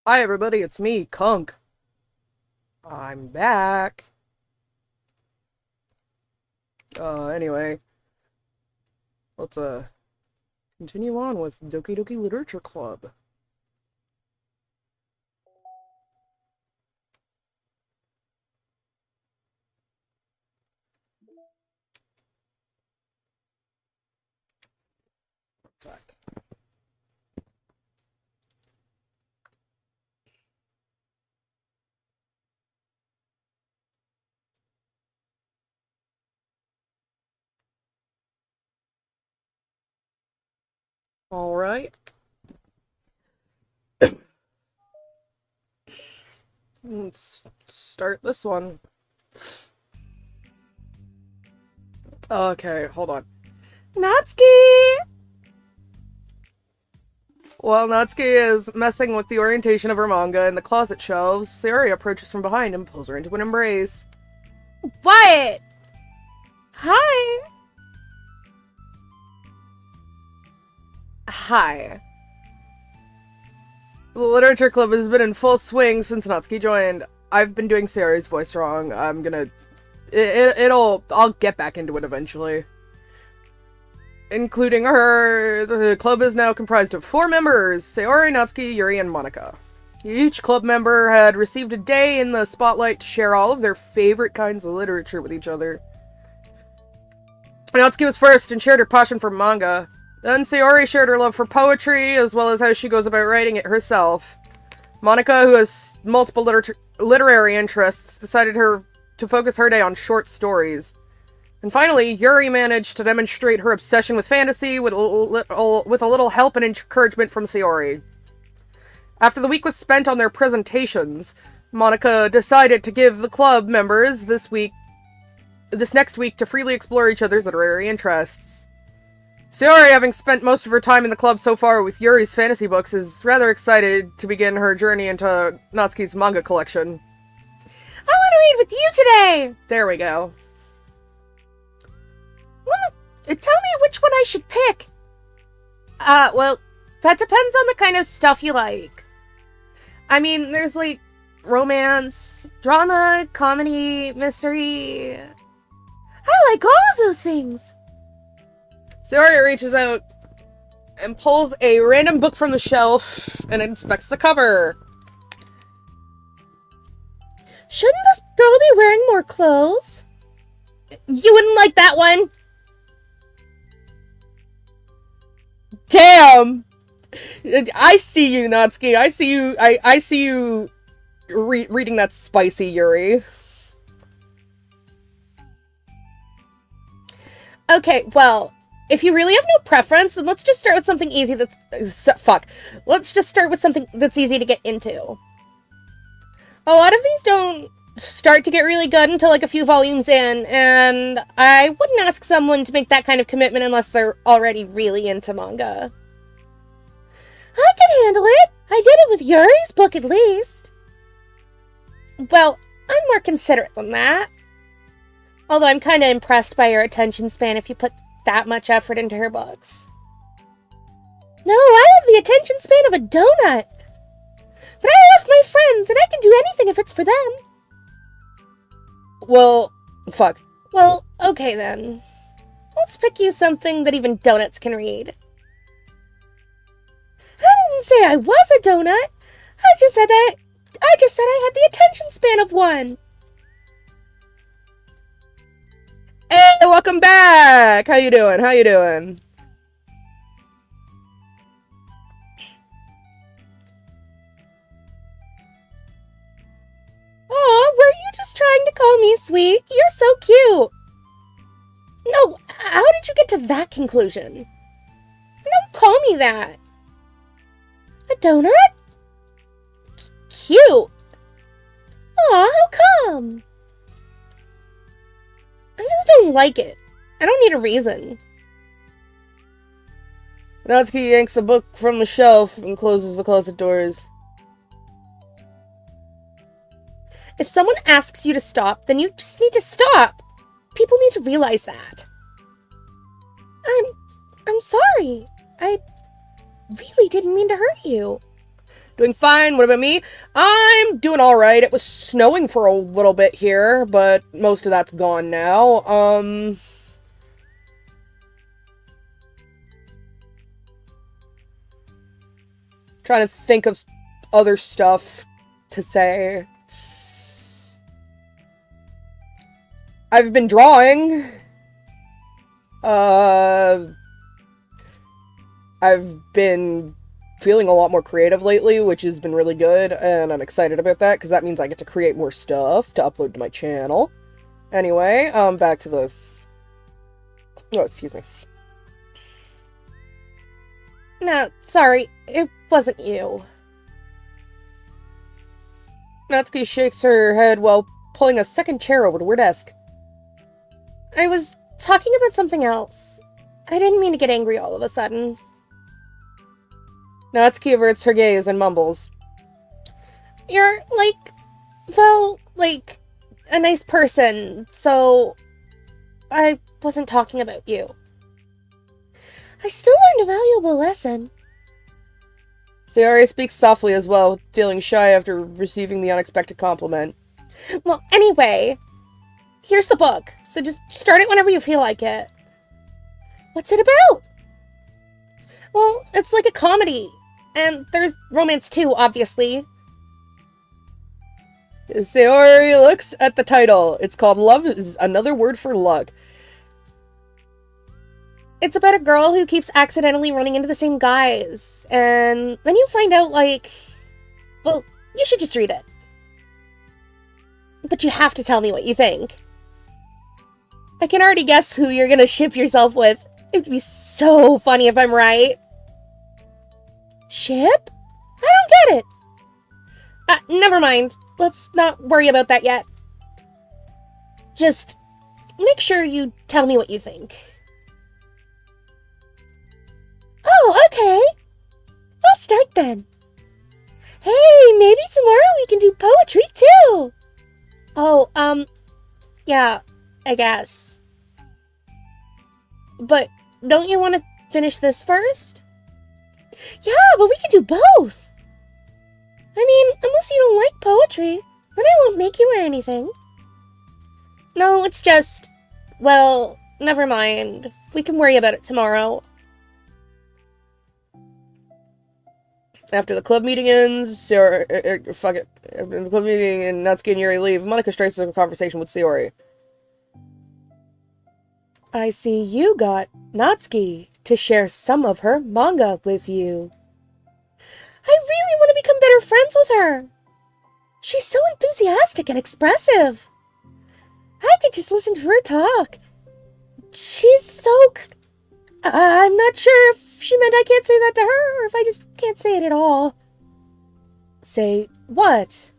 Hi everybody, it's me, Kunk. I'm back. Anyway, let's continue on with Doki Doki Literature Club. One sec. Alright. Let's start this one. Okay, hold on. Natsuki! While Natsuki is messing with the orientation of her manga in the closet shelves, Sayori approaches from behind and pulls her into an embrace. What? Hi! Hi. The Literature Club has been in full swing since Natsuki joined. I've been doing Sayori's voice wrong. I'm gonna... I'll get back into it eventually. Including her, the club is now comprised of 4 members, Sayori, Natsuki, Yuri, and Monika. Each club member had received a day in the spotlight to share all of their favorite kinds of literature with each other. Natsuki was first and shared her passion for manga. Then Sayori shared her love for poetry, as well as how she goes about writing it herself. Monika, who has multiple literary interests, decided to focus her day on short stories. And finally, Yuri managed to demonstrate her obsession with fantasy with a little help and encouragement from Sayori. After the week was spent on their presentations, Monika decided to give the club members this next week to freely explore each other's literary interests. Sayori, having spent most of her time in the club so far with Yuri's fantasy books, is rather excited to begin her journey into Natsuki's manga collection. I want to read with you today! There we go. Tell me which one I should pick. Well, that depends on the kind of stuff you like. I mean, there's like romance, drama, comedy, mystery. I like all of those things. Sayori reaches out and pulls a random book from the shelf and inspects the cover. Shouldn't this girl be wearing more clothes? You wouldn't like that one. Damn! I see you, Natsuki. I see you reading that spicy, Yuri. Okay, well, if you really have no preference, then let's just start with something easy Let's just start with something that's easy to get into. A lot of these don't start to get really good until like a few volumes in, and I wouldn't ask someone to make that kind of commitment unless they're already really into manga. I can handle it. I did it with Yuri's book at least. Well, I'm more considerate than that. Although I'm kind of impressed by your attention span if you put that much effort into her books. No, I have the attention span of a donut. But I love my friends, and I can do anything if it's for them. Well, fuck. Well, okay then. Let's pick you something that even donuts can read. I didn't say I was a donut. I just said I had the attention span of one. Hey, welcome back! How you doing? How you doing? Aw, were you just trying to call me sweet? You're so cute. No, how did you get to that conclusion? Don't call me that. A donut? Cute. Aw, how come? I just don't like it. I don't need a reason. Natsuki yanks a book from the shelf and closes the closet doors. If someone asks you to stop, then you just need to stop. People need to realize that. I'm sorry. I really didn't mean to hurt you. Doing fine. What about me? I'm doing alright. It was snowing for a little bit here, but most of that's gone now. Trying to think of other stuff to say. I've been drawing. I've been feeling a lot more creative lately, which has been really good, and I'm excited about that, because that means I get to create more stuff to upload to my channel. Anyway, back to the... Oh, excuse me. No, sorry, it wasn't you. Natsuki shakes her head while pulling a second chair over to her desk. I was talking about something else. I didn't mean to get angry all of a sudden. Natsuki averts her gaze and mumbles. You're, like, a nice person, so I wasn't talking about you. I still learned a valuable lesson. Sayori speaks softly as well, feeling shy after receiving the unexpected compliment. Well, anyway, here's the book, so just start it whenever you feel like it. What's it about? Well, it's like a comedy. And there's romance too, obviously. Sayori looks at the title. It's called Love is Another Word for Luck. It's about a girl who keeps accidentally running into the same guys. And then you find out, like... Well, you should just read it. But you have to tell me what you think. I can already guess who you're gonna ship yourself with. It would be so funny if I'm right. Ship? I don't get it. Never mind. Let's not worry about that yet. Just make sure you tell me what you think. Oh, okay. I'll start then. Hey, maybe tomorrow we can do poetry too. Oh, yeah, I guess. But don't you want to finish this first? Yeah, but we can do both. I mean, unless you don't like poetry, then I won't make you wear anything. No, it's just... Well, never mind. We can worry about it tomorrow. After the club meeting ends, Sayori... fuck it. After the club meeting and Natsuki and Yuri leave, Monika strikes up a conversation with Sayori. I see you got Natsuki to share some of her manga with you. I really want to become better friends with her. She's so enthusiastic and expressive. I could just listen to her talk. She's so... I'm not sure if she meant I can't say that to her, or if I just can't say it at all. Say what?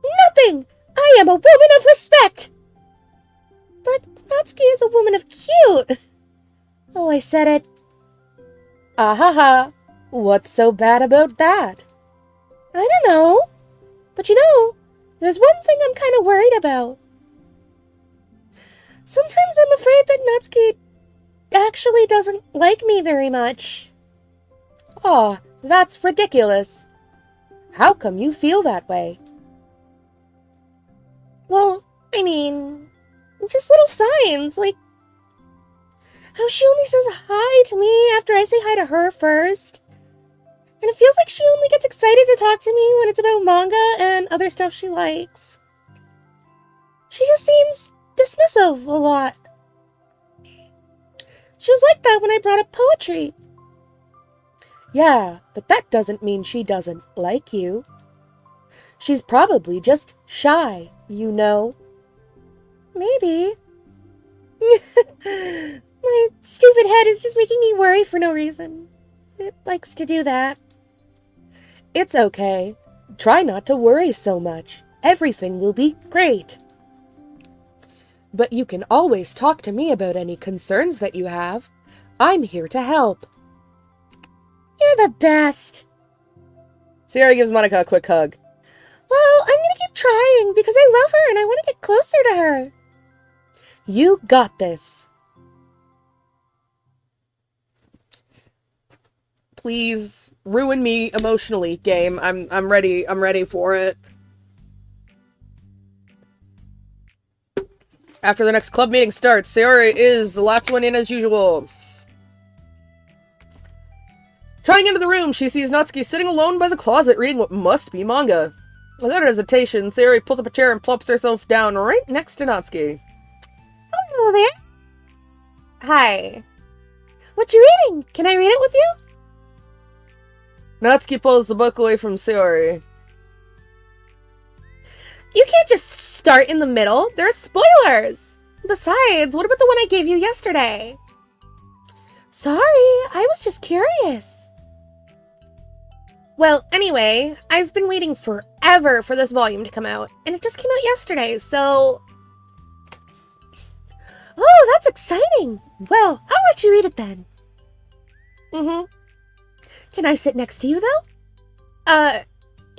Nothing! I am a woman of respect! But Natsuki is a woman of cute. Oh, I said it. Ahaha. What's so bad about that? I don't know. But you know, there's one thing I'm kind of worried about. Sometimes I'm afraid that Natsuki actually doesn't like me very much. Aw, that's ridiculous. How come you feel that way? Well, I mean, just little signs, like how she only says hi to me after I say hi to her first. And it feels like she only gets excited to talk to me when it's about manga and other stuff she likes. She just seems dismissive a lot. She was like that when I brought up poetry. Yeah, but that doesn't mean she doesn't like you. She's probably just shy, you know. Maybe. My stupid head is just making me worry for no reason. It likes to do that. It's okay. Try not to worry so much. Everything will be great. But you can always talk to me about any concerns that you have. I'm here to help. You're the best. Sayori gives Monika a quick hug. Well, I'm gonna keep trying because I love her and I want to get closer to her. You got this. please ruin me emotionally, game. I'm ready for it. After the next club meeting starts, Sayori is the last one in as usual. Trotting into the room, she sees Natsuki sitting alone by the closet reading what must be manga. Without hesitation, Sayori pulls up a chair and plumps herself down right next to Natsuki. Hello there. Hi. What you reading? Can I read it with you? Natsuki pulls the book away from Sayori. You can't just start in the middle. There are spoilers. Besides, what about the one I gave you yesterday? Sorry, I was just curious. Well, anyway, I've been waiting forever for this volume to come out, and it just came out yesterday, so... Oh, that's exciting. Well, I'll let you read it then. Mm-hmm. Can I sit next to you, though?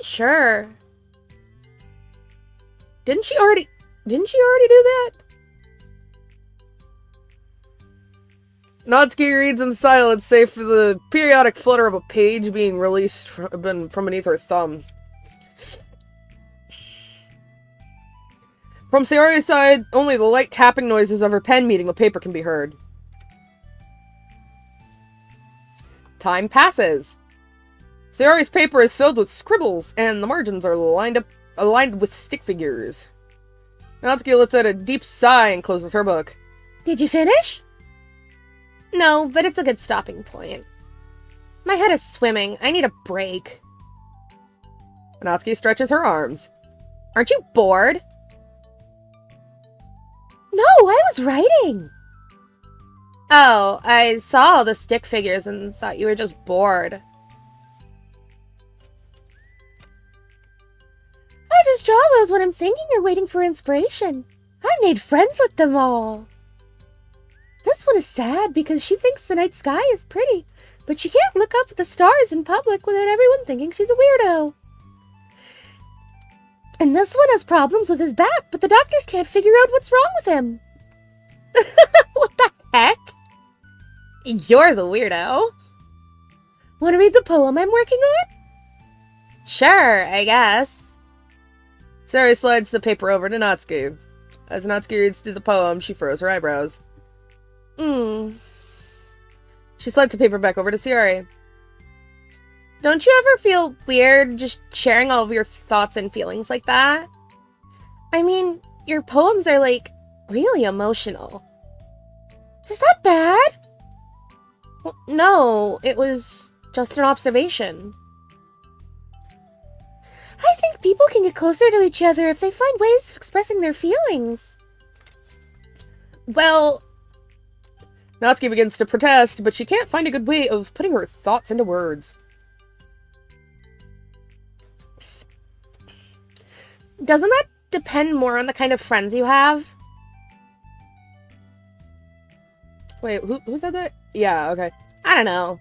Sure. Didn't she already do that? Natsuki reads in silence, save for the periodic flutter of a page being released from beneath her thumb. From Sayori's side, only the light tapping noises of her pen meeting the paper can be heard. Time passes. Sayori's paper is filled with scribbles, and the margins are aligned with stick figures. Natsuki lets out a deep sigh and closes her book. Did you finish? No, but it's a good stopping point. My head is swimming. I need a break. Natsuki stretches her arms. Aren't you bored? No, I was writing. Oh, I saw all the stick figures and thought you were just bored. I just draw those when I'm thinking or waiting for inspiration. I made friends with them all. This one is sad because she thinks the night sky is pretty, but she can't look up at the stars in public without everyone thinking she's a weirdo. And this one has problems with his back, but the doctors can't figure out what's wrong with him. What the heck? You're the weirdo. Want to read the poem I'm working on? Sure, I guess. Sayori slides the paper over to Natsuki. As Natsuki reads through the poem, she furrows her eyebrows. She slides the paper back over to Sayori. Don't you ever feel weird just sharing all of your thoughts and feelings like that? I mean, your poems are, like, really emotional. Is that bad? Well, no, it was just an observation. I think people can get closer to each other if they find ways of expressing their feelings. Well... Natsuki begins to protest, but she can't find a good way of putting her thoughts into words. Doesn't that depend more on the kind of friends you have? Wait, who said that? Yeah, okay. I don't know.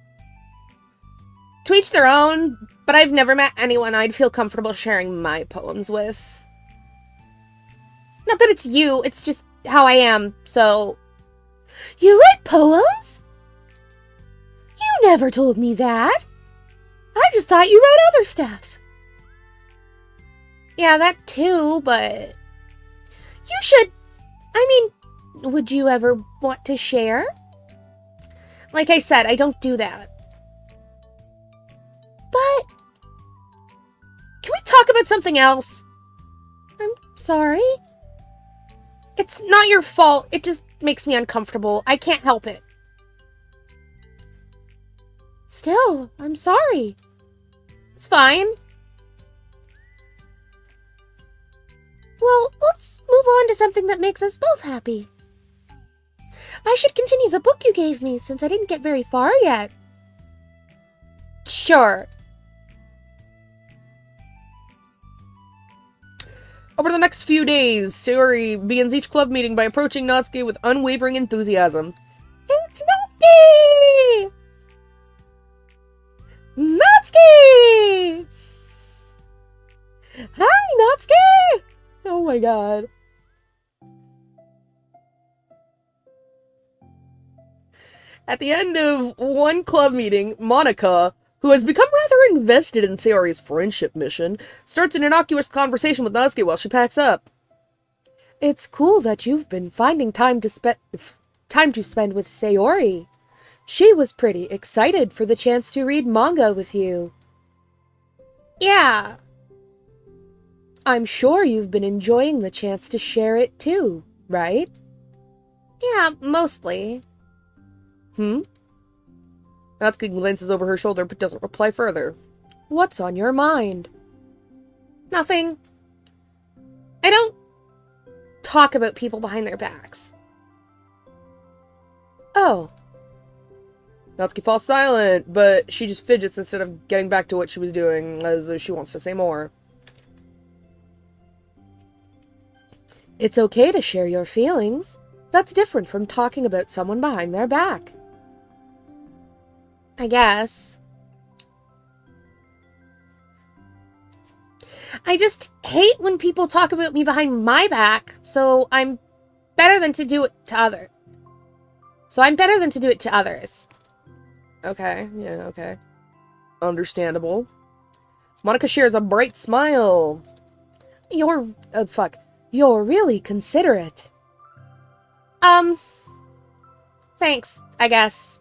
To each their own, but I've never met anyone I'd feel comfortable sharing my poems with. Not that it's you, it's just how I am, so... You write poems? You never told me that. I just thought you wrote other stuff. Yeah, that too, but... You should... I mean, would you ever want to share? Like I said, I don't do that. But... Can we talk about something else? I'm sorry. It's not your fault, it just makes me uncomfortable. I can't help it. Still, I'm sorry. It's fine. Well, let's move on to something that makes us both happy. I should continue the book you gave me since I didn't get very far yet. Sure. Over the next few days, Sayori begins each club meeting by approaching Natsuki with unwavering enthusiasm. It's Natsuki! Natsuki! Hi, Natsuki! Oh my god. At the end of one club meeting, Monica, who has become rather invested in Sayori's friendship mission, starts an innocuous conversation with Natsuki while she packs up. It's cool that you've been finding time to spend with Sayori. She was pretty excited for the chance to read manga with you. Yeah. I'm sure you've been enjoying the chance to share it too, right? Yeah, mostly. Natsuki glances over her shoulder but doesn't reply further. What's on your mind? Nothing. I don't talk about people behind their backs. Oh. Natsuki falls silent, but she just fidgets instead of getting back to what she was doing, as though she wants to say more. It's okay to share your feelings. That's different from talking about someone behind their back. I guess. I just hate when people talk about me behind my back, so I'm better than to do it to others. Okay, yeah, okay. Understandable. Monica shares a bright smile. You're really considerate. Thanks, I guess.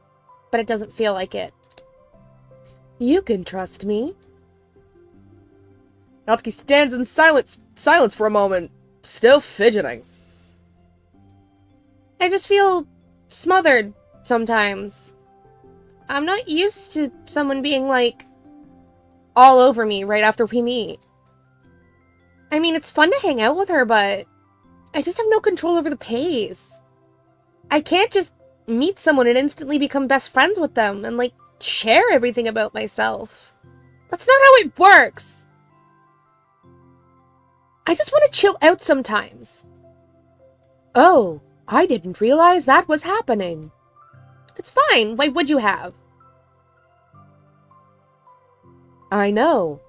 But it doesn't feel like it. You can trust me. Natsuki stands in silence for a moment, still fidgeting. I just feel smothered sometimes. I'm not used to someone being, like, all over me right after we meet. I mean, it's fun to hang out with her, but I just have no control over the pace. I can't just meet someone and instantly become best friends with them and, like, share everything about myself. That's not how it works. I just want to chill out sometimes. Oh, I didn't realize that was happening. It's fine. Why would you have? I know.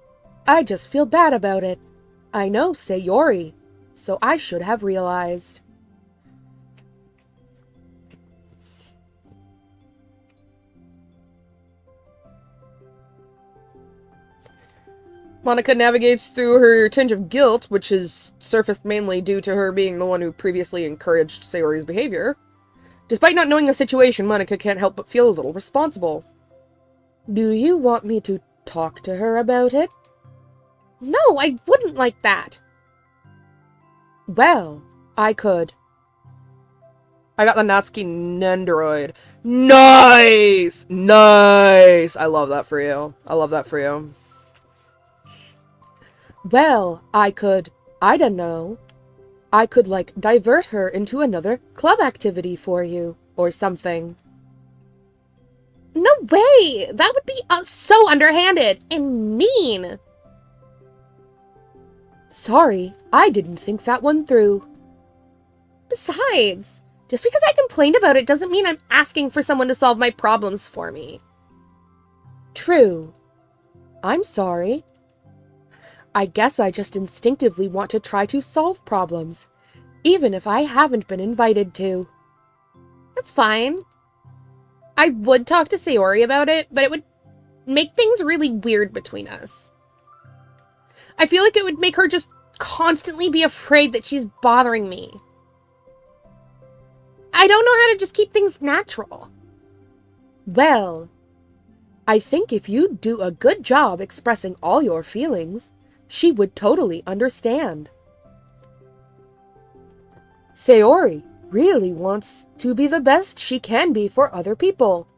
I just feel bad about it. I know Sayori, so I should have realized. Monica navigates through her tinge of guilt, which is surfaced mainly due to her being the one who previously encouraged Sayori's behavior. Despite not knowing the situation, Monica can't help but feel a little responsible. Do you want me to talk to her about it? No, I wouldn't like that. Well, I could. I got the Natsuki Nendoroid. Nice! Nice! I love that for you. I love that for you. Well, I don't know. I could, like, divert her into another club activity for you, or something. No way! That would be so underhanded and mean. Sorry, I didn't think that one through. Besides, just because I complained about it doesn't mean I'm asking for someone to solve my problems for me. True. I'm sorry. I guess I just instinctively want to try to solve problems, even if I haven't been invited to. That's fine. I would talk to Sayori about it, but it would make things really weird between us. I feel like it would make her just constantly be afraid that she's bothering me. I don't know how to just keep things natural. Well, I think if you do a good job expressing all your feelings, she would totally understand. Sayori really wants to be the best she can be for other people.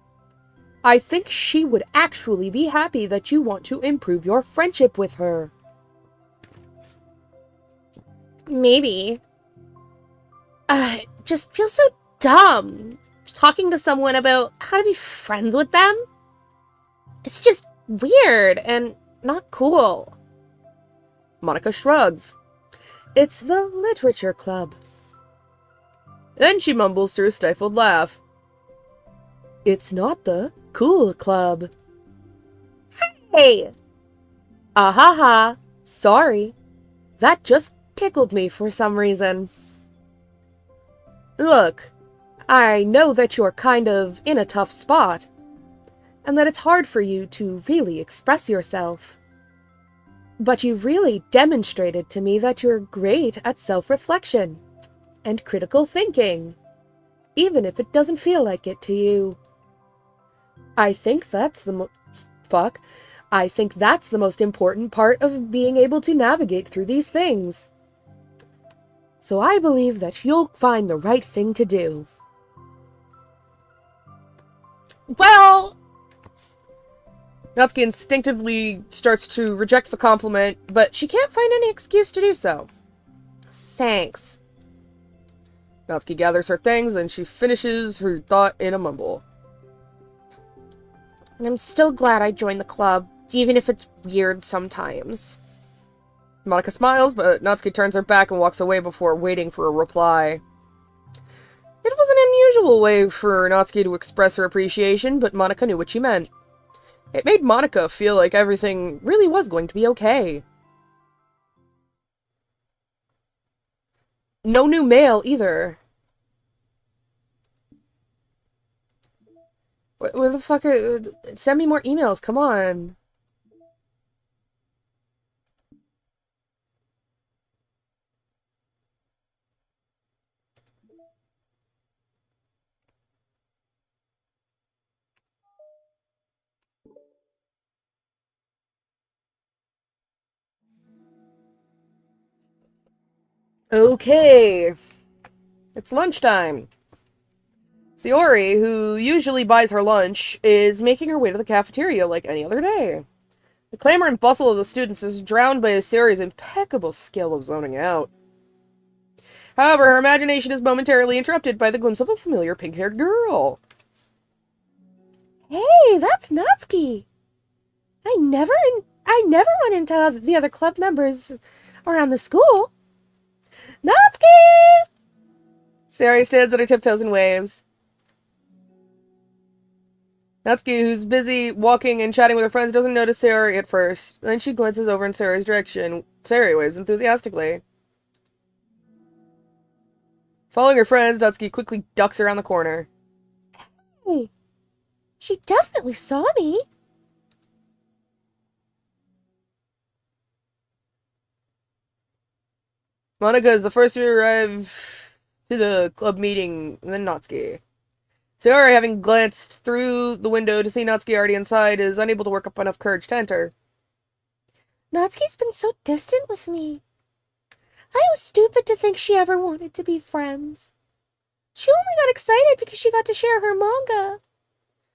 I think she would actually be happy that you want to improve your friendship with her. Maybe. It just feels so dumb. Talking to someone about how to be friends with them. It's just weird and not cool. Monica shrugs. It's the literature club. Then she mumbles through a stifled laugh. It's not the cool club. Hey! Ahaha. Sorry. That just tickled me for some reason. Look, I know that you're kind of in a tough spot. and that it's hard for you to really express yourself. But you've really demonstrated to me that you're great at self-reflection and critical thinking, even if it doesn't feel like it to you. I think that's the most important part of being able to navigate through these things. So I believe that you'll find the right thing to do. Well, Natsuki instinctively starts to reject the compliment, but she can't find any excuse to do so. Thanks. Natsuki gathers her things and she finishes her thought in a mumble. And I'm still glad I joined the club, even if it's weird sometimes. Monika smiles, but Natsuki turns her back and walks away before waiting for a reply. It was an unusual way for Natsuki to express her appreciation, but Monika knew what she meant. It made Monika feel like everything really was going to be okay. No new mail, either. Where the fuck are... Send me more emails, come on. Okay. It's lunchtime. Sayori, who usually buys her lunch, is making her way to the cafeteria like any other day. The clamor and bustle of the students is drowned by Sayori's impeccable skill of zoning out. However, her imagination is momentarily interrupted by the glimpse of a familiar pink-haired girl. Hey, that's Natsuki. I never run into the other club members around the school. Natsuki! Sayori stands on her tiptoes and waves. Natsuki, who's busy walking and chatting with her friends, doesn't notice Sayori at first. Then she glances over in Sayori's direction. Sayori waves enthusiastically. Following her friends, Natsuki quickly ducks around the corner. Hey, she definitely saw me. Monika is the first to arrive to the club meeting, and then Natsuki. Sayori, having glanced through the window to see Natsuki already inside, is unable to work up enough courage to enter. Natsuki's been so distant with me. I was stupid to think she ever wanted to be friends. She only got excited because she got to share her manga.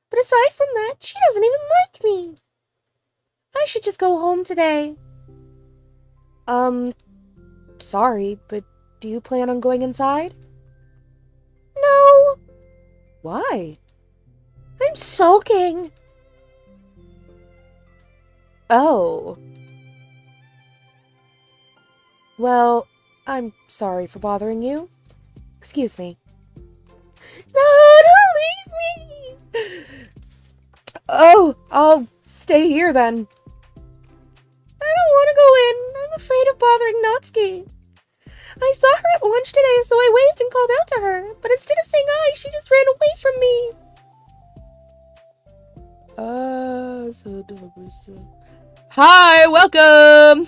But aside from that, she doesn't even like me. I should just go home today. Sorry, but do you plan on going inside? No. Why? I'm sulking. Oh. Well, I'm sorry for bothering you. Excuse me. No, don't leave me. Oh, I'll stay here then. I don't want to go in. I'm afraid of bothering Natsuki. I saw her at lunch today, so I waved and called out to her. But instead of saying hi, she just ran away from me. Hi, welcome!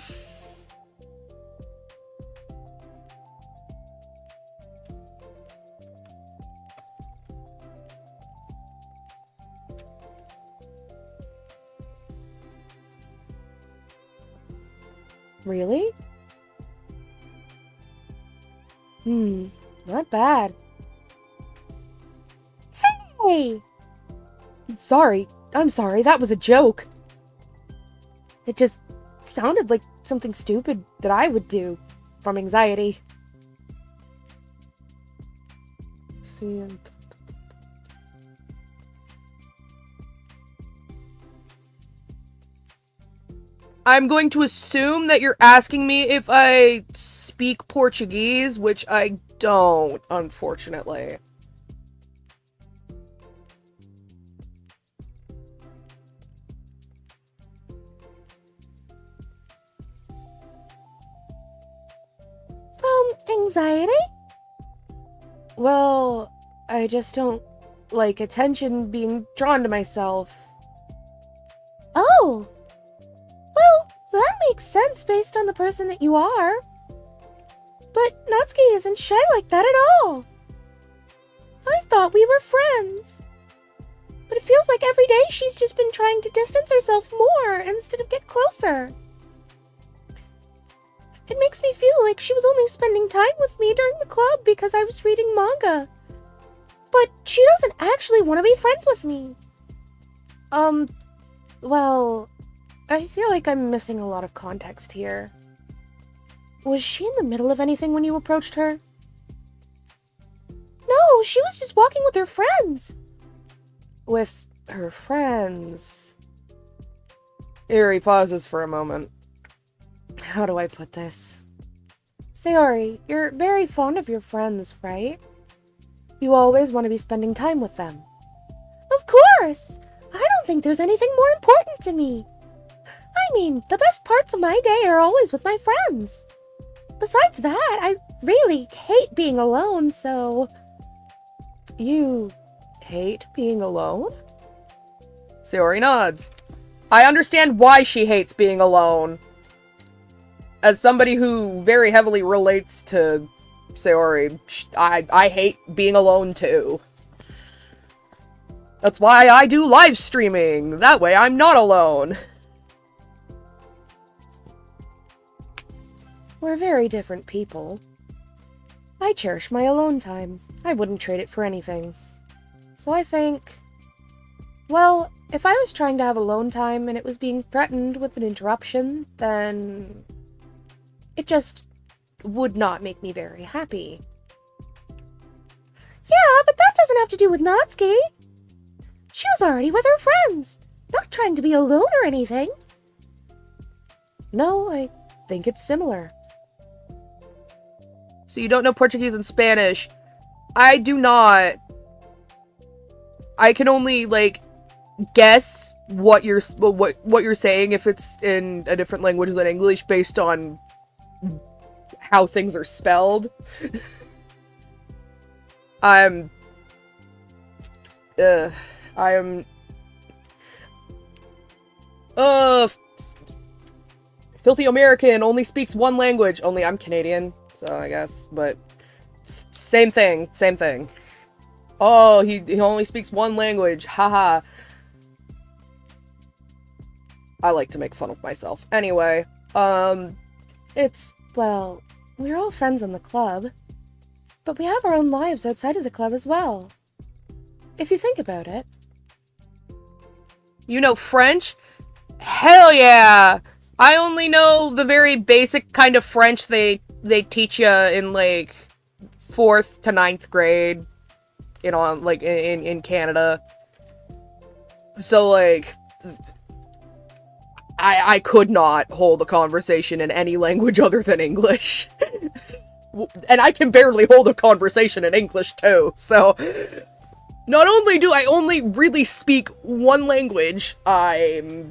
Really? Not bad. Hey! Sorry, I'm sorry, that was a joke. It just sounded like something stupid that I would do from anxiety. I'm going to assume that you're asking me if I speak Portuguese, which I don't, unfortunately. From anxiety? Well, I just don't like attention being drawn to myself. Oh! Well, that makes sense based on the person that you are. But Natsuki isn't shy like that at all. I thought we were friends. But it feels like every day she's just been trying to distance herself more instead of get closer. It makes me feel like she was only spending time with me during the club because I was reading manga. But she doesn't actually want to be friends with me. Well, I feel like I'm missing a lot of context here. Was she in the middle of anything when you approached her? No, she was just walking with her friends. With her friends? Eri pauses for a moment. How do I put this? Sayori, you're very fond of your friends, right? You always want to be spending time with them. Of course! I don't think there's anything more important to me. I mean, the best parts of my day are always with my friends. Besides that, I really hate being alone, so... You hate being alone? Sayori nods. I understand why she hates being alone. As somebody who very heavily relates to Sayori, I hate being alone too. That's why I do live streaming. That way I'm not alone. We're very different people. I cherish my alone time. I wouldn't trade it for anything. So I think... Well, if I was trying to have alone time and it was being threatened with an interruption, then... It just would not make me very happy. Yeah, but that doesn't have to do with Natsuki. She was already with her friends, not trying to be alone or anything. No, I think it's similar. So you don't know Portuguese and Spanish. I do not. I can only, like, guess what you're saying if it's in a different language than English based on how things are spelled. Filthy American only speaks one language. Only I'm Canadian, so I guess, but same thing. Oh, he only speaks one language. Haha. I like to make fun of myself. Anyway, well, we're all friends in the club, but we have our own lives outside of the club as well. If you think about it. You know French? Hell yeah! I only know the very basic kind of French they teach you in, like, 4th to 9th grade, you know, like, in Canada. So, like, I could not hold a conversation in any language other than English. And I can barely hold a conversation in English, too, so... Not only do I only really speak one language, I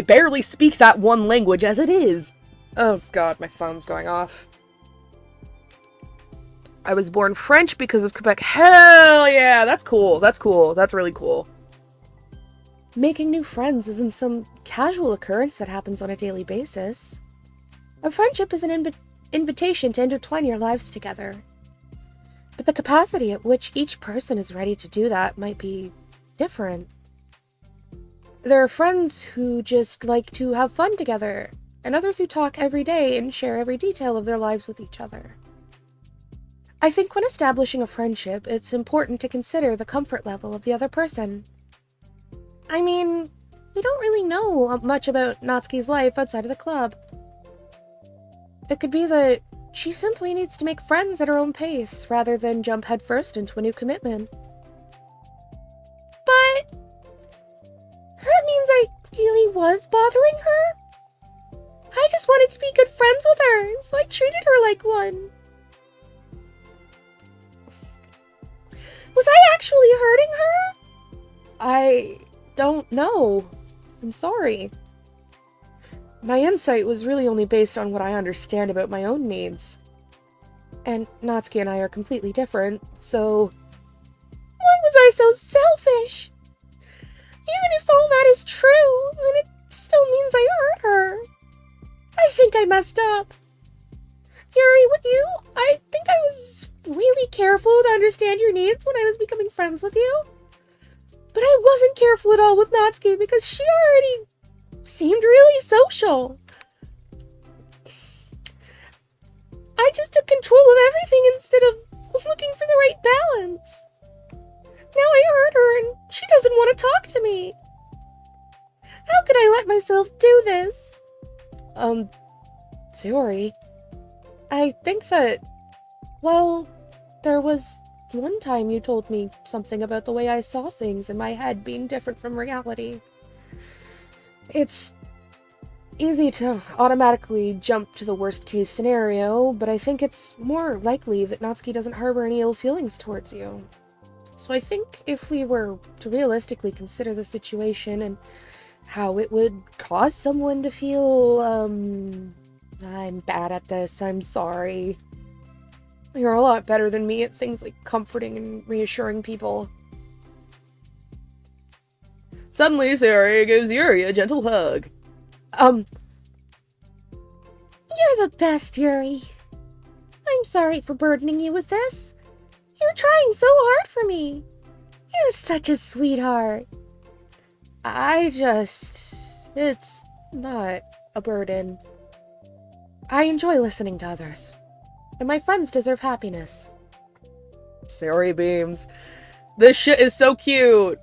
barely speak that one language as it is. Oh god, my phone's going off. I was born French because of Quebec. Hell yeah, that's cool. That's really cool. Making new friends isn't some casual occurrence that happens on a daily basis. A friendship is an invitation to intertwine your lives together. But the capacity at which each person is ready to do that might be different. There are friends who just like to have fun together, and others who talk every day and share every detail of their lives with each other. I think when establishing a friendship, it's important to consider the comfort level of the other person. I mean, we don't really know much about Natsuki's life outside of the club. It could be that she simply needs to make friends at her own pace, rather than jump headfirst into a new commitment. But... that means I really was bothering her? I just wanted to be good friends with her, so I treated her like one. Was I actually hurting her? I don't know. I'm sorry. My insight was really only based on what I understand about my own needs. And Natsuki and I are completely different, so... Why was I so selfish? Even if all that is true, then it still means I hurt her. I think I messed up. Yuri, with you, I think I was really careful to understand your needs when I was becoming friends with you. But I wasn't careful at all with Natsuki because she already seemed really social. I just took control of everything instead of looking for the right balance. Now I hurt her and she doesn't want to talk to me. How could I let myself do this? Sayori, I think that, well, there was one time you told me something about the way I saw things in my head being different from reality. It's easy to automatically jump to the worst case scenario, but I think it's more likely that Natsuki doesn't harbor any ill feelings towards you. So I think if we were to realistically consider the situation and how it would cause someone to feel, I'm bad at this, I'm sorry. You're a lot better than me at things like comforting and reassuring people. Suddenly, Sayori gives Yuri a gentle hug. You're the best, Yuri. I'm sorry for burdening you with this. You're trying so hard for me. You're such a sweetheart. It's not a burden. I enjoy listening to others, and my friends deserve happiness. Sayori beams. This shit is so cute.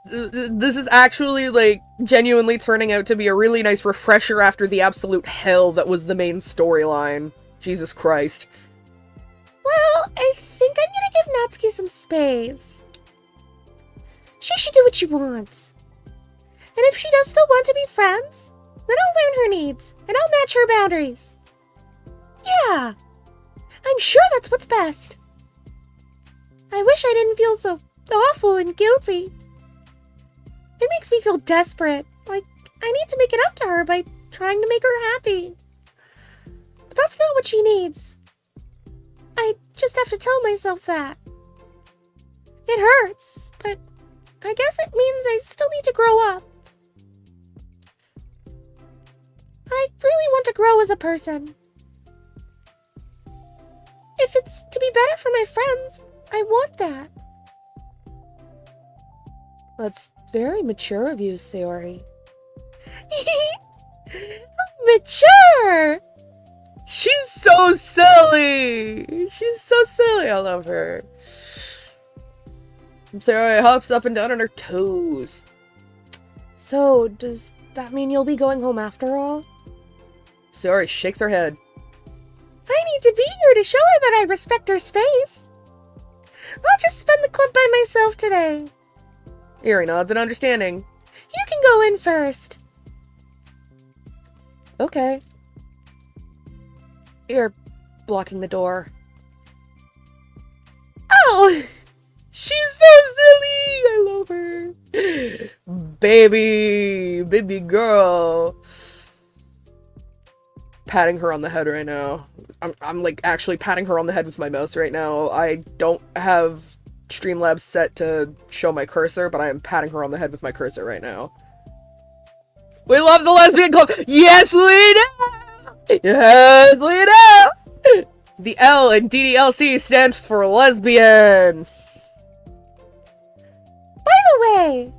This is actually, like, genuinely turning out to be a really nice refresher after the absolute hell that was the main storyline. Jesus Christ. Well, I think I'm gonna give Natsuki some space. She should do what she wants. And if she does still want to be friends, then I'll learn her needs, and I'll match her boundaries. Yeah, I'm sure that's what's best. I wish I didn't feel so awful and guilty. It makes me feel desperate, like I need to make it up to her by trying to make her happy. But that's not what she needs. I just have to tell myself that. It hurts, but I guess it means I still need to grow up. I really want to grow as a person. If it's to be better for my friends, I want that. That's very mature of you, Sayori. Mature! She's so silly! She's so silly, I love her. Sayori hops up and down on her toes. So, does that mean you'll be going home after all? Sayori shakes her head. I need to be here to show her that I respect her space. I'll just spend the club by myself today. Yuri nods in understanding. You can go in first. Okay. You're blocking the door. Oh! She's so silly! I love her. Baby girl. Patting her on the head right now. I'm like actually patting her on the head with my mouse right now. I don't have Streamlabs set to show my cursor, but I am patting her on the head with my cursor right now. We love the lesbian club! Yes, we do! Yes, we do! The L in DDLC stands for lesbian. By the way,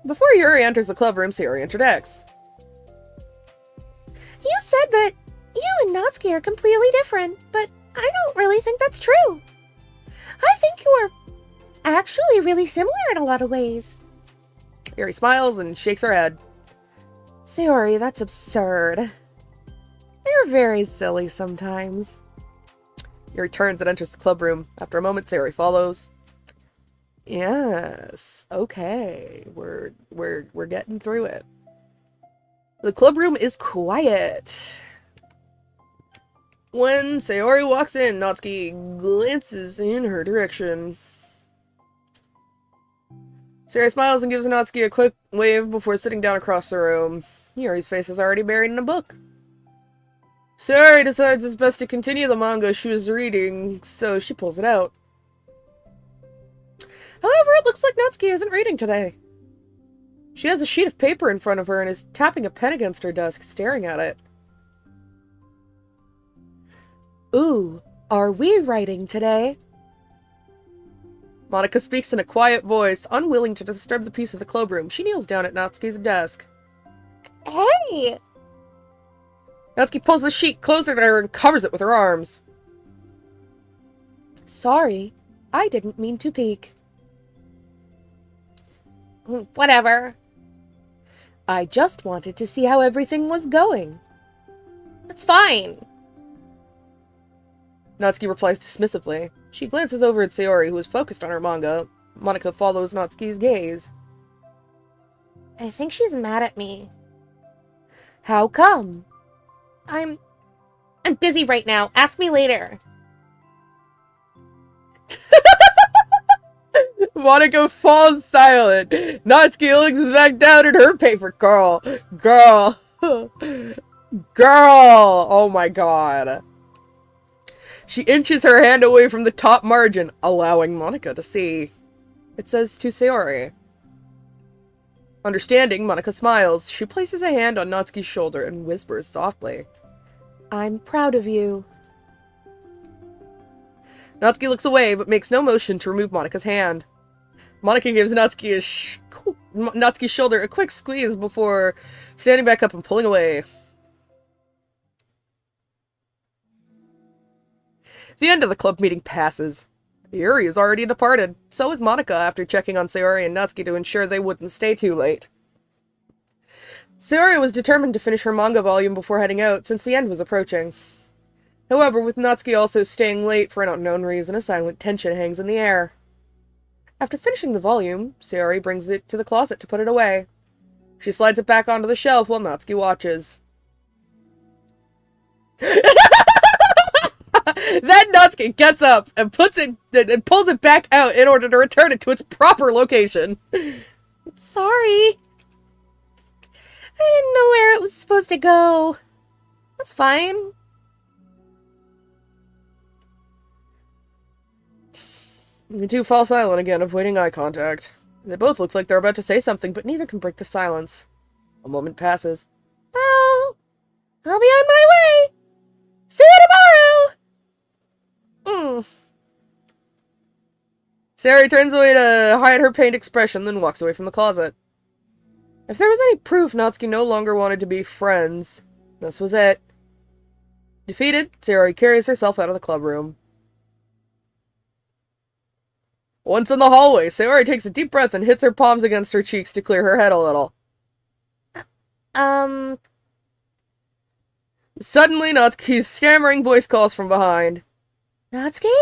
before Yuri enters the club room, Sayori interjects. You said that you and Natsuki are completely different, but I don't really think that's true. I think you're actually really similar in a lot of ways. Yuri smiles and shakes her head. Sayori, that's absurd. You're very silly sometimes. Yuri turns and enters the club room. After a moment, Sayori follows. Yes, okay. We're getting through it. The club room is quiet. When Sayori walks in, Natsuki glances in her direction. Sayori smiles and gives Natsuki a quick wave before sitting down across the room. Yuri's face is already buried in a book. Sayori decides it's best to continue the manga she was reading, so she pulls it out. However, it looks like Natsuki isn't reading today. She has a sheet of paper in front of her and is tapping a pen against her desk, staring at it. Ooh, are we writing today? Monika speaks in a quiet voice, unwilling to disturb the peace of the clubroom. She kneels down at Natsuki's desk. Hey! Natsuki pulls the sheet closer to her and covers it with her arms. Sorry, I didn't mean to peek. Whatever. I just wanted to see how everything was going. It's fine. Natsuki replies dismissively. She glances over at Sayori, who is focused on her manga. Monika follows Natsuki's gaze. I think she's mad at me. How come? I'm busy right now. Ask me later. Monika falls silent. Natsuki looks back down at her paper. Girl. Oh my god. She inches her hand away from the top margin, allowing Monika to see. It says to Sayori. Understanding, Monika smiles. She places a hand on Natsuki's shoulder and whispers softly. I'm proud of you. Natsuki looks away, but makes no motion to remove Monika's hand. Monika gives Natsuki's shoulder a quick squeeze before standing back up and pulling away. The end of the club meeting passes. Yuri is already departed. So is Monika after checking on Sayori and Natsuki to ensure they wouldn't stay too late. Sayori was determined to finish her manga volume before heading out, since the end was approaching. However, with Natsuki also staying late for an unknown reason, a silent tension hangs in the air. After finishing the volume, Sayori brings it to the closet to put it away. She slides it back onto the shelf while Natsuki watches. Then Natsuki gets up and pulls it back out in order to return it to its proper location. Sorry. I didn't know where it was supposed to go. That's fine. The two fall silent again, avoiding eye contact. They both look like they're about to say something, but neither can break the silence. A moment passes. Well, I'll be on my way. See you tomorrow! Sayori turns away to hide her pained expression, then walks away from the closet. If there was any proof Natsuki no longer wanted to be friends, this was it. Defeated, Sayori carries herself out of the clubroom. Once in the hallway, Sayori takes a deep breath and hits her palms against her cheeks to clear her head a little. Suddenly, Natsuki's stammering voice calls from behind. Natsuki?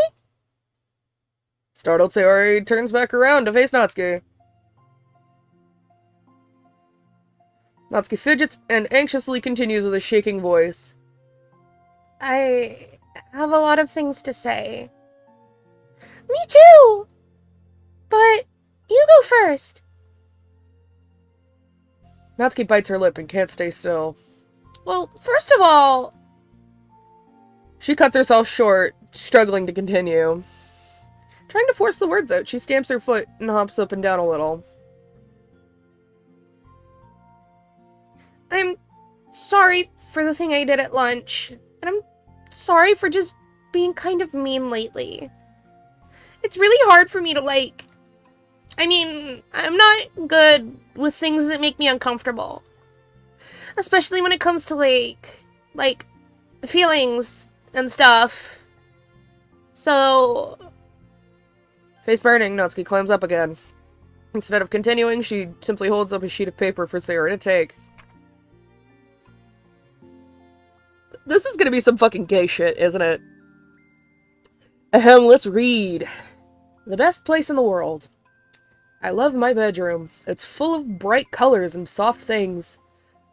Startled, Sayori turns back around to face Natsuki. Natsuki fidgets and anxiously continues with a shaking voice. I have a lot of things to say. Me too! But you go first. Natsuki bites her lip and can't stay still. Well, first of all... She cuts herself short, struggling to continue. Trying to force the words out, she stamps her foot and hops up and down a little. I'm sorry for the thing I did at lunch. And I'm sorry for just being kind of mean lately. It's really hard for me to, I'm not good with things that make me uncomfortable. Especially when it comes to, feelings and stuff. So... Face burning, Natsuki climbs up again. Instead of continuing, she simply holds up a sheet of paper for Sayori to take. This is gonna be some fucking gay shit, isn't it? Ahem, let's read. The best place in the world. I love my bedroom. It's full of bright colors and soft things.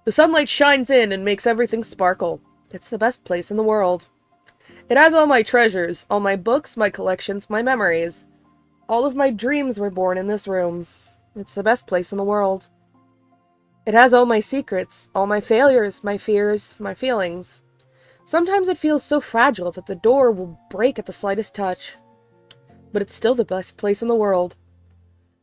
The sunlight shines in and makes everything sparkle. It's the best place in the world. It has all my treasures, all my books, my collections, my memories. All of my dreams were born in this room. It's the best place in the world. It has all my secrets, all my failures, my fears, my feelings. Sometimes it feels so fragile that the door will break at the slightest touch. But it's still the best place in the world.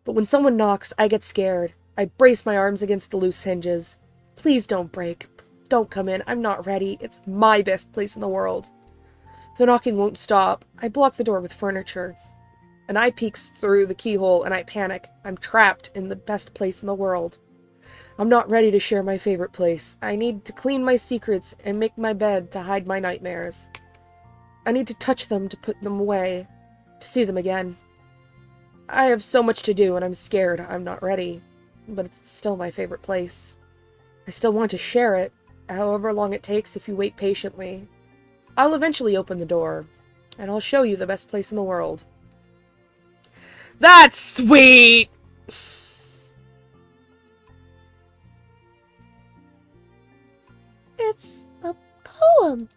But when someone knocks, I get scared. I brace my arms against the loose hinges. Please don't break. Don't come in. I'm not ready. It's my best place in the world. The knocking won't stop. I block the door with furniture. An eye peeks through the keyhole and I panic. I'm trapped in the best place in the world. I'm not ready to share my favorite place. I need to clean my secrets and make my bed to hide my nightmares. I need to touch them to put them away, to see them again. I have so much to do and I'm scared. I'm not ready. But it's still my favorite place. I still want to share it, however long it takes if you wait patiently. I'll eventually open the door, and I'll show you the best place in the world. That's sweet! It's a poem.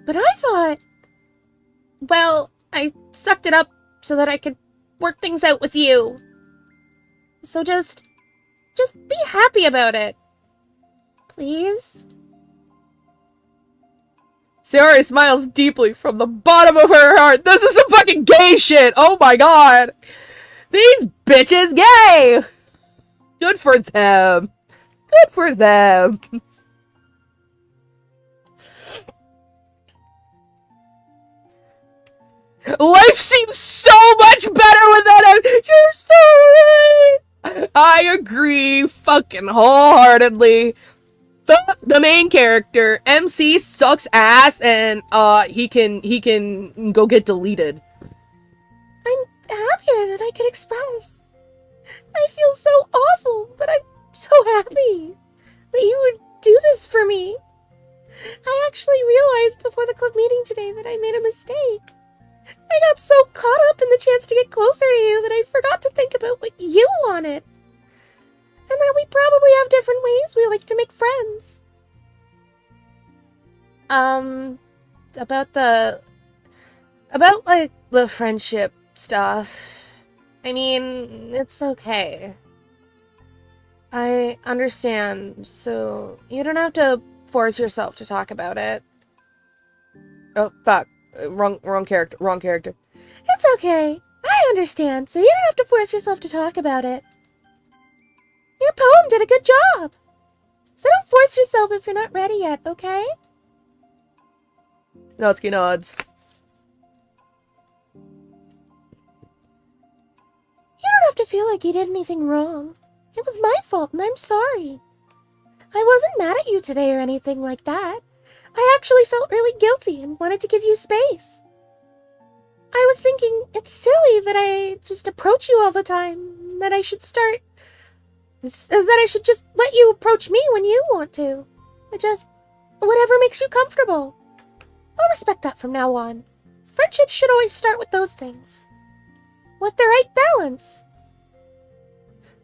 But I thought... Well, I sucked it up so that I could work things out with you. So just be happy about it. Please? Sayori smiles deeply from the bottom of her heart. This is some fucking gay shit! Oh my god! These bitches gay! Good for them. Good for them. Life seems so much better without him! You're so right! I agree fucking wholeheartedly. The main character, MC, sucks ass, and he can go get deleted. I'm happier than I could express. I feel so awful, but I'm so happy that you would do this for me. I actually realized before the club meeting today that I made a mistake. I got so caught up in the chance to get closer to you that I forgot to think about what you wanted. And that we probably have different ways we like to make friends. About the friendship stuff. I mean, it's okay. I understand, so you don't have to force yourself to talk about it. Oh, fuck. Wrong character. It's okay. I understand, so you don't have to force yourself to talk about it. Your poem did a good job. So don't force yourself if you're not ready yet, okay? Natsuki nods. You don't have to feel like you did anything wrong. It was my fault, and I'm sorry. I wasn't mad at you today or anything like that. I actually felt really guilty and wanted to give you space. I was thinking it's silly that I just approach you all the time, that I should just let you approach me when you want to. Whatever makes you comfortable. I'll respect that from now on. Friendships should always start with those things. With the right balance.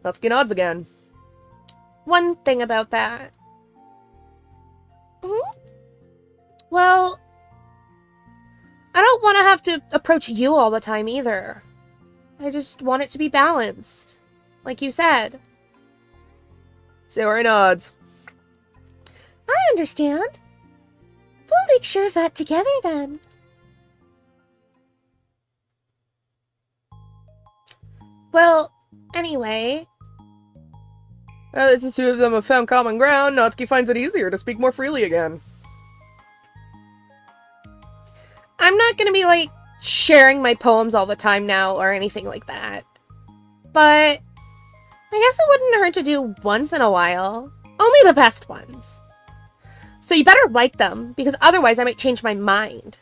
Natsuki nods again. One thing about that. Well, I don't want to have to approach you all the time either. I just want it to be balanced. Like you said. Sayori nods. I understand. We'll make sure of that together then. Well, anyway. As the two of them have found common ground, Natsuki finds it easier to speak more freely again. I'm not gonna be, sharing my poems all the time now or anything like that. But I guess it wouldn't hurt to do once in a while. Only the best ones. So you better like them, because otherwise I might change my mind.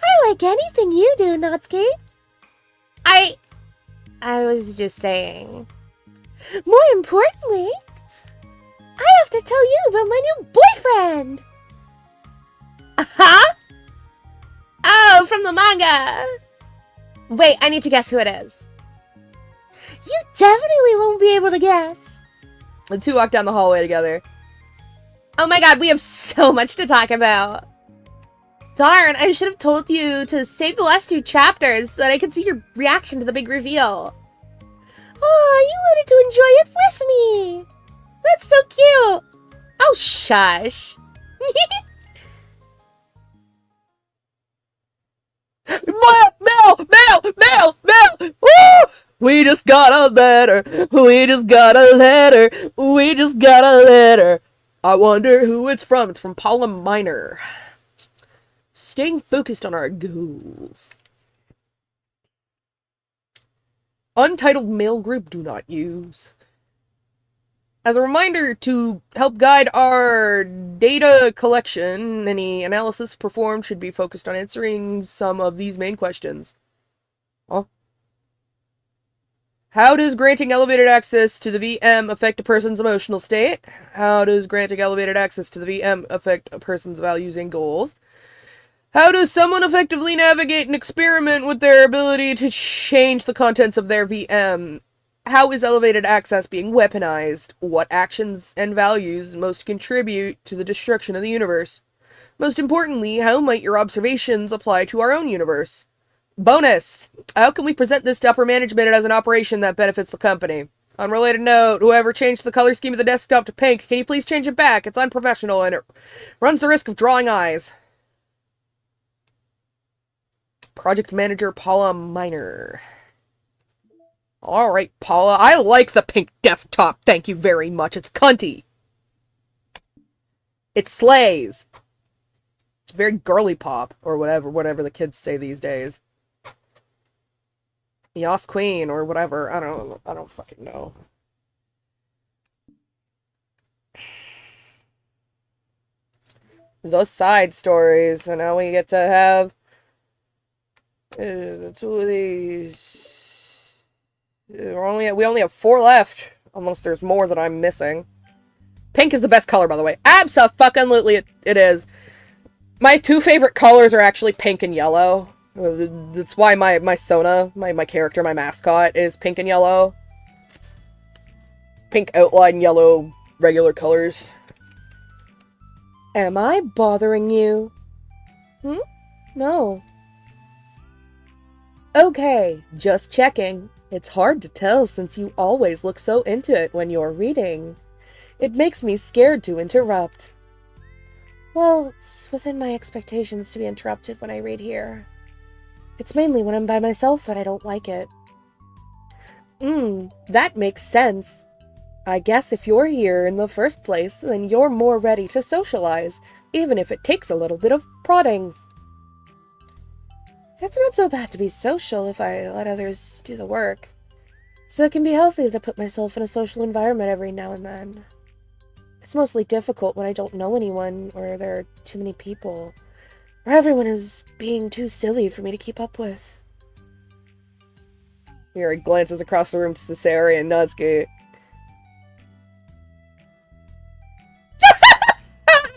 I like anything you do, Natsuki. I was just saying. More importantly, I have to tell you about my new boyfriend! Huh? Oh, from the manga! Wait, I need to guess who it is. You definitely won't be able to guess. The two walk down the hallway together. Oh my god, we have so much to talk about. Darn, I should have told you to save the last 2 chapters so that I could see your reaction to the big reveal. Oh, you wanted to enjoy it with me. That's so cute. Oh, shush. What? Man! Mail! Woo! We just got a letter. We just got a letter. We just got a letter. I wonder who it's from. It's from Paula Miner. Staying focused on our goals. Untitled mail group do not use. As a reminder, to help guide our data collection, any analysis performed should be focused on answering some of these main questions. Huh? How does granting elevated access to the VM affect a person's emotional state? How does granting elevated access to the VM affect a person's values and goals? How does someone effectively navigate and experiment with their ability to change the contents of their VM? How is elevated access being weaponized? What actions and values most contribute to the destruction of the universe? Most importantly, how might your observations apply to our own universe? Bonus! How can we present this to upper management as an operation that benefits the company? Unrelated note, whoever changed the color scheme of the desktop to pink, can you please change it back? It's unprofessional and it runs the risk of drawing eyes. Project Manager Paula Miner. Alright, Paula. I like the pink desktop. Thank you very much. It's cunty. It slays. It's very girly pop, or whatever the kids say these days. Yas Queen, or whatever. I don't fucking know. Those side stories, and now we get to have two of these. We only have 4 left, unless there's more that I'm missing. Pink is the best color, by the way. Abso-fucking-lutely it is. My 2 favorite colors are actually pink and yellow. That's why my Sona, my character, my mascot, is pink and yellow. Pink outline, yellow, regular colors. Am I bothering you? No. Okay, just checking. It's hard to tell since you always look so into it when you're reading. It makes me scared to interrupt. Well, it's within my expectations to be interrupted when I read here. It's mainly when I'm by myself that I don't like it. That makes sense. I guess if you're here in the first place, then you're more ready to socialize, even if it takes a little bit of prodding. It's not so bad to be social if I let others do the work. So it can be healthy to put myself in a social environment every now and then. It's mostly difficult when I don't know anyone, or there are too many people, or everyone is being too silly for me to keep up with. Yuri glances across the room to Cesare and Natsuki.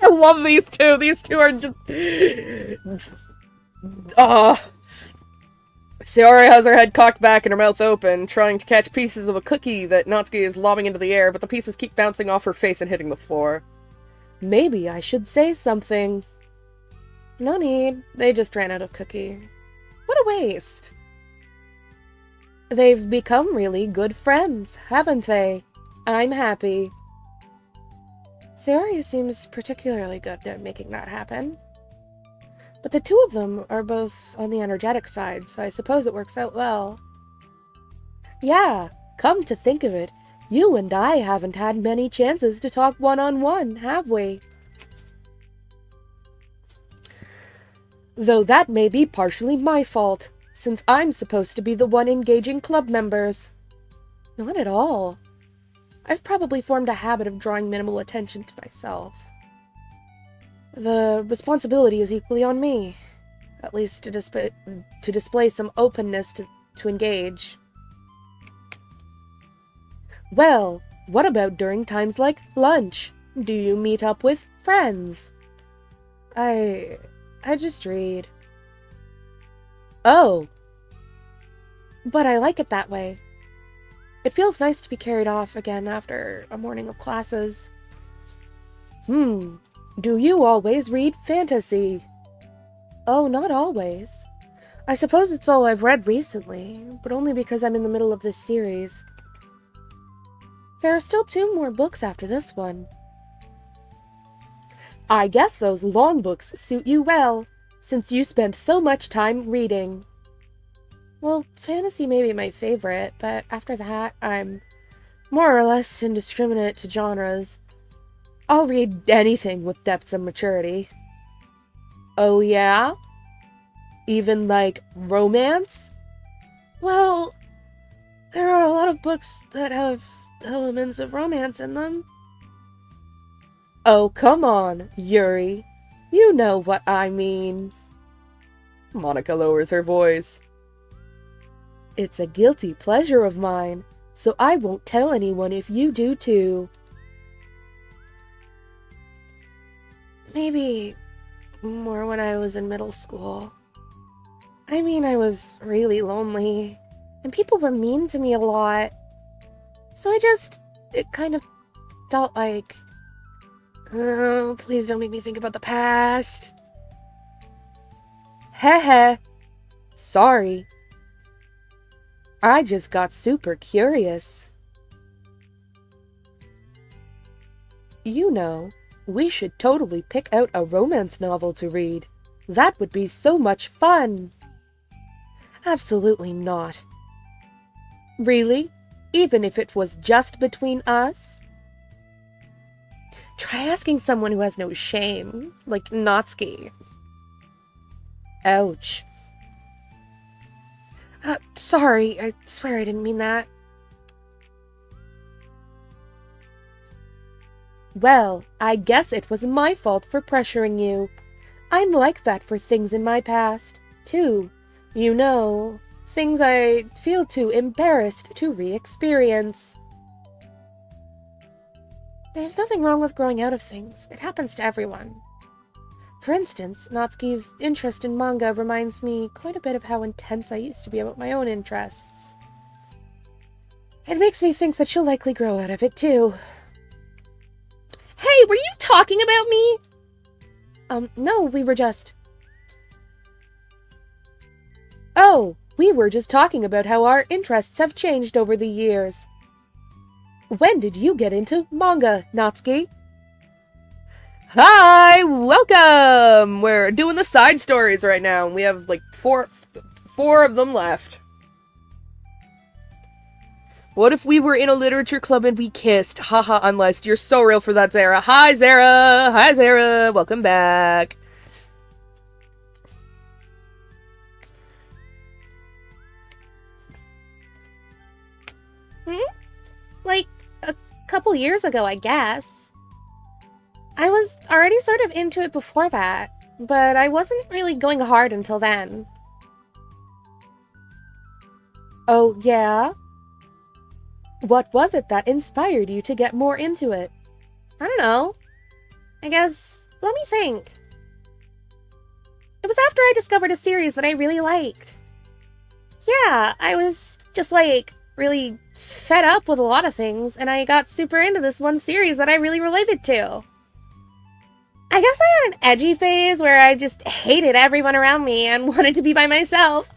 I love these two. These two are just... Sayori has her head cocked back and her mouth open, trying to catch pieces of a cookie that Natsuki is lobbing into the air, but the pieces keep bouncing off her face and hitting the floor. Maybe I should say something. No need. They just ran out of cookie. What a waste. They've become really good friends, haven't they? I'm happy. Sayori seems particularly good at making that happen. But the two of them are both on the energetic side, so I suppose it works out well. Yeah, come to think of it, you and I haven't had many chances to talk one-on-one, have we? Though that may be partially my fault, since I'm supposed to be the one engaging club members. Not at all. I've probably formed a habit of drawing minimal attention to myself. The responsibility is equally on me, at least to display some openness to engage. Well, what about during times like lunch? Do you meet up with friends? I just read. Oh. But I like it that way. It feels nice to be carried off again after a morning of classes. Do you always read fantasy? Oh, not always. I suppose it's all I've read recently, but only because I'm in the middle of this series. There are still 2 more books after this one. I guess those long books suit you well, since you spend so much time reading. Well, fantasy may be my favorite, but after that, I'm more or less indiscriminate to genres. I'll read anything with depth and maturity. Oh yeah? Even like romance? Well, there are a lot of books that have elements of romance in them. Oh, come on, Yuri. You know what I mean. Monica lowers her voice. It's a guilty pleasure of mine, so I won't tell anyone if you do too. Maybe more when I was in middle school. I mean, I was really lonely, and people were mean to me a lot. So it kind of felt like, oh, please don't make me think about the past. Heh. Sorry. I just got super curious. You know, we should totally pick out a romance novel to read. That would be so much fun. Absolutely not. Really? Even if it was just between us? Try asking someone who has no shame, like Natsuki. Ouch. Sorry, I swear I didn't mean that. Well, I guess it was my fault for pressuring you. I'm like that for things in my past, too. You know, things I feel too embarrassed to re-experience. There's nothing wrong with growing out of things. It happens to everyone. For instance, Natsuki's interest in manga reminds me quite a bit of how intense I used to be about my own interests. It makes me think that she'll likely grow out of it, too. Hey, were you talking about me? No, we were just... Oh, we were just talking about how our interests have changed over the years. When did you get into manga, Natsuki? Hi, welcome! We're doing the side stories right now. We have like four of them left. What if we were in a literature club and we kissed? Haha, unless you're so real for that, Zara. Hi, Zara! Hi, Zara! Welcome back. Like, a couple years ago, I guess. I was already sort of into it before that, but I wasn't really going hard until then. Oh, yeah? What was it that inspired you to get more into it? I don't know. I guess, let me think. It was after I discovered a series that I really liked. Yeah, I was just like, really fed up with a lot of things, and I got super into this one series that I really related to. I guess I had an edgy phase where I just hated everyone around me and wanted to be by myself.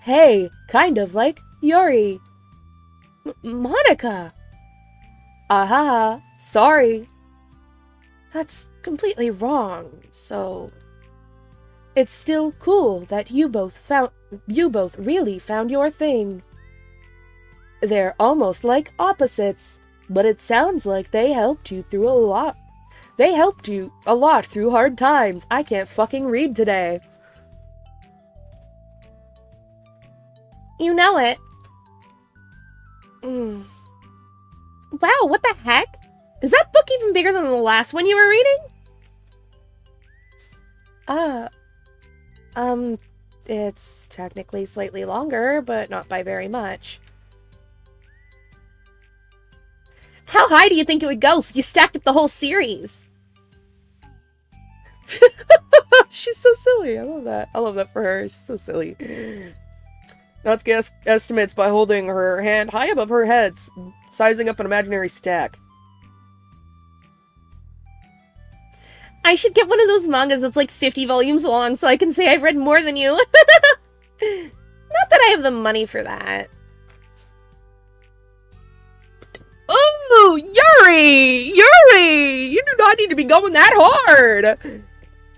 Hey, kind of like Yuri. Monica! Aha, sorry. That's completely wrong, so... It's still cool that you both really found your thing. They're almost like opposites, but it sounds like they helped you through a lot. They helped you a lot through hard times. I can't fucking read today. You know it. Wow, what the heck? Is that book even bigger than the last one you were reading? It's technically slightly longer, but not by very much. How high do you think it would go if you stacked up the whole series? She's so silly. I love that. I love that for her. She's so silly. Natsuki estimates by holding her hand high above her head, sizing up an imaginary stack. I should get one of those mangas that's like 50 volumes long so I can say I've read more than you. Not that I have the money for that. Oh, Yuri! Yuri! You do not need to be going that hard!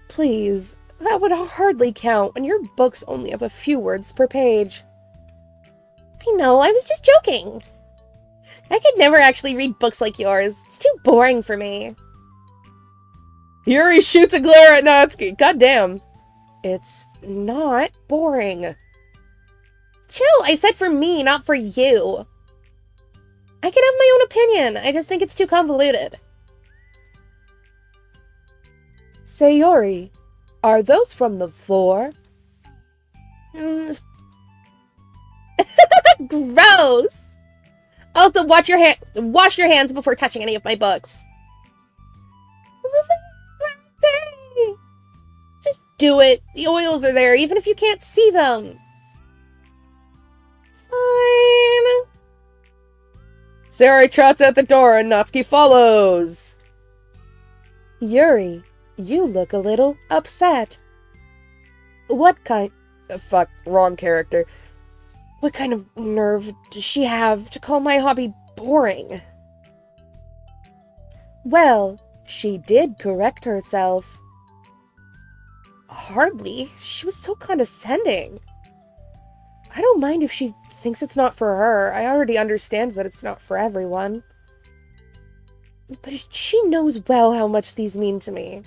Please, That would hardly count when your books only have a few words per page. I know, I was just joking. I could never actually read books like yours. It's too boring for me. Yuri shoots a glare at Natsuki. Goddamn. It's not boring. Chill, I said for me, not for you. I can have my own opinion. I just think it's too convoluted. Sayori, are those from the floor? Gross! Also, wash your hands before touching any of my books. Just do it. The oils are there, even if you can't see them. Fine. Sayori trots out the door and Natsuki follows. Yuri, you look a little upset. What kind... Fuck, wrong character. What kind of nerve does she have to call my hobby boring? Well, she did correct herself. Hardly. She was so condescending. I don't mind if she thinks it's not for her. I already understand that it's not for everyone. But she knows well how much these mean to me.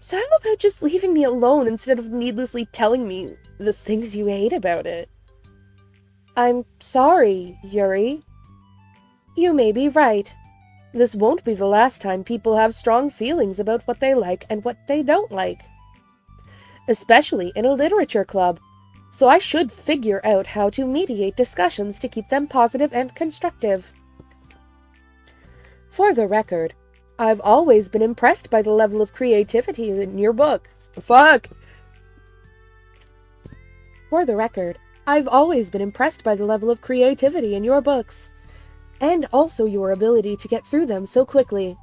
So how about just leaving me alone instead of needlessly telling me the things you hate about it? I'm sorry, Yuri. You may be right. This won't be the last time people have strong feelings about what they like and what they don't like. Especially in a literature club. So I should figure out how to mediate discussions to keep them positive and constructive. For the record, I've always been impressed by the level of creativity in your books. Fuck! For the record, I've always been impressed by the level of creativity in your books. And also your ability to get through them so quickly.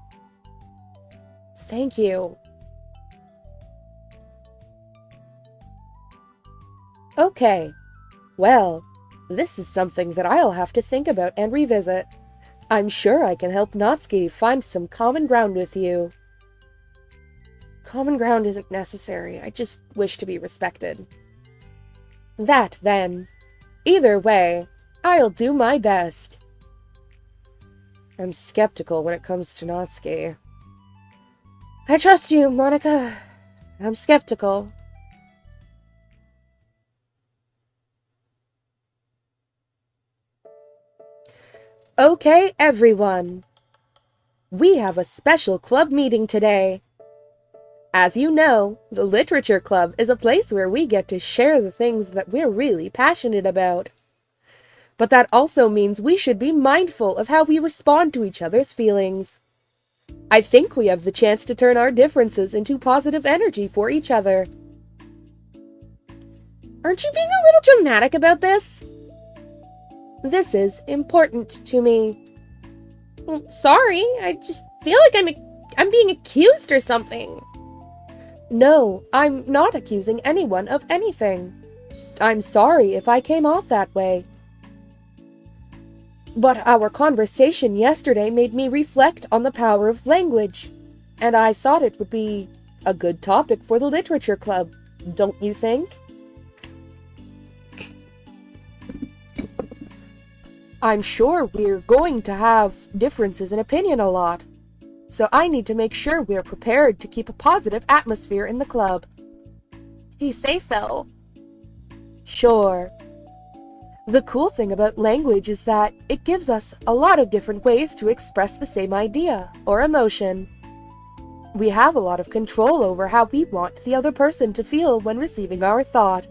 Thank you. Okay. Well, this is something that I'll have to think about and revisit. I'm sure I can help Natsuki find some common ground with you. Common ground isn't necessary. I just wish to be respected. That, then. Either way, I'll do my best. I'm skeptical when it comes to Natsuki. I trust you, Monica. I'm skeptical. Okay, everyone. We have a special club meeting today. As you know, the Literature Club is a place where we get to share the things that we're really passionate about. But that also means we should be mindful of how we respond to each other's feelings. I think we have the chance to turn our differences into positive energy for each other. Aren't you being a little dramatic about this? This is important to me. Sorry, I just feel like I'm being accused or something. No, I'm not accusing anyone of anything. I'm sorry if I came off that way. But our conversation yesterday made me reflect on the power of language, and I thought it would be a good topic for the Literature Club, don't you think? I'm sure we're going to have differences in opinion a lot, so I need to make sure we're prepared to keep a positive atmosphere in the club. If you say so. Sure. The cool thing about language is that it gives us a lot of different ways to express the same idea or emotion. We have a lot of control over how we want the other person to feel when receiving our thought.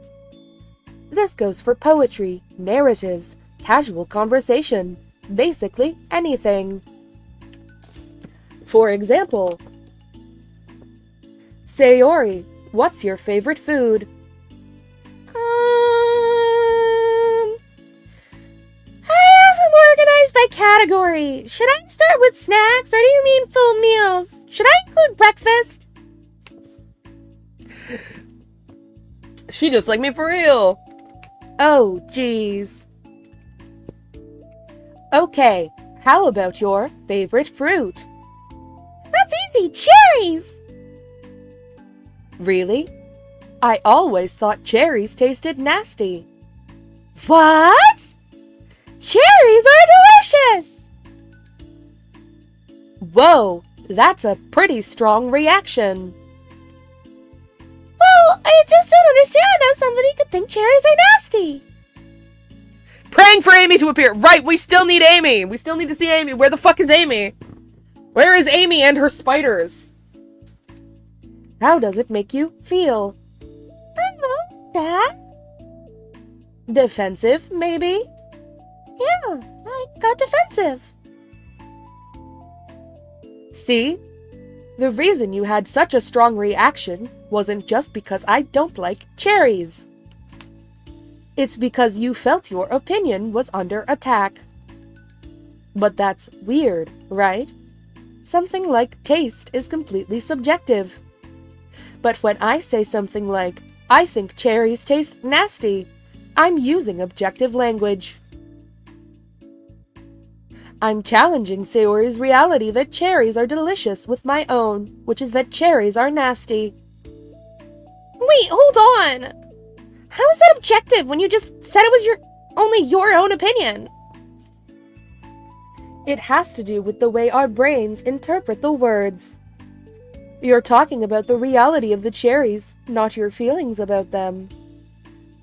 This goes for poetry, narratives, casual conversation, basically anything. For example, Sayori, what's your favorite food? I have them organized by category. Should I start with snacks, or do you mean full meals? Should I include breakfast? She just like me for real. Oh, jeez. Okay, how about your favorite fruit? That's easy, cherries! Really? I always thought cherries tasted nasty. What? Cherries are delicious! Whoa, that's a pretty strong reaction. Well, I just don't understand how somebody could think cherries are nasty. Praying for Amy to appear. Right, we still need Amy. We still need to see Amy. Where the fuck is Amy? Where is Amy and her spiders? How does it make you feel? I don't know, Dad. Defensive, maybe? Yeah, I got defensive. See? The reason you had such a strong reaction wasn't just because I don't like cherries. It's because you felt your opinion was under attack. But that's weird, right? Something like taste is completely subjective. But when I say something like, I think cherries taste nasty, I'm using objective language. I'm challenging Sayori's reality that cherries are delicious with my own, which is that cherries are nasty. Wait, hold on! How is that objective when you just said it was only your own opinion? It has to do with the way our brains interpret the words. You're talking about the reality of the cherries, not your feelings about them.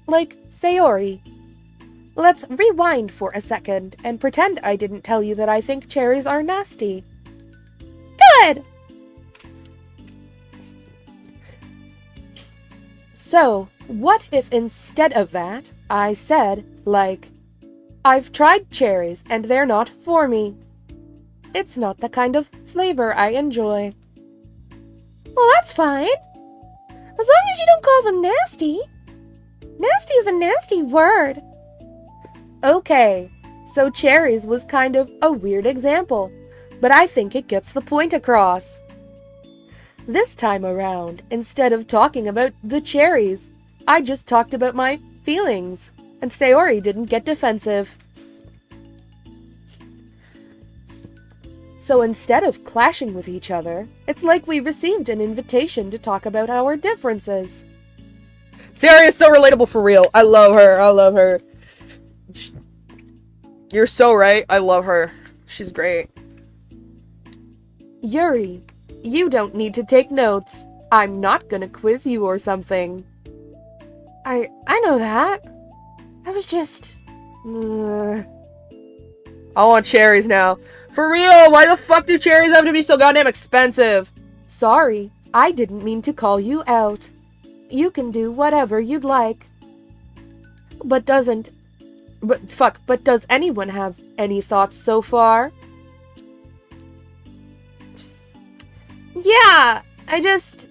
Like Sayori. Let's rewind for a second and pretend I didn't tell you that I think cherries are nasty. Good! So, what if instead of that, I said, like, I've tried cherries and they're not for me. It's not the kind of flavor I enjoy. Well, that's fine. As long as you don't call them nasty. Nasty is a nasty word. Okay, so cherries was kind of a weird example, but I think it gets the point across. This time around, instead of talking about the cherries, I just talked about my feelings, and Sayori didn't get defensive. So instead of clashing with each other, it's like we received an invitation to talk about our differences. Sayori is so relatable for real. I love her. I love her. You're so right. I love her. She's great. Yuri, you don't need to take notes. I'm not gonna quiz you or something. I know that. I was just... I want cherries now. For real, why the fuck do cherries have to be so goddamn expensive? Sorry, I didn't mean to call you out. You can do whatever you'd like. But does anyone have any thoughts so far? Yeah, I just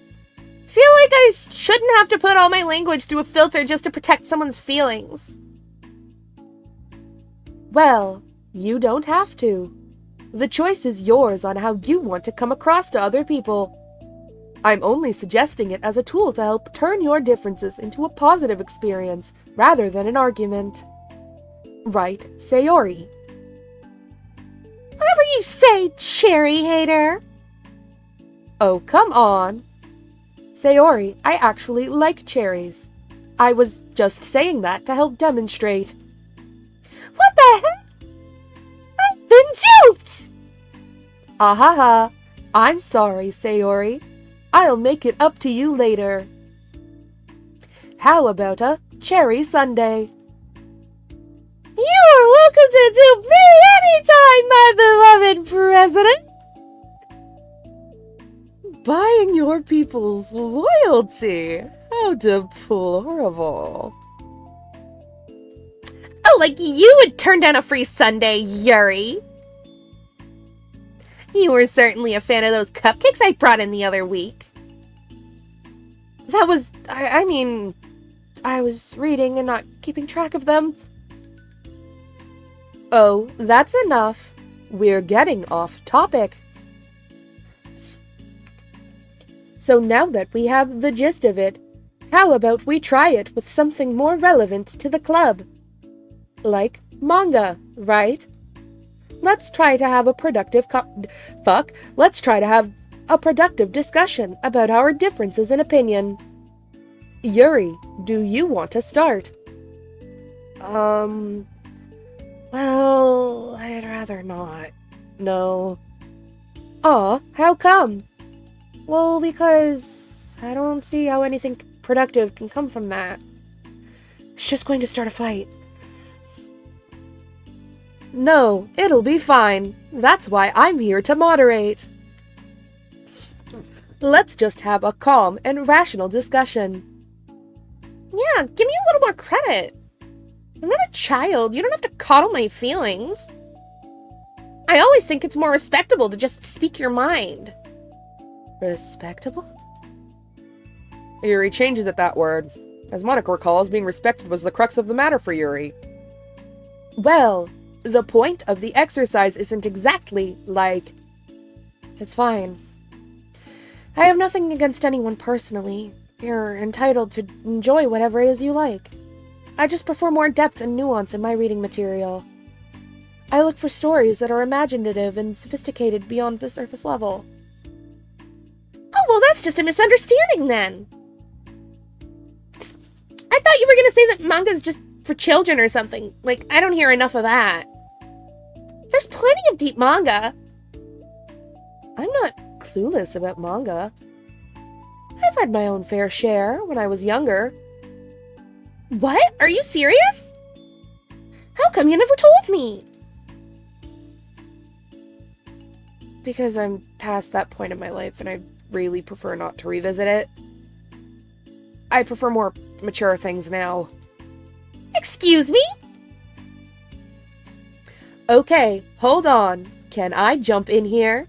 feel like I shouldn't have to put all my language through a filter just to protect someone's feelings. Well, you don't have to. The choice is yours on how you want to come across to other people. I'm only suggesting it as a tool to help turn your differences into a positive experience rather than an argument. Right, Sayori? Whatever you say, cherry hater! Oh, come on. Sayori, I actually like cherries. I was just saying that to help demonstrate. What the heck? I've been duped! Ahaha. I'm sorry, Sayori. I'll make it up to you later. How about a cherry sundae? You are welcome to dupe me anytime, my beloved president! Buying your people's loyalty. How deplorable. Oh, like you would turn down a free sundae, Yuri. You were certainly a fan of those cupcakes I brought in the other week. That was, I mean, I was reading and not keeping track of them. Oh, that's enough. We're getting off topic. So now that we have the gist of it, how about we try it with something more relevant to the club? Like manga, right? Let's try to have a productive discussion about our differences in opinion. Yuri, do you want to start? Well, I'd rather not. No. Aw, how come? Well, because I don't see how anything productive can come from that. It's just going to start a fight. No, it'll be fine. That's why I'm here to moderate. Let's just have a calm and rational discussion. Yeah, give me a little more credit. I'm not a child. You don't have to coddle my feelings. I always think it's more respectable to just speak your mind. Respectable? Yuri changes at that word. As Monica recalls, being respected was the crux of the matter for Yuri. Well, the point of the exercise isn't exactly like... It's fine. I have nothing against anyone personally. You're entitled to enjoy whatever it is you like. I just prefer more depth and nuance in my reading material. I look for stories that are imaginative and sophisticated beyond the surface level. Oh, well, that's just a misunderstanding then. I thought you were going to say that manga's just for children or something. Like, I don't hear enough of that. There's plenty of deep manga. I'm not clueless about manga. I've read my own fair share when I was younger. What? Are you serious? How come you never told me? Because I'm past that point in my life and I really prefer not to revisit it. I prefer more mature things now. Excuse me? Okay, hold on. Can I jump in here?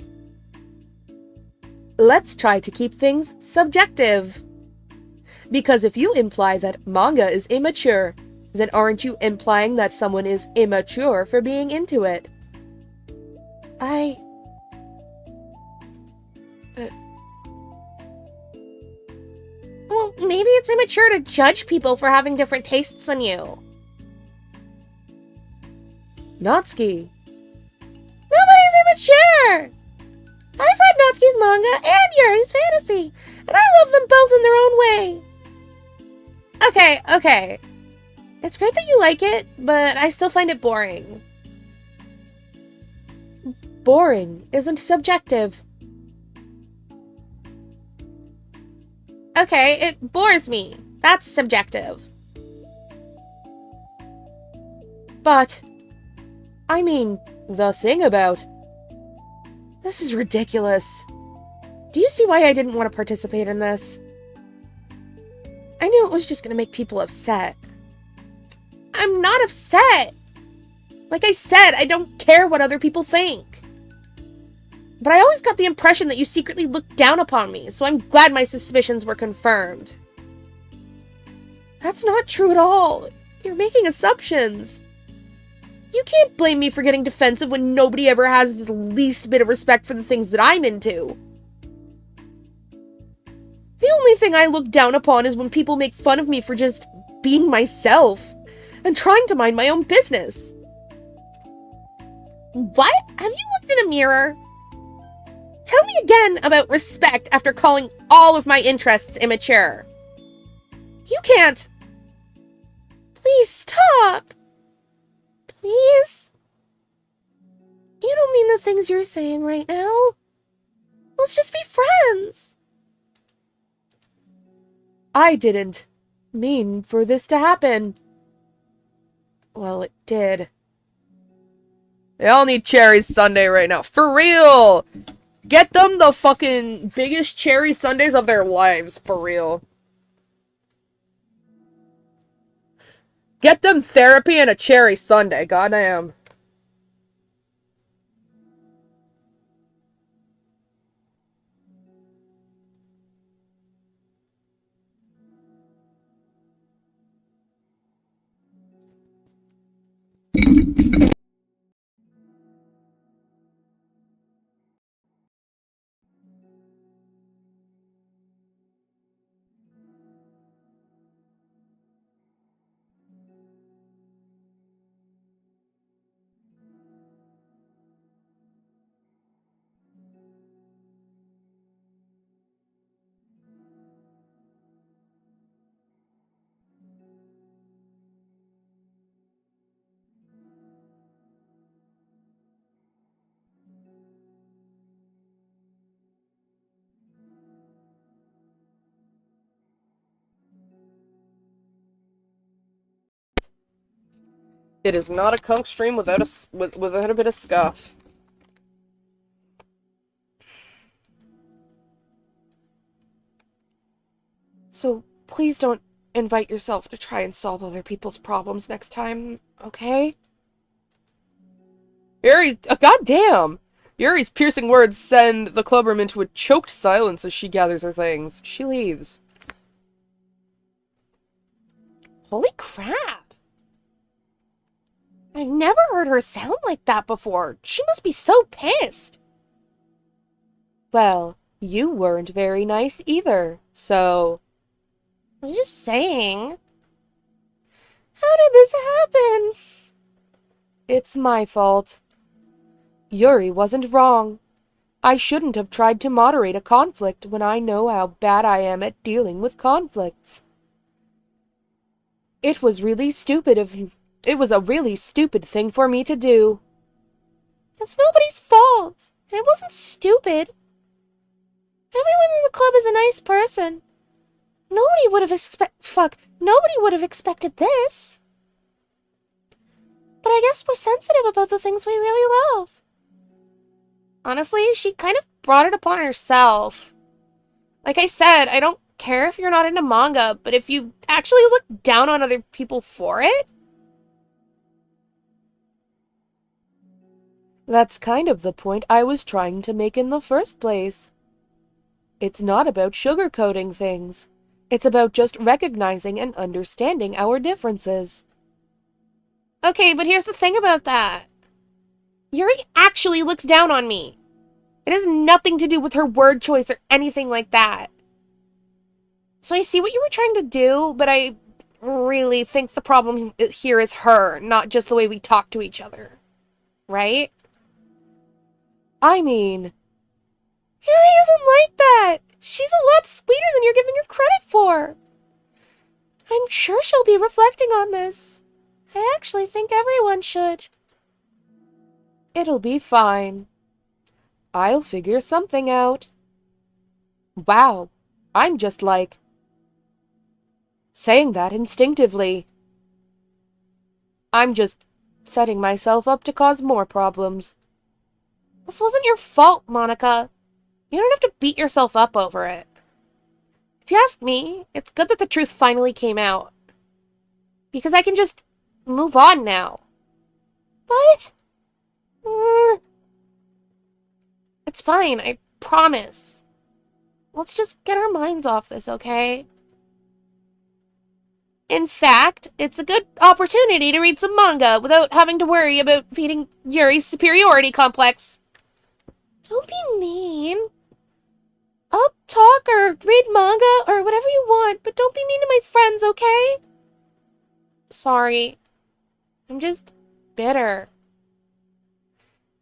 Let's try to keep things subjective. Because if you imply that manga is immature, then aren't you implying that someone is immature for being into it? Well, maybe it's immature to judge people for having different tastes than you. Natsuki. Nobody's immature! I've read Natsuki's manga and Yuri's fantasy, and I love them both in their own way. Okay. It's great that you like it, but I still find it boring. Boring isn't subjective. Okay, it bores me. That's subjective. But, I mean, the thing about... This is ridiculous. Do you see why I didn't want to participate in this? I knew it was just going to make people upset. I'm not upset. Like I said, I don't care what other people think. But I always got the impression that you secretly looked down upon me, so I'm glad my suspicions were confirmed. That's not true at all. You're making assumptions. You can't blame me for getting defensive when nobody ever has the least bit of respect for the things that I'm into. The only thing I look down upon is when people make fun of me for just being myself and trying to mind my own business. What? Have you looked in a mirror? Tell me again about respect after calling all of my interests immature. You can't. Please stop. Please? You don't mean the things you're saying right now. Let's just be friends. I didn't mean for this to happen. Well, it did. They all need cherry sundae right now. For real! Get them the fucking biggest cherry sundaes of their lives. For real. Get them therapy and a cherry sundae. Goddamn. It is not a kunk stream without without a bit of scuff. So please don't invite yourself to try and solve other people's problems next time, okay? Yuri's... goddamn! Yuri's piercing words send the clubroom into a choked silence as she gathers her things. She leaves. Holy crap! I've never heard her sound like that before. She must be so pissed. Well, you weren't very nice either, so... I was just saying. How did this happen? It's my fault. Yuri wasn't wrong. I shouldn't have tried to moderate a conflict when I know how bad I am at dealing with conflicts. It was a really stupid thing for me to do. It's nobody's fault, and it wasn't stupid. Everyone in the club is a nice person. Nobody would have expected this. But I guess we're sensitive about the things we really love. Honestly, she kind of brought it upon herself. Like I said, I don't care if you're not into manga, but if you actually look down on other people for it... That's kind of the point I was trying to make in the first place. It's not about sugarcoating things. It's about just recognizing and understanding our differences. Okay, but here's the thing about that. Yuri actually looks down on me. It has nothing to do with her word choice or anything like that. So I see what you were trying to do, but I really think the problem here is her, not just the way we talk to each other. Right? I mean, Yuri isn't like that. She's a lot sweeter than you're giving her credit for. I'm sure she'll be reflecting on this. I actually think everyone should. It'll be fine. I'll figure something out. Wow, I'm just like... saying that instinctively. I'm just setting myself up to cause more problems. This wasn't your fault, Monica. You don't have to beat yourself up over it. If you ask me, it's good that the truth finally came out. Because I can just move on now. What? It's fine, I promise. Let's just get our minds off this, okay? In fact, it's a good opportunity to read some manga without having to worry about feeding Yuri's superiority complex. Don't be mean. I'll talk or read manga or whatever you want, but don't be mean to my friends, okay? Sorry. I'm just bitter.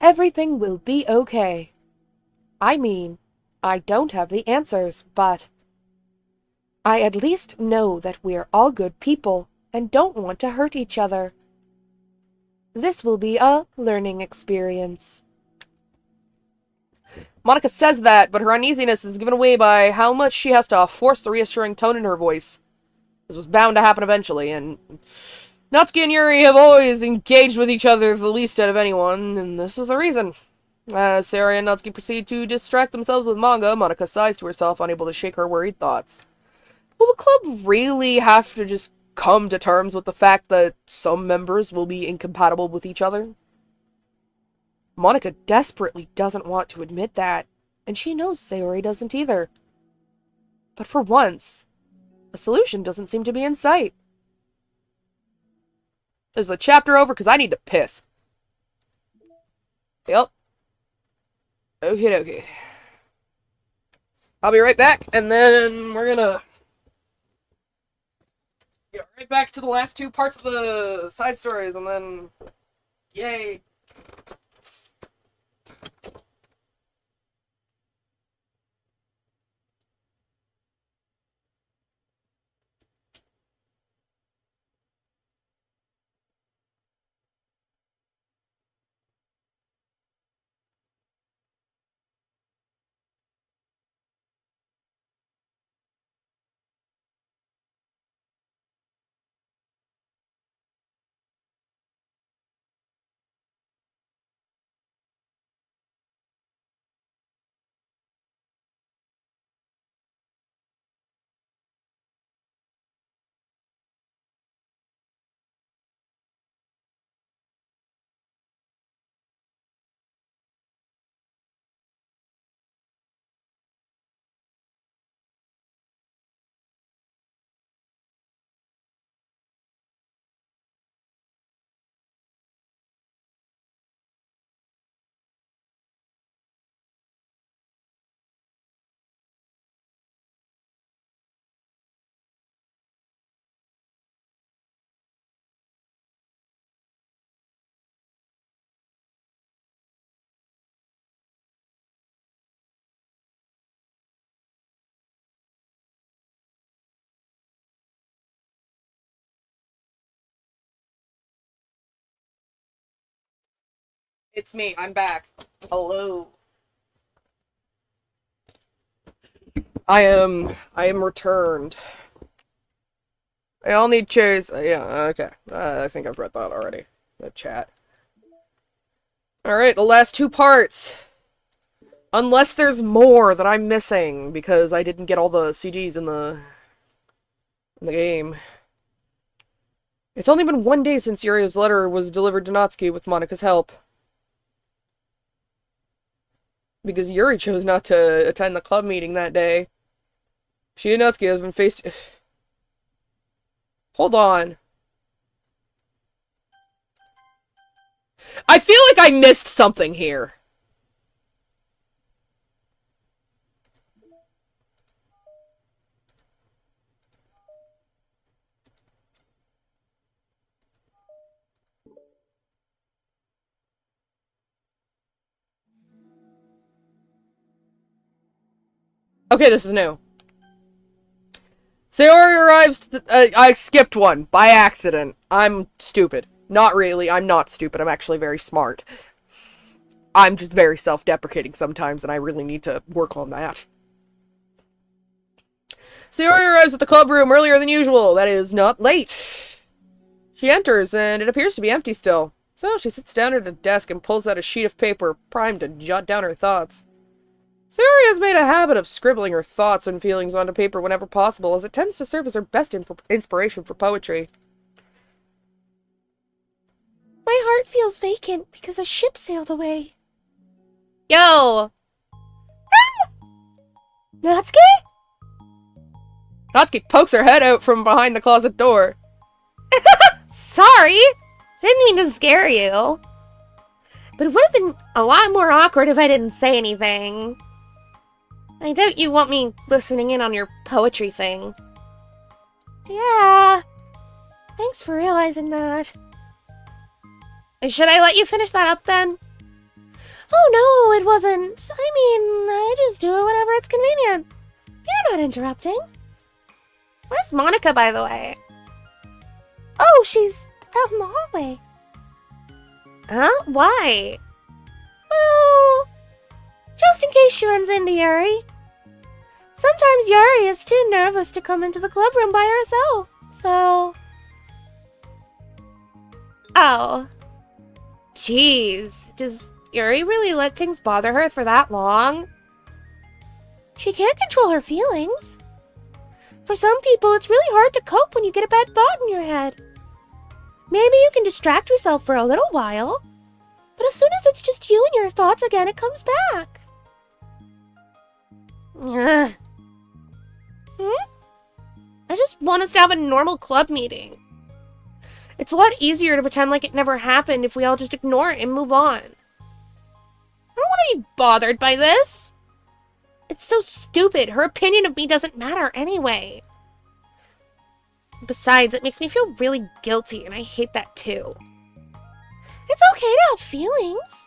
Everything will be okay. I mean, I don't have the answers, but I at least know that we're all good people and don't want to hurt each other. This will be a learning experience. Monica says that, but her uneasiness is given away by how much she has to force the reassuring tone in her voice. This was bound to happen eventually, and Natsuki and Yuri have always engaged with each other the least out of anyone, and this is the reason. As Sarah and Natsuki proceed to distract themselves with manga, Monica sighs to herself, unable to shake her worried thoughts. Will the club really have to just come to terms with the fact that some members will be incompatible with each other? Monica desperately doesn't want to admit that, and she knows Sayori doesn't either. But for once, a solution doesn't seem to be in sight. Is the chapter over? Because I need to piss. Yep. Okie dokie. I'll be right back, and then we're gonna get right back to the last two parts of the side stories, and then... yay! It's me. I'm back. Hello. I am returned. I all need chairs. Yeah, okay. I think I've read that already. The chat. Alright, the last 2 parts. Unless there's more that I'm missing, because I didn't get all the CGs in the game. It's only been 1 day since Yuri's letter was delivered to Natsuki with Monika's help. Because Yuri chose not to attend the club meeting that day. She and Natsuki has been faced... Hold on. I feel like I missed something here. Okay, this is new. Sayori arrives I skipped one by accident. I'm stupid. Not really, I'm not stupid. I'm actually very smart. I'm just very self-deprecating sometimes, and I really need to work on that. Sayori arrives at the club room earlier than usual. That is, not late. She enters, and it appears to be empty still. So she sits down at a desk and pulls out a sheet of paper, primed to jot down her thoughts. Sayori has made a habit of scribbling her thoughts and feelings onto paper whenever possible, as it tends to serve as her best inspiration for poetry. My heart feels vacant because a ship sailed away. Yo! Ah! Natsuki? Natsuki pokes her head out from behind the closet door. Sorry! Didn't mean to scare you. But it would have been a lot more awkward if I didn't say anything. I doubt you want me listening in on your poetry thing. Yeah. Thanks for realizing that. Should I let you finish that up then? Oh no, it wasn't. I mean, I just do it whenever it's convenient. You're not interrupting. Where's Monika, by the way? Oh, she's out in the hallway. Huh? Why? Well, just in case she runs into Yuri. Sometimes Yuri is too nervous to come into the club room by herself, so... Oh. Jeez, does Yuri really let things bother her for that long? She can't control her feelings. For some people, it's really hard to cope when you get a bad thought in your head. Maybe you can distract yourself for a little while, but as soon as it's just you and your thoughts again, it comes back. Ugh. I just want us to have a normal club meeting. It's a lot easier to pretend like it never happened if we all just ignore it and move on. I don't want to be bothered by this. It's so stupid. Her opinion of me doesn't matter anyway. Besides, it makes me feel really guilty, and I hate that too. It's okay to have feelings.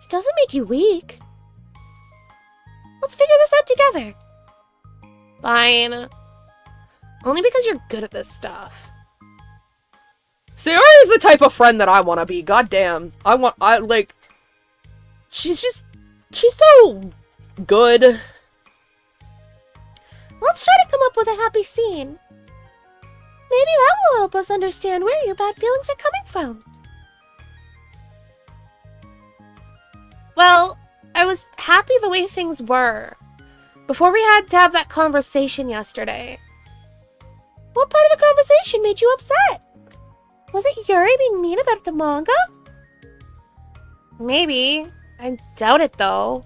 It doesn't make you weak. Let's figure this out together. Fine. Only because you're good at this stuff. Sayori is the type of friend that I want to be. Goddamn. She's so good. Let's try to come up with a happy scene. Maybe that will help us understand where your bad feelings are coming from. Well, I was happy the way things were before we had to have that conversation yesterday. What part of the conversation made you upset? Was it Yuri being mean about the manga? Maybe. I doubt it, though.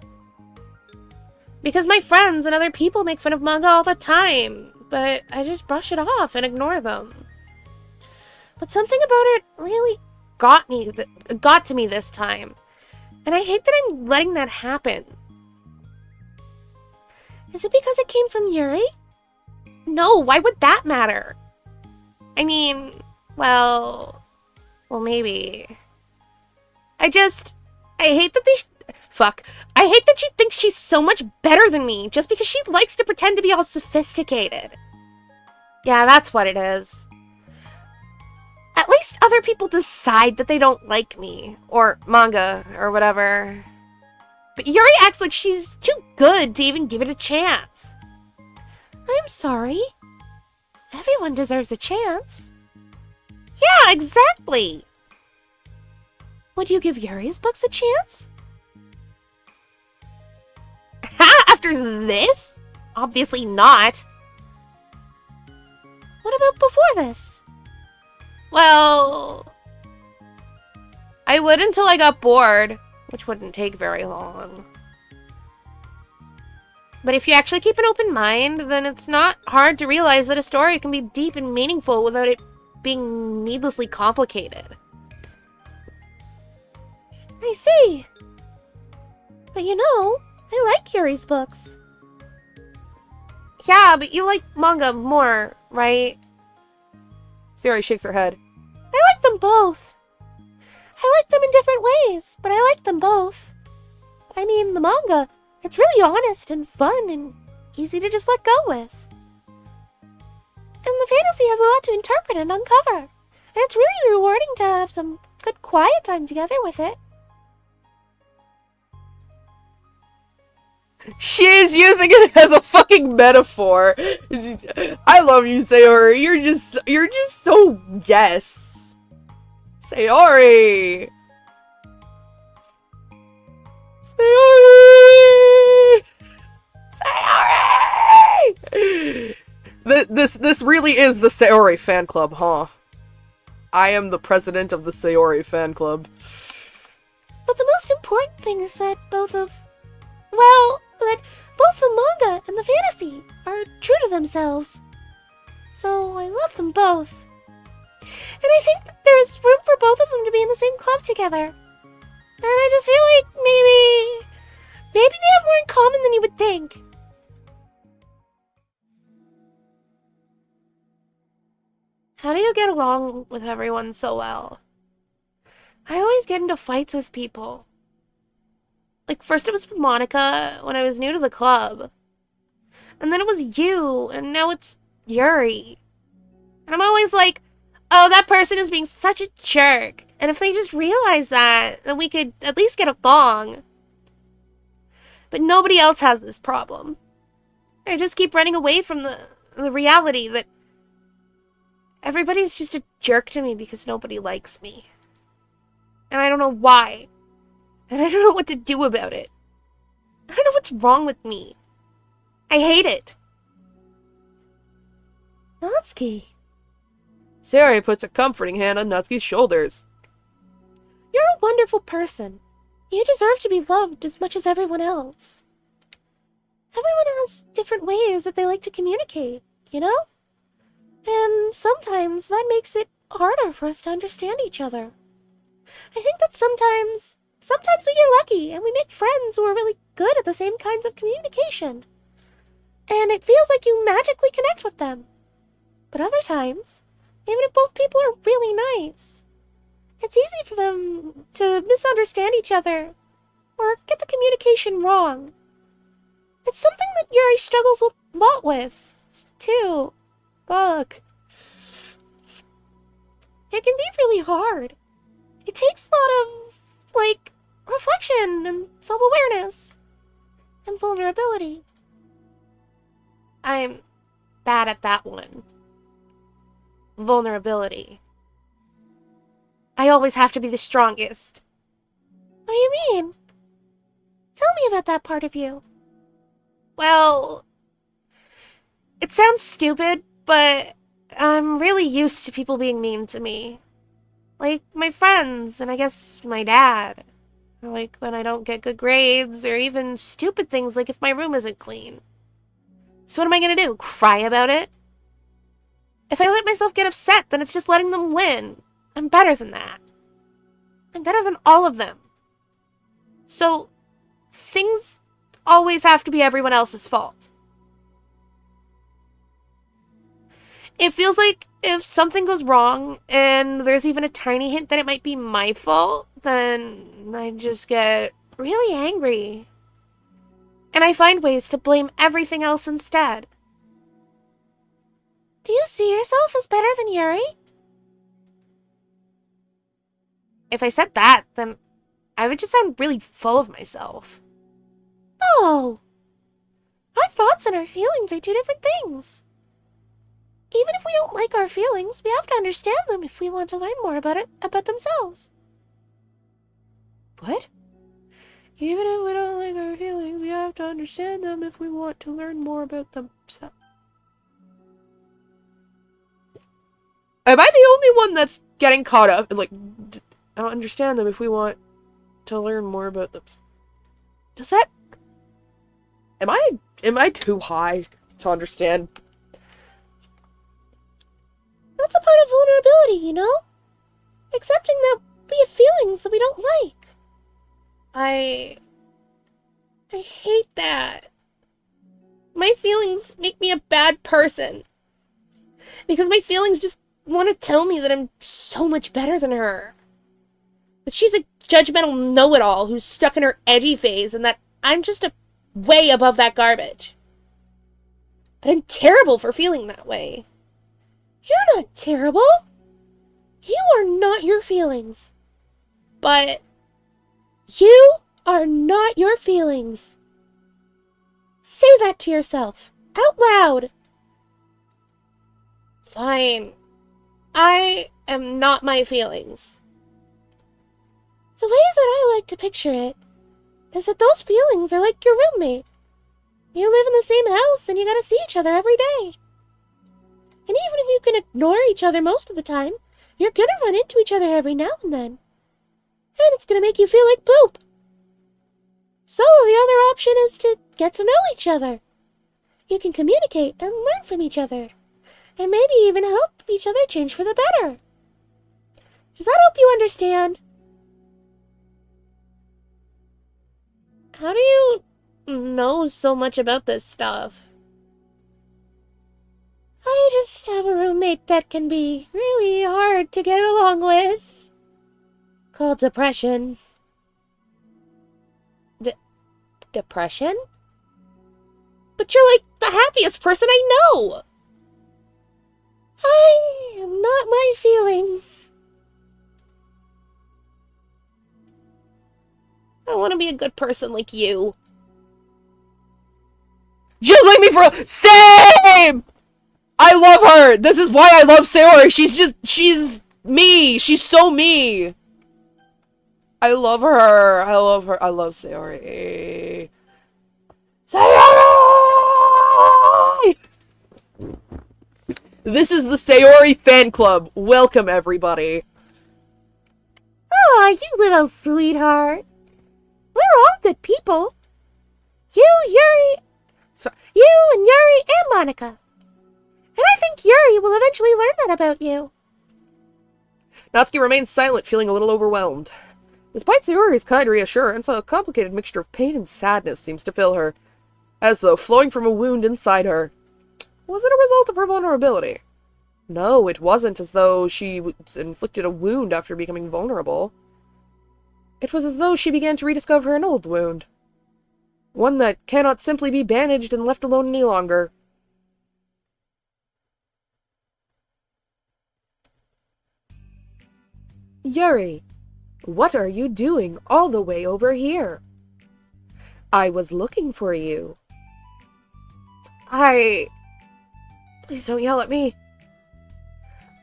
Because my friends and other people make fun of manga all the time, but I just brush it off and ignore them. But something about it really got to me this time, and I hate that I'm letting that happen. Is it because it came from Yuri? No, why would that matter? I mean, well, maybe. I hate that I hate that she thinks she's so much better than me just because she likes to pretend to be all sophisticated. Yeah, that's what it is. At least other people decide that they don't like me. Or manga, or whatever. But Yuri acts like she's too good to even give it a chance. I'm sorry. Everyone deserves a chance. Yeah, exactly. Would you give Yuri's books a chance? Ha! After this? Obviously not. What about before this? Well, I would until I got bored, which wouldn't take very long. But if you actually keep an open mind, then it's not hard to realize that a story can be deep and meaningful without it being needlessly complicated. I see. But you know, I like Yuri's books. Yeah, but you like manga more, right? Sayori shakes her head. I like them both. I like them in different ways, but I like them both. I mean, the manga, it's really honest and fun and easy to just let go with. And the fantasy has a lot to interpret and uncover. And it's really rewarding to have some good quiet time together with it. She's using it as a fucking metaphor. I love you, Sayori. You're just so yes. Sayori. Sayori. Sayori. This really is the Sayori fan club, huh? I am the president of the Sayori fan club. But the most important thing is that that both the manga and the fantasy are true to themselves. So I love them both. And I think that there's room for both of them to be in the same club together. And I just feel like maybe they have more in common than you would think. How do you get along with everyone so well? I always get into fights with people. Like, first it was with Monica when I was new to the club. And then it was you, and now it's Yuri. And I'm always like, oh, that person is being such a jerk. And if they just realized that, then we could at least get along. But nobody else has this problem. I just keep running away from the reality that everybody's just a jerk to me because nobody likes me. And I don't know why. And I don't know what to do about it. I don't know what's wrong with me. I hate it. Natsuki. Sayori puts a comforting hand on Natsuki's shoulders. You're a wonderful person. You deserve to be loved as much as everyone else. Everyone has different ways that they like to communicate, you know? And sometimes that makes it harder for us to understand each other. I think that sometimes we get lucky and we make friends who are really good at the same kinds of communication. And it feels like you magically connect with them. But other times, even if both people are really nice, it's easy for them to misunderstand each other or get the communication wrong. It's something that Yuri struggles a lot with, too. Fuck. It can be really hard. It takes a lot of, reflection and self-awareness and vulnerability. I'm bad at that one. Vulnerability. I always have to be the strongest. What do you mean? Tell me about that part of you. Well, it sounds stupid, but I'm really used to people being mean to me. Like my friends, and I guess my dad. Like when I don't get good grades, or even stupid things like if my room isn't clean. So what am I gonna do? Cry about it? If I let myself get upset, then it's just letting them win. I'm better than that. I'm better than all of them. So, things always have to be everyone else's fault. It feels like if something goes wrong, and there's even a tiny hint that it might be my fault, then I just get really angry. And I find ways to blame everything else instead. Do you see yourself as better than Yuri? if I said that, then I would just sound really full of myself. No! Our thoughts and our feelings are two different things. Even if we don't like our feelings, we have to understand them if we want to learn more about themselves. What? Even if we don't like our feelings, we have to understand them if we want to learn more about themselves. Am I the only one that's getting caught up? Like, I don't understand them if we want to learn more about them. Does that... Am I too high to understand? That's a part of vulnerability, you know? Accepting that we have feelings that we don't like. I hate that. My feelings make me a bad person. Because my feelings just want to tell me that I'm so much better than her. That she's a judgmental know-it-all who's stuck in her edgy phase and that I'm just way above that garbage. But I'm terrible for feeling that way. You're not terrible. You are not your feelings. But you are not your feelings. Say that to yourself, out loud. Fine. I am not my feelings. The way that I like to picture it is that those feelings are like your roommate. You live in the same house and you gotta see each other every day. And even if you can ignore each other most of the time, you're gonna run into each other every now and then. And it's gonna make you feel like poop. So the other option is to get to know each other. You can communicate and learn from each other. And maybe even help each other change for the better. Does that help you understand? How do you know so much about this stuff? I just have a roommate that can be really hard to get along with. Called depression. Depression? But you're like the happiest person I know! I am not my feelings. I want to be a good person like you. Just like me for same! I love her! This is why I love Sayori! She's me! She's so me! I love her! I love her! I love Sayori! Sayori! This is the Sayori fan club. Welcome, everybody. Aw, you little sweetheart. We're all good people. You and Yuri, and Monica. And I think Yuri will eventually learn that about you. Natsuki remains silent, feeling a little overwhelmed. Despite Sayori's kind reassurance, a complicated mixture of pain and sadness seems to fill her, as though flowing from a wound inside her. Was it a result of her vulnerability? No, it wasn't as though she inflicted a wound after becoming vulnerable. It was as though she began to rediscover an old wound. One that cannot simply be bandaged and left alone any longer. Yuri, what are you doing all the way over here? I was looking for you. Please don't yell at me.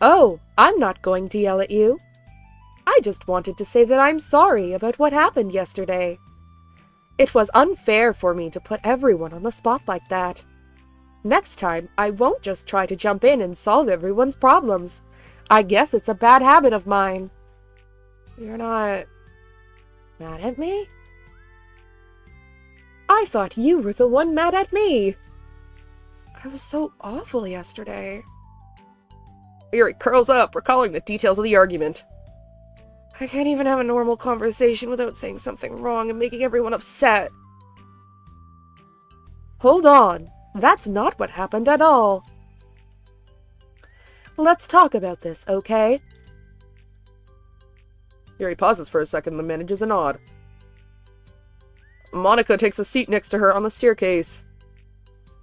Oh, I'm not going to yell at you. I just wanted to say that I'm sorry about what happened yesterday. It was unfair for me to put everyone on the spot like that. Next time, I won't just try to jump in and solve everyone's problems. I guess it's a bad habit of mine. You're not mad at me? I thought you were the one mad at me. I was so awful yesterday. Yuri curls up, recalling the details of the argument. I can't even have a normal conversation without saying something wrong and making everyone upset. Hold on. That's not what happened at all. Let's talk about this, okay? Yuri pauses for a second, then manages a nod. Monica takes a seat next to her on the staircase.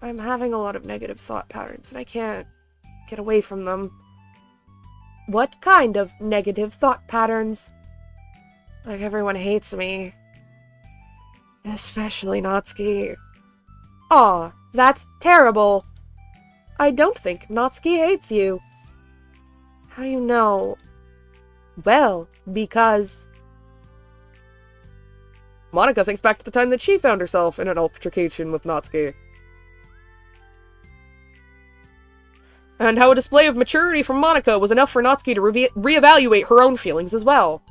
I'm having a lot of negative thought patterns, and I can't get away from them. What kind of negative thought patterns? Like everyone hates me. Especially Natsuki. Aw, that's terrible. I don't think Natsuki hates you. How do you know? Well, because... Monika thinks back to the time that she found herself in an altercation with Natsuki. And how a display of maturity from Monika was enough for Natsuki to reevaluate her own feelings as well.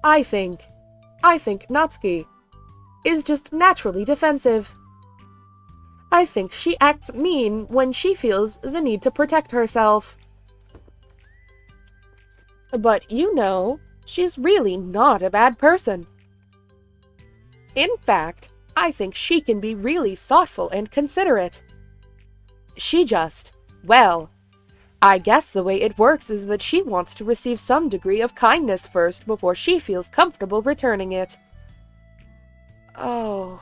I think Natsuki is just naturally defensive. I think she acts mean when she feels the need to protect herself. But you know, she's really not a bad person. In fact, I think she can be really thoughtful and considerate. She just, well, I guess the way it works is that she wants to receive some degree of kindness first before she feels comfortable returning it. Oh.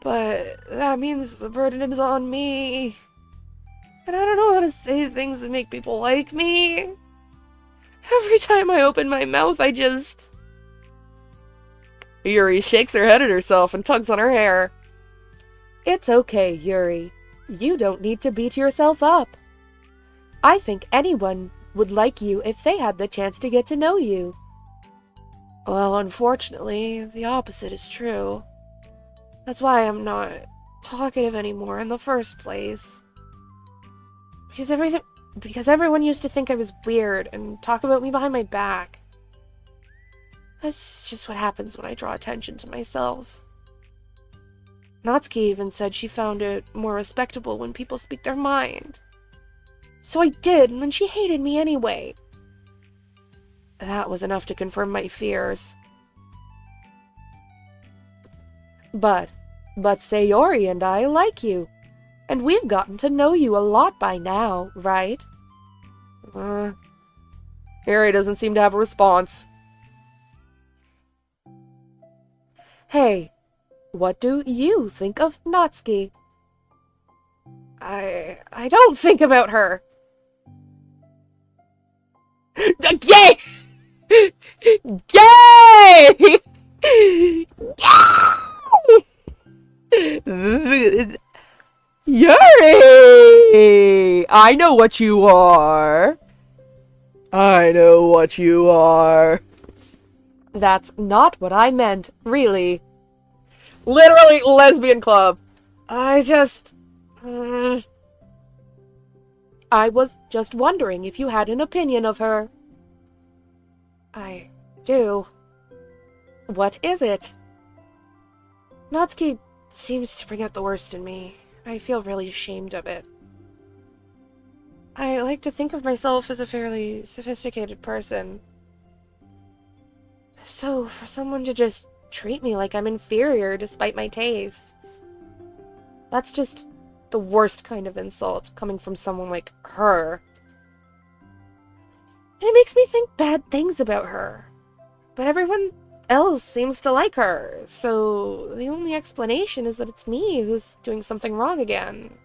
But that means the burden is on me. And I don't know how to say things that make people like me. Every time I open my mouth, I just... Yuri shakes her head at herself and tugs on her hair. It's okay, Yuri. You don't need to beat yourself up. I think anyone would like you if they had the chance to get to know you. Well, unfortunately, the opposite is true. That's why I'm not talkative anymore in the first place. Because everyone used to think I was weird and talk about me behind my back. That's just what happens when I draw attention to myself. Natsuki even said she found it more respectable when people speak their mind. So I did, and then she hated me anyway. That was enough to confirm my fears. But Sayori and I like you. And we've gotten to know you a lot by now, right? Harry doesn't seem to have a response. Hey, what do you think of Natsuki? I don't think about her. Gay! Gay! Yuri! I know what you are. I know what you are. That's not what I meant, really. Literally, lesbian club. I was just wondering if you had an opinion of her. I do. What is it? Natsuki seems to bring out the worst in me. I feel really ashamed of it. I like to think of myself as a fairly sophisticated person. So, for someone to just treat me like I'm inferior despite my tastes, that's just the worst kind of insult coming from someone like her. It makes me think bad things about her. But everyone else seems to like her, so the only explanation is that it's me who's doing something wrong again.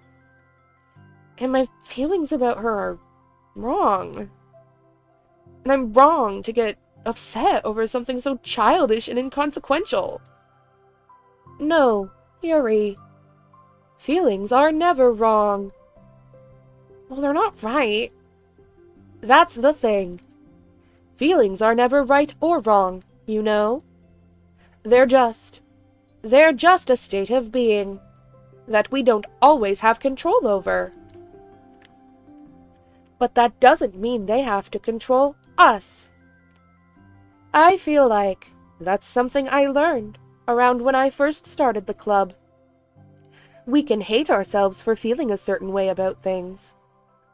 And my feelings about her are wrong. And I'm wrong to get upset over something so childish and inconsequential. No, Yuri. Feelings are never wrong. Well, they're not right. That's the thing. Feelings are never right or wrong, you know. They're just a state of being that we don't always have control over. But that doesn't mean they have to control us. I feel like that's something I learned around when I first started the club. We can hate ourselves for feeling a certain way about things.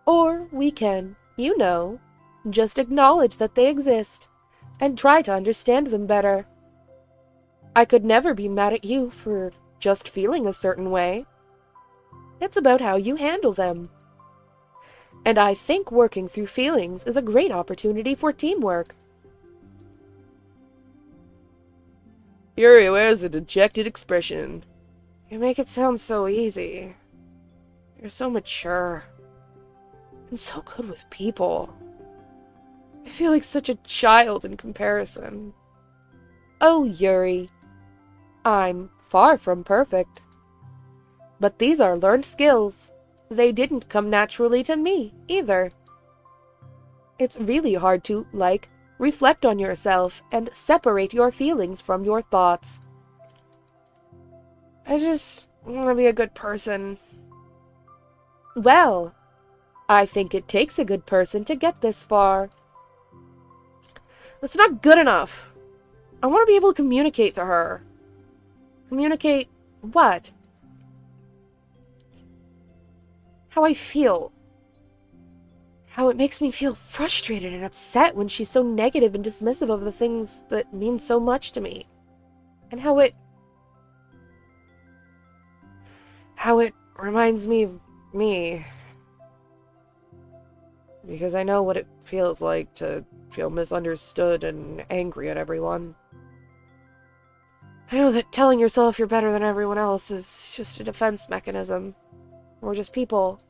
Or we can, you know, just acknowledge that they exist and try to understand them better. I could never be mad at you for just feeling a certain way. It's about how you handle them. And I think working through feelings is a great opportunity for teamwork. Yuri wears a dejected expression. You make it sound so easy. You're so mature. And so good with people. I feel like such a child in comparison. Oh, Yuri. I'm far from perfect. But these are learned skills. They didn't come naturally to me, either. It's really hard to, reflect on yourself and separate your feelings from your thoughts. I just want to be a good person. Well, I think it takes a good person to get this far. That's not good enough. I want to be able to communicate to her. Communicate what? How I feel. How it makes me feel frustrated and upset when she's so negative and dismissive of the things that mean so much to me. And how it reminds me of me. Because I know what it feels like to feel misunderstood and angry at everyone. I know that telling yourself you're better than everyone else is just a defense mechanism. We're just people.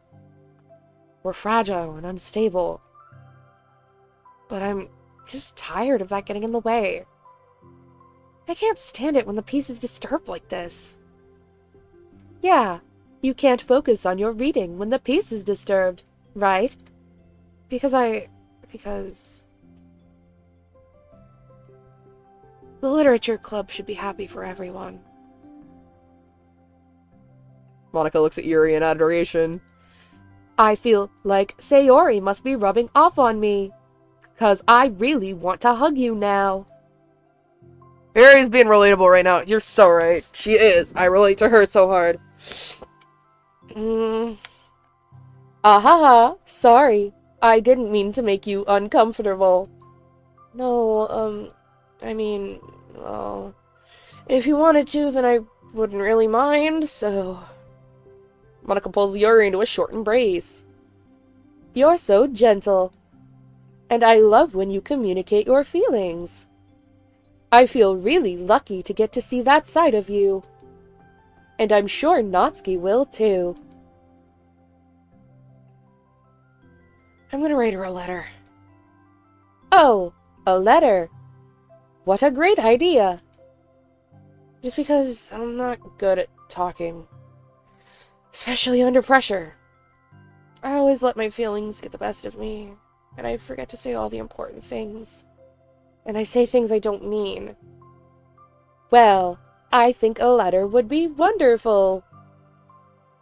We're fragile and unstable. But I'm just tired of that getting in the way. I can't stand it when the peace is disturbed like this. Yeah, you can't focus on your reading when the peace is disturbed, right? Because the literature club should be happy for everyone. Monica looks at Yuri in adoration. I feel like Sayori must be rubbing off on me. 'Cause I really want to hug you now. Yuri's being relatable right now. You're so right. She is. I relate to her so hard. Ahaha, sorry. I didn't mean to make you uncomfortable. No, I mean, well, if you wanted to, then I wouldn't really mind, so... Monica pulls Yuri into a short embrace. You're so gentle. And I love when you communicate your feelings. I feel really lucky to get to see that side of you. And I'm sure Natsuki will too. I'm gonna write her a letter. Oh, a letter. What a great idea. Just because I'm not good at talking. Especially under pressure. I always let my feelings get the best of me, and I forget to say all the important things. And I say things I don't mean. Well, I think a letter would be wonderful.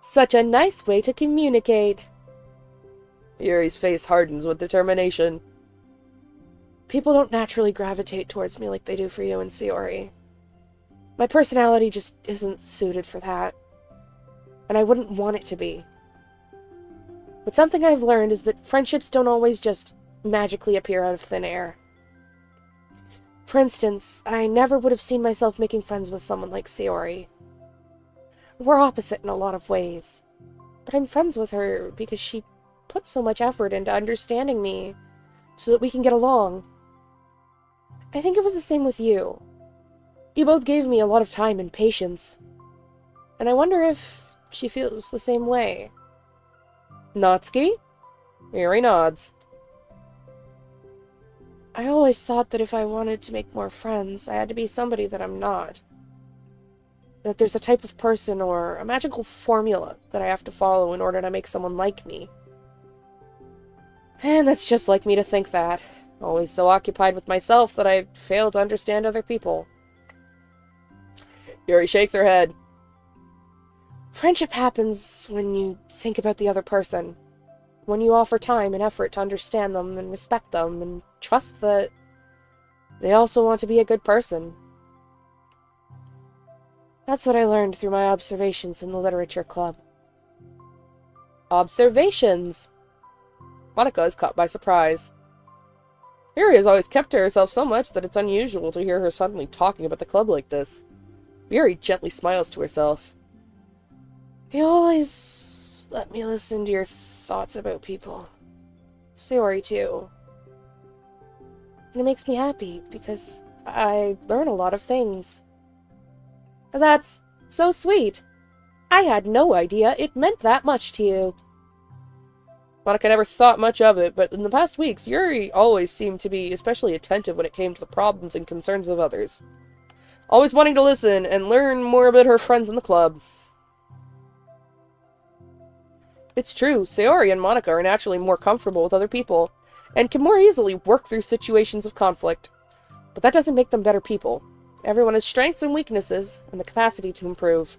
Such a nice way to communicate. Yuri's face hardens with determination. People don't naturally gravitate towards me like they do for you and Sayori. My personality just isn't suited for that. And I wouldn't want it to be. But something I've learned is that friendships don't always just magically appear out of thin air. For instance, I never would have seen myself making friends with someone like Sayori. We're opposite in a lot of ways. But I'm friends with her because she put so much effort into understanding me so that we can get along. I think it was the same with you. You both gave me a lot of time and patience. And I wonder if she feels the same way. Natsuki? Yuri nods. I always thought that if I wanted to make more friends, I had to be somebody that I'm not. That there's a type of person or a magical formula that I have to follow in order to make someone like me. And that's just like me to think that. Always so occupied with myself that I fail to understand other people. Yuri shakes her head. Friendship happens when you think about the other person. When you offer time and effort to understand them and respect them and trust that they also want to be a good person. That's what I learned through my observations in the literature club. Observations? Monica is caught by surprise. Yuri has always kept to herself so much that it's unusual to hear her suddenly talking about the club like this. Yuri gently smiles to herself. You always let me listen to your thoughts about people. Sayori, too. And it makes me happy, because I learn a lot of things. That's so sweet. I had no idea it meant that much to you. Monica never thought much of it, but in the past weeks, Yuri always seemed to be especially attentive when it came to the problems and concerns of others. Always wanting to listen and learn more about her friends in the club. It's true, Sayori and Monica are naturally more comfortable with other people, and can more easily work through situations of conflict. But that doesn't make them better people. Everyone has strengths and weaknesses, and the capacity to improve.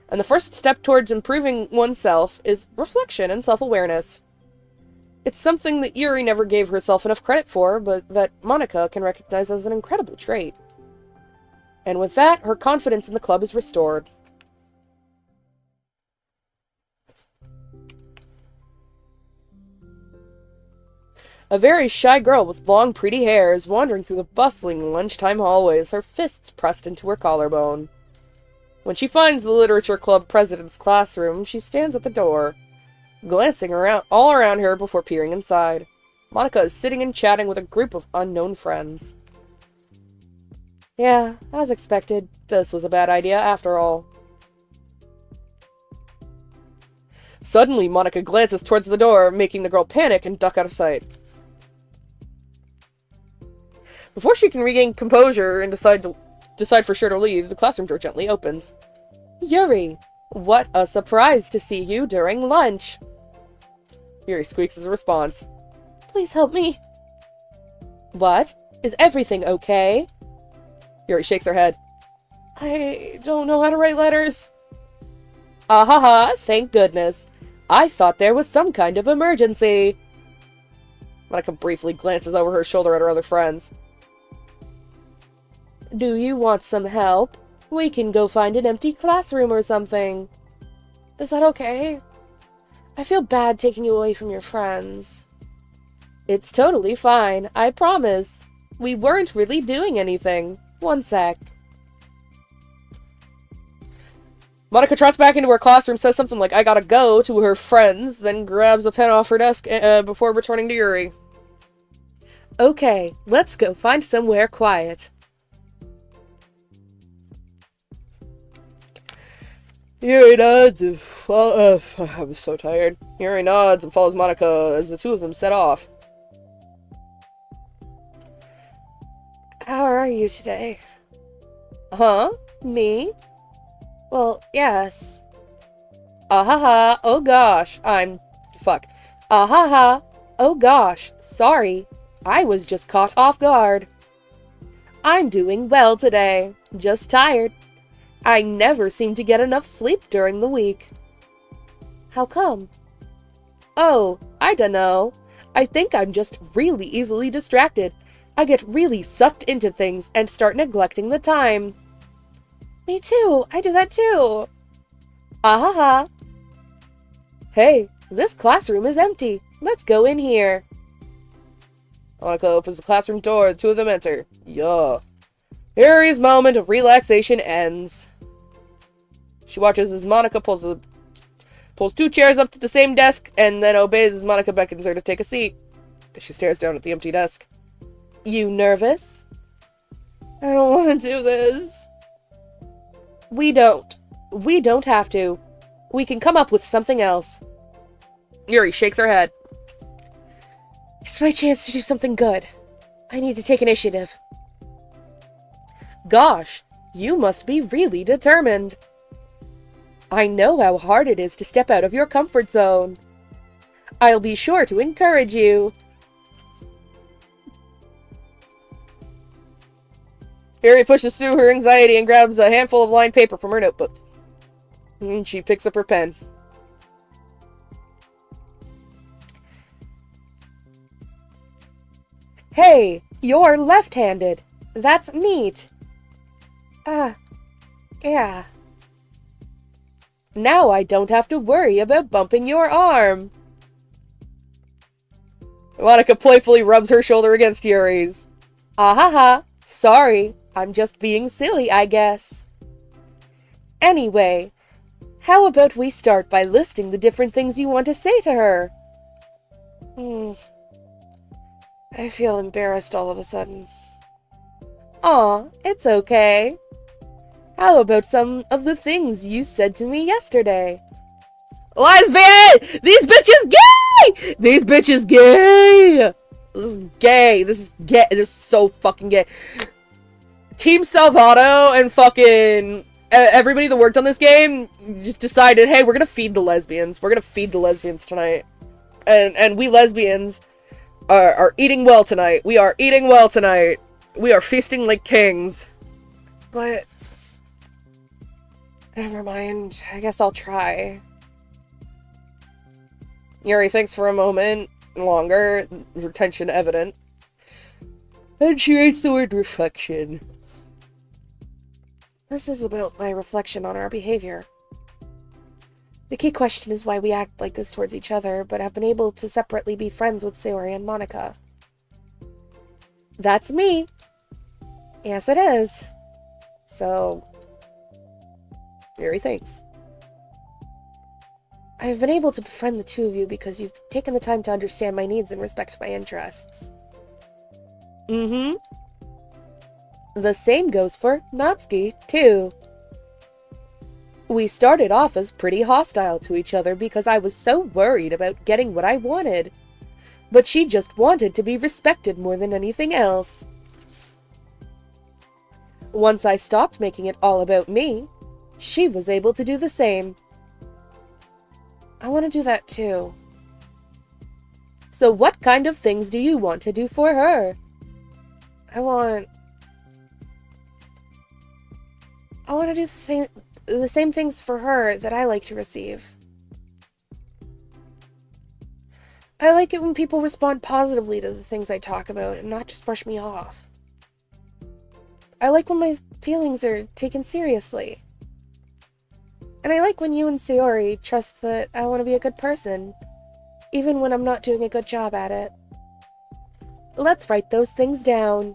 And the first step towards improving oneself is reflection and self-awareness. It's something that Yuri never gave herself enough credit for, but that Monica can recognize as an incredible trait. And with that, her confidence in the club is restored. A very shy girl with long, pretty hair is wandering through the bustling lunchtime hallways, her fists pressed into her collarbone. When she finds the literature club president's classroom, she stands at the door, glancing all around her before peering inside. Monica is sitting and chatting with a group of unknown friends. Yeah, as expected, this was a bad idea after all. Suddenly, Monica glances towards the door, making the girl panic and duck out of sight. Before she can regain composure and decide for sure to leave, the classroom door gently opens. Yuri, what a surprise to see you during lunch. Yuri squeaks as a response. Please help me. What? Is everything okay? Yuri shakes her head. I don't know how to write letters. Ahaha, thank goodness. I thought there was some kind of emergency. Monica briefly glances over her shoulder at her other friends. Do you want some help? We can go find an empty classroom or something. Is that okay? I feel bad taking you away from your friends. It's totally fine, I promise. We weren't really doing anything. One sec. Monica trots back into her classroom, says something like, I gotta go, to her friends, then grabs a pen off her desk before returning to Yuri. Okay, let's go find somewhere quiet. Yuri nods and I'm so tired. Yuri nods and follows Monica as the two of them set off. How are you today? Huh? Me? Well, yes. Ahaha, oh gosh, fuck. Ahaha, oh gosh, sorry. I was just caught off guard. I'm doing well today, just tired. I never seem to get enough sleep during the week. How come? Oh, I dunno. I think I'm just really easily distracted. I get really sucked into things and start neglecting the time. Me too. I do that too. Ahaha. Hey, this classroom is empty. Let's go in here. Monica opens the classroom door. The two of them enter. Yeah. Yuri's moment of relaxation ends. She watches as Monica pulls two chairs up to the same desk and then obeys as Monica beckons her to take a seat. She stares down at the empty desk. You nervous? I don't want to do this. We don't. We don't have to. We can come up with something else. Yuri shakes her head. It's my chance to do something good. I need to take initiative. Gosh, you must be really determined. I know how hard it is to step out of your comfort zone. I'll be sure to encourage you. Yuri pushes through her anxiety and grabs a handful of lined paper from her notebook. And she picks up her pen. Hey, you're left-handed. That's neat. Yeah. Now I don't have to worry about bumping your arm. Monica playfully rubs her shoulder against Yuri's. Ahaha, sorry. I'm just being silly, I guess. Anyway, how about we start by listing the different things you want to say to her? I feel embarrassed all of a sudden. Aw, it's okay. How about some of the things you said to me yesterday? Lesbian! These bitches gay! gay! These bitches gay! This is gay. This is gay. This is so fucking gay. Team Salvato and fucking everybody that worked on this game just decided, hey, we're gonna feed the lesbians. We're gonna feed the lesbians tonight. And we lesbians are eating well tonight. We are eating well tonight. We are feasting like kings. But... never mind. I guess I'll try. Yuri thinks for a moment longer, her tension evident. And she writes the word reflection. This is about my reflection on our behavior. The key question is why we act like this towards each other, but have been able to separately be friends with Sayori and Monica. That's me. Yes, it is. So, Yuri thinks. I've been able to befriend the two of you because you've taken the time to understand my needs and respect my interests. Mm-hmm. The same goes for Natsuki, too. We started off as pretty hostile to each other because I was so worried about getting what I wanted. But she just wanted to be respected more than anything else. Once I stopped making it all about me, she was able to do the same. I want to do that too. So what kind of things do you want to do for her? I want to do the same things for her that I like to receive. I like it when people respond positively to the things I talk about and not just brush me off. I like when my feelings are taken seriously. And I like when you and Sayori trust that I want to be a good person, even when I'm not doing a good job at it. Let's write those things down.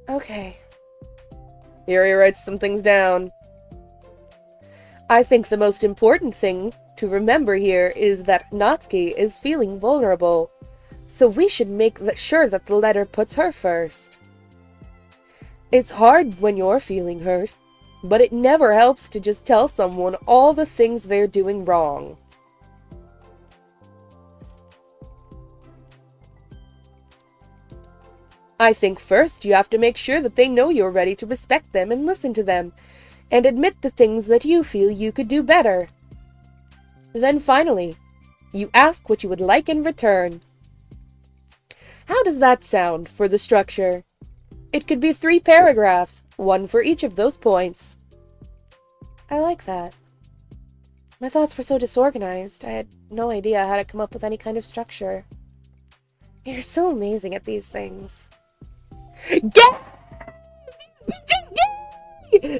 Okay. Yuri writes some things down. I think the most important thing to remember here is that Natsuki is feeling vulnerable, so we should make sure that the letter puts her first. It's hard when you're feeling hurt, but it never helps to just tell someone all the things they're doing wrong. I think first you have to make sure that they know you're ready to respect them and listen to them, and admit the things that you feel you could do better. Then finally, you ask what you would like in return. How does that sound for the structure? It could be 3 paragraphs, 1 for each of those points. I like that. My thoughts were so disorganized, I had no idea how to come up with any kind of structure. You're so amazing at these things. Gay!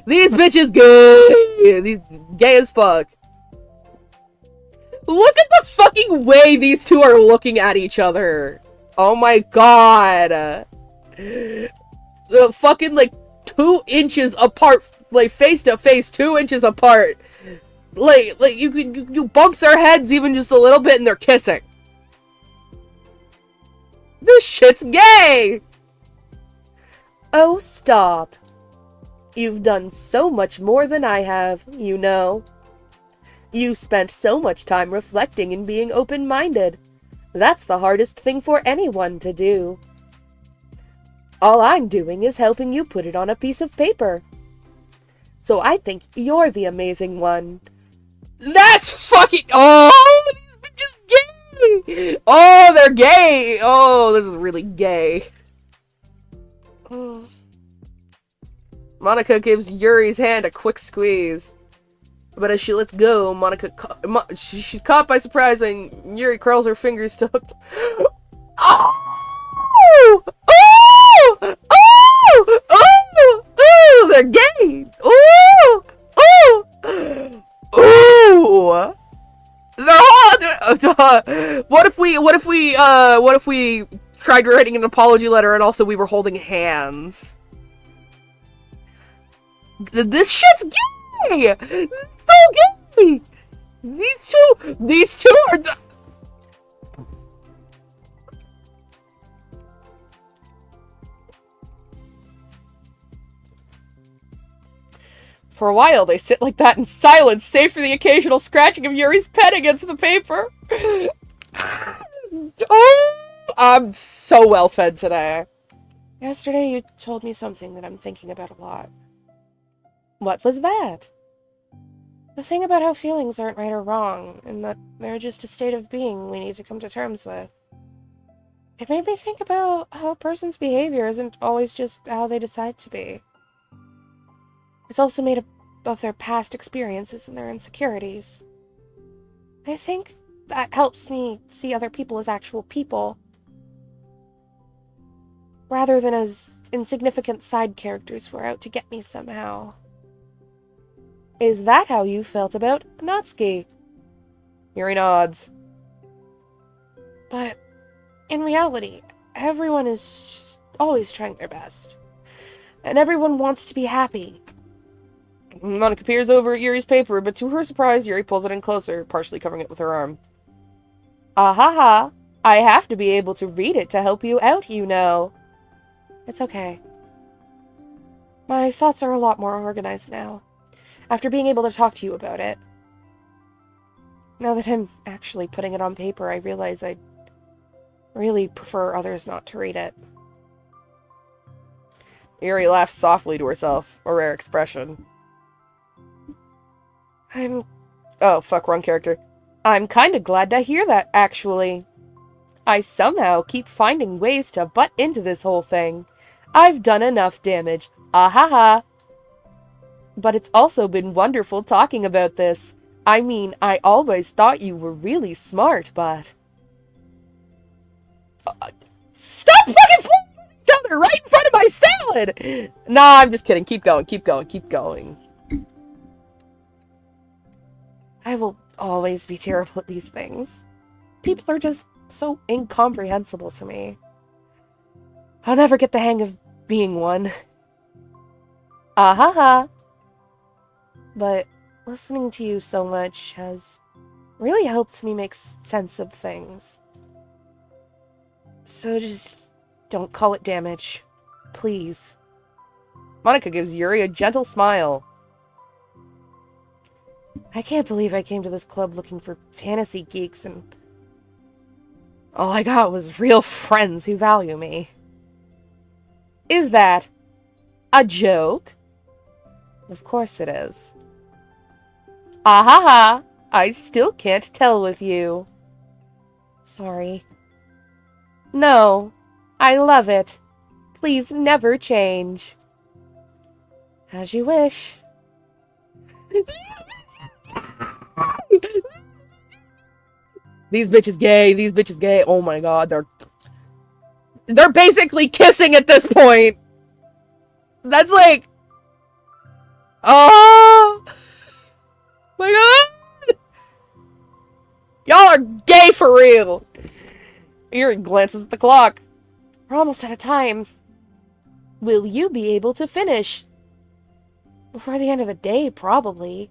These bitches gay! These gay as fuck. Look at the fucking way these two are looking at each other. Oh my god. The fucking, like, 2 inches apart, like, face to face, 2 inches apart. Like you bump their heads even just a little bit and they're kissing. This shit's gay! Oh, stop. You've done so much more than I have, you know. You spent so much time reflecting and being open-minded. That's the hardest thing for anyone to do. All I'm doing is helping you put it on a piece of paper. So I think you're the amazing one. That's fucking... Oh, these bitches gay! Oh, they're gay! Oh, this is really gay. Monica gives Yuri's hand a quick squeeze. But as she lets go, she's caught by surprise when Yuri curls her fingers to... Oh! Oh! Oh! Oh! Oh! They're gay! Oh! Oh! Oh! What if we tried writing an apology letter and also we were holding hands? This shit's gay! So gay! These two are For a while, they sit like that in silence, save for the occasional scratching of Yuri's pen against the paper. Oh, I'm so well fed today. Yesterday you told me something that I'm thinking about a lot. What was that? The thing about how feelings aren't right or wrong, and that they're just a state of being we need to come to terms with. It made me think about how a person's behavior isn't always just how they decide to be. It's also made up of their past experiences and their insecurities. I think that helps me see other people as actual people, rather than as insignificant side characters who are out to get me somehow. Is that how you felt about Natsuki? Yuri nods. But in reality, everyone is always trying their best. And everyone wants to be happy. Monica peers over at Yuri's paper, but to her surprise, Yuri pulls it in closer, partially covering it with her arm. Ahaha! I have to be able to read it to help you out, you know. It's okay. My thoughts are a lot more organized now, after being able to talk to you about it. Now that I'm actually putting it on paper, I realize I'd really prefer others not to read it. Yuri laughs softly to herself, a rare expression. Oh, fuck, wrong character. I'm kinda glad to hear that, actually. I somehow keep finding ways to butt into this whole thing. I've done enough damage. Ahaha. But it's also been wonderful talking about this. I mean, I always thought you were really smart, but... Stop fucking pulling each other right in front of my salad! Nah, I'm just kidding. Keep going, keep going, keep going. I will always be terrible at these things. People are just so incomprehensible to me. I'll never get the hang of being one. Ahaha. But listening to you so much has really helped me make sense of things. So just don't call it damage. Please. Monica gives Yuri a gentle smile. I can't believe I came to this club looking for fantasy geeks and all I got was real friends who value me. Is that a joke? Of course it is. Ahaha! I still can't tell with you. Sorry. No, I love it. Please never change. As you wish. These bitches gay, these bitches gay. Oh my god, they're basically kissing at this point. That's like... Oh my god! Y'all are gay for real! Yuri glances at the clock. We're almost out of time. Will you be able to finish? Before the end of the day, probably.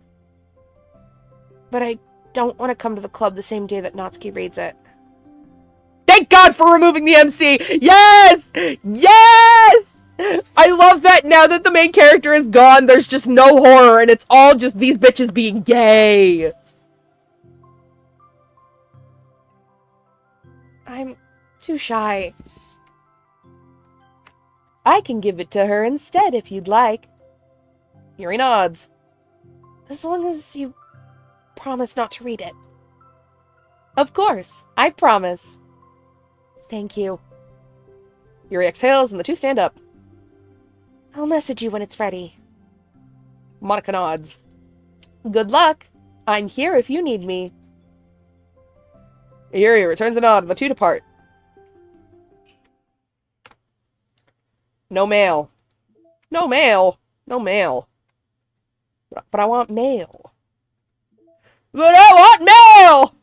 But I don't want to come to the club the same day that Natsuki reads it. Thank God for removing the MC! Yes! Yes! I love that now that the main character is gone, there's just no horror, and it's all just these bitches being gay. I'm too shy. I can give it to her instead if you'd like. Yuri nods. As long as you promise not to read it. Of course, I promise. Thank you. Yuri exhales and the two stand up. I'll message you when it's ready. Monica nods. Good luck. I'm here if you need me. Yuri returns a nod and the two depart. No mail. No mail. No mail. But I want mail. But I want mail!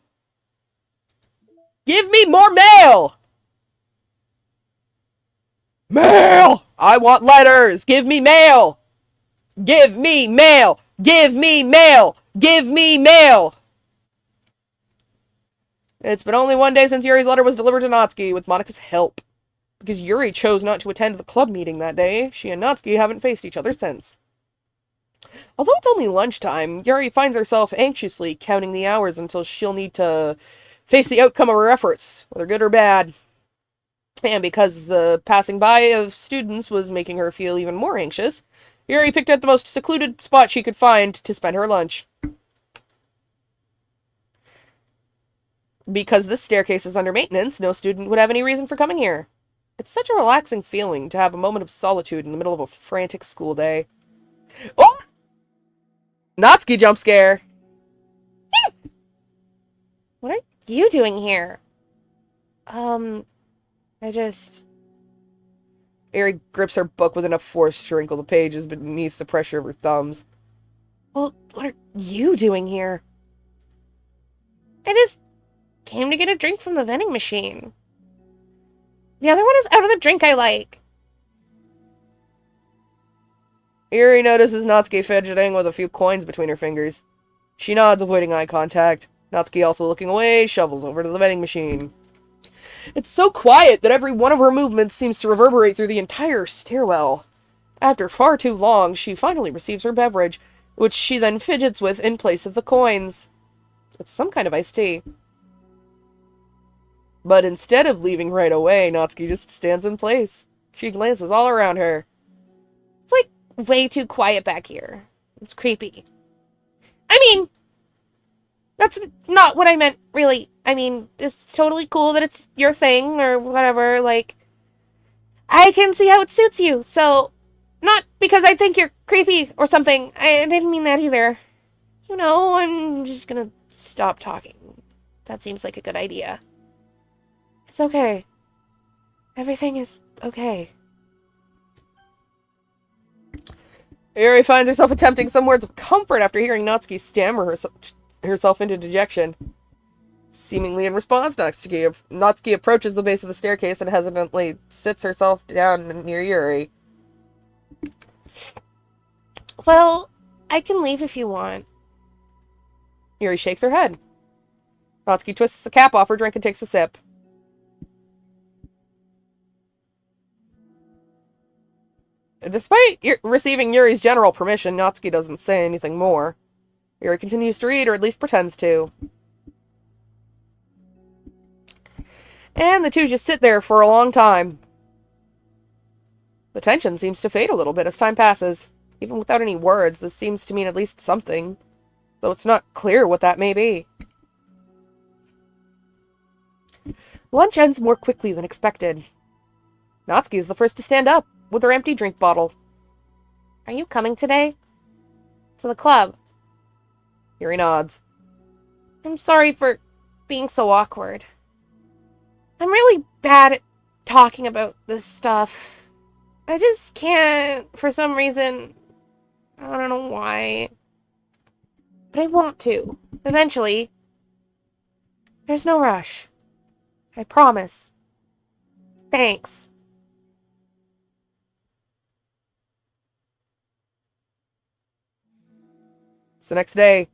Give me more mail! Mail! I want letters! Give me mail! Give me mail! Give me mail! Give me mail! It's been only one day since Yuri's letter was delivered to Natsuki with Monica's help. Because Yuri chose not to attend the club meeting that day, she and Natsuki haven't faced each other since. Although it's only lunchtime, Yuri finds herself anxiously counting the hours until she'll need to face the outcome of her efforts, whether good or bad. And because the passing by of students was making her feel even more anxious, Yuri picked out the most secluded spot she could find to spend her lunch. Because this staircase is under maintenance, no student would have any reason for coming here. It's such a relaxing feeling to have a moment of solitude in the middle of a frantic school day. Oh! Natsuki jump scare! What are you doing here? I just... Eri grips her book with enough force to wrinkle the pages beneath the pressure of her thumbs. Well, what are you doing here? I just came to get a drink from the vending machine. The other one is out of the drink I like. Eri notices Natsuki fidgeting with a few coins between her fingers. She nods, avoiding eye contact. Natsuki, also looking away, shovels over to the vending machine. It's so quiet that every one of her movements seems to reverberate through the entire stairwell. After far too long, she finally receives her beverage, which she then fidgets with in place of the coins. It's some kind of iced tea. But instead of leaving right away, Natsuki just stands in place. She glances all around her. It's like way too quiet back here. It's creepy. I mean, that's not what I meant, really. I mean, it's totally cool that it's your thing or whatever. Like, I can see how it suits you. So, not because I think you're creepy or something. I didn't mean that either. You know, I'm just gonna stop talking. That seems like a good idea. It's okay. Everything is okay. Eri finds herself attempting some words of comfort after hearing Natsuki stammer herself into dejection. Seemingly in response, Natsuki approaches the base of the staircase and hesitantly sits herself down near Yuri. Well, I can leave if you want. Yuri shakes her head. Natsuki twists the cap off her drink and takes a sip. Despite receiving Yuri's general permission, Natsuki doesn't say anything more. Yuri continues to read, or at least pretends to. And the two just sit there for a long time. The tension seems to fade a little bit as time passes. Even without any words, this seems to mean at least something, though it's not clear what that may be. Lunch ends more quickly than expected. Natsuki is the first to stand up, with her empty drink bottle. Are you coming today? To the club? Yuri nods. I'm sorry for being so awkward. I'm really bad at talking about this stuff. I just can't, for some reason. I don't know why. But I want to. Eventually. There's no rush. I promise. Thanks. It's the next day.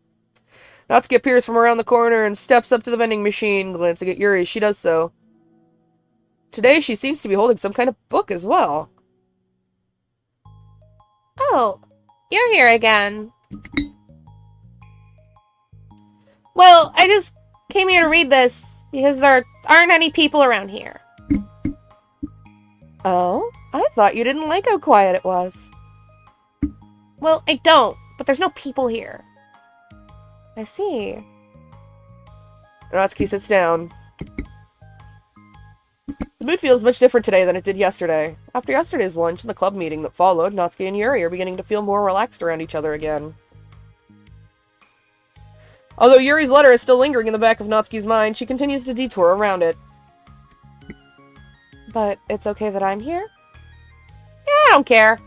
Natsuki appears from around the corner and steps up to the vending machine, glancing at Yuri as she does so. Today she seems to be holding some kind of book as well. Oh, you're here again. Well, I just came here to read this because there aren't any people around here. Oh? I thought you didn't like how quiet it was. Well, I don't, but there's no people here. I see. Natsuki sits down. The mood feels much different today than it did yesterday. After yesterday's lunch and the club meeting that followed, Natsuki and Yuri are beginning to feel more relaxed around each other again. Although Yuri's letter is still lingering in the back of Natsuki's mind, she continues to detour around it. But it's okay that I'm here? Yeah, I don't care.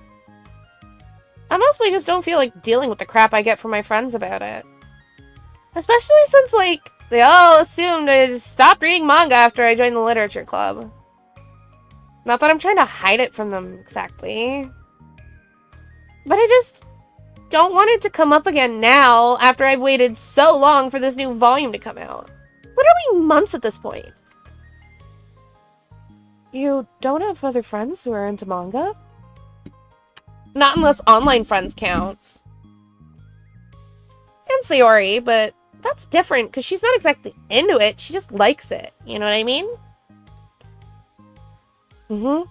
I mostly just don't feel like dealing with the crap I get from my friends about it. Especially since, like, they all assumed I just stopped reading manga after I joined the literature club. Not that I'm trying to hide it from them, exactly. But I just don't want it to come up again now, after I've waited so long for this new volume to come out. Literally months at this point. You don't have other friends who are into manga? Not unless online friends count. Sayori, but that's different because she's not exactly into it. She just likes it. You know what I mean? Mm-hmm.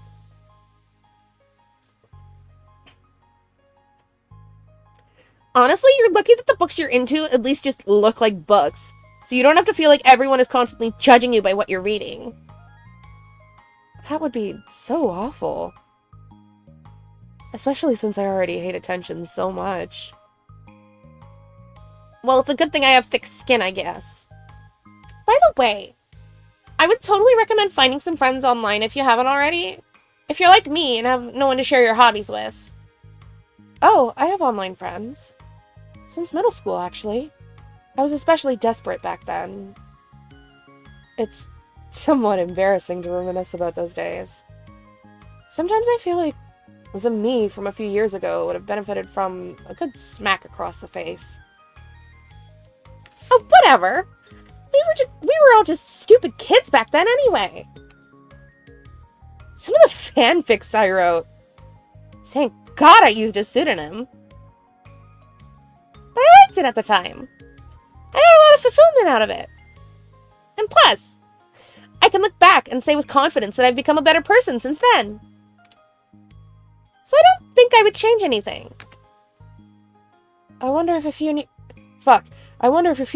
Honestly, you're lucky that the books you're into at least just look like books. So you don't have to feel like everyone is constantly judging you by what you're reading. That would be so awful. Especially since I already hate attention so much. Well, it's a good thing I have thick skin, I guess. By the way, I would totally recommend finding some friends online if you haven't already. If you're like me and have no one to share your hobbies with. Oh, I have online friends. Since middle school, actually. I was especially desperate back then. It's somewhat embarrassing to reminisce about those days. Sometimes I feel like the me from a few years ago would have benefited from a good smack across the face. Oh, whatever. We were all just stupid kids back then anyway. Some of the fanfics I wrote. Thank God I used a pseudonym. But I liked it at the time. I got a lot of fulfillment out of it. And plus, I can look back and say with confidence that I've become a better person since then. So I don't think I would change anything. I wonder if a few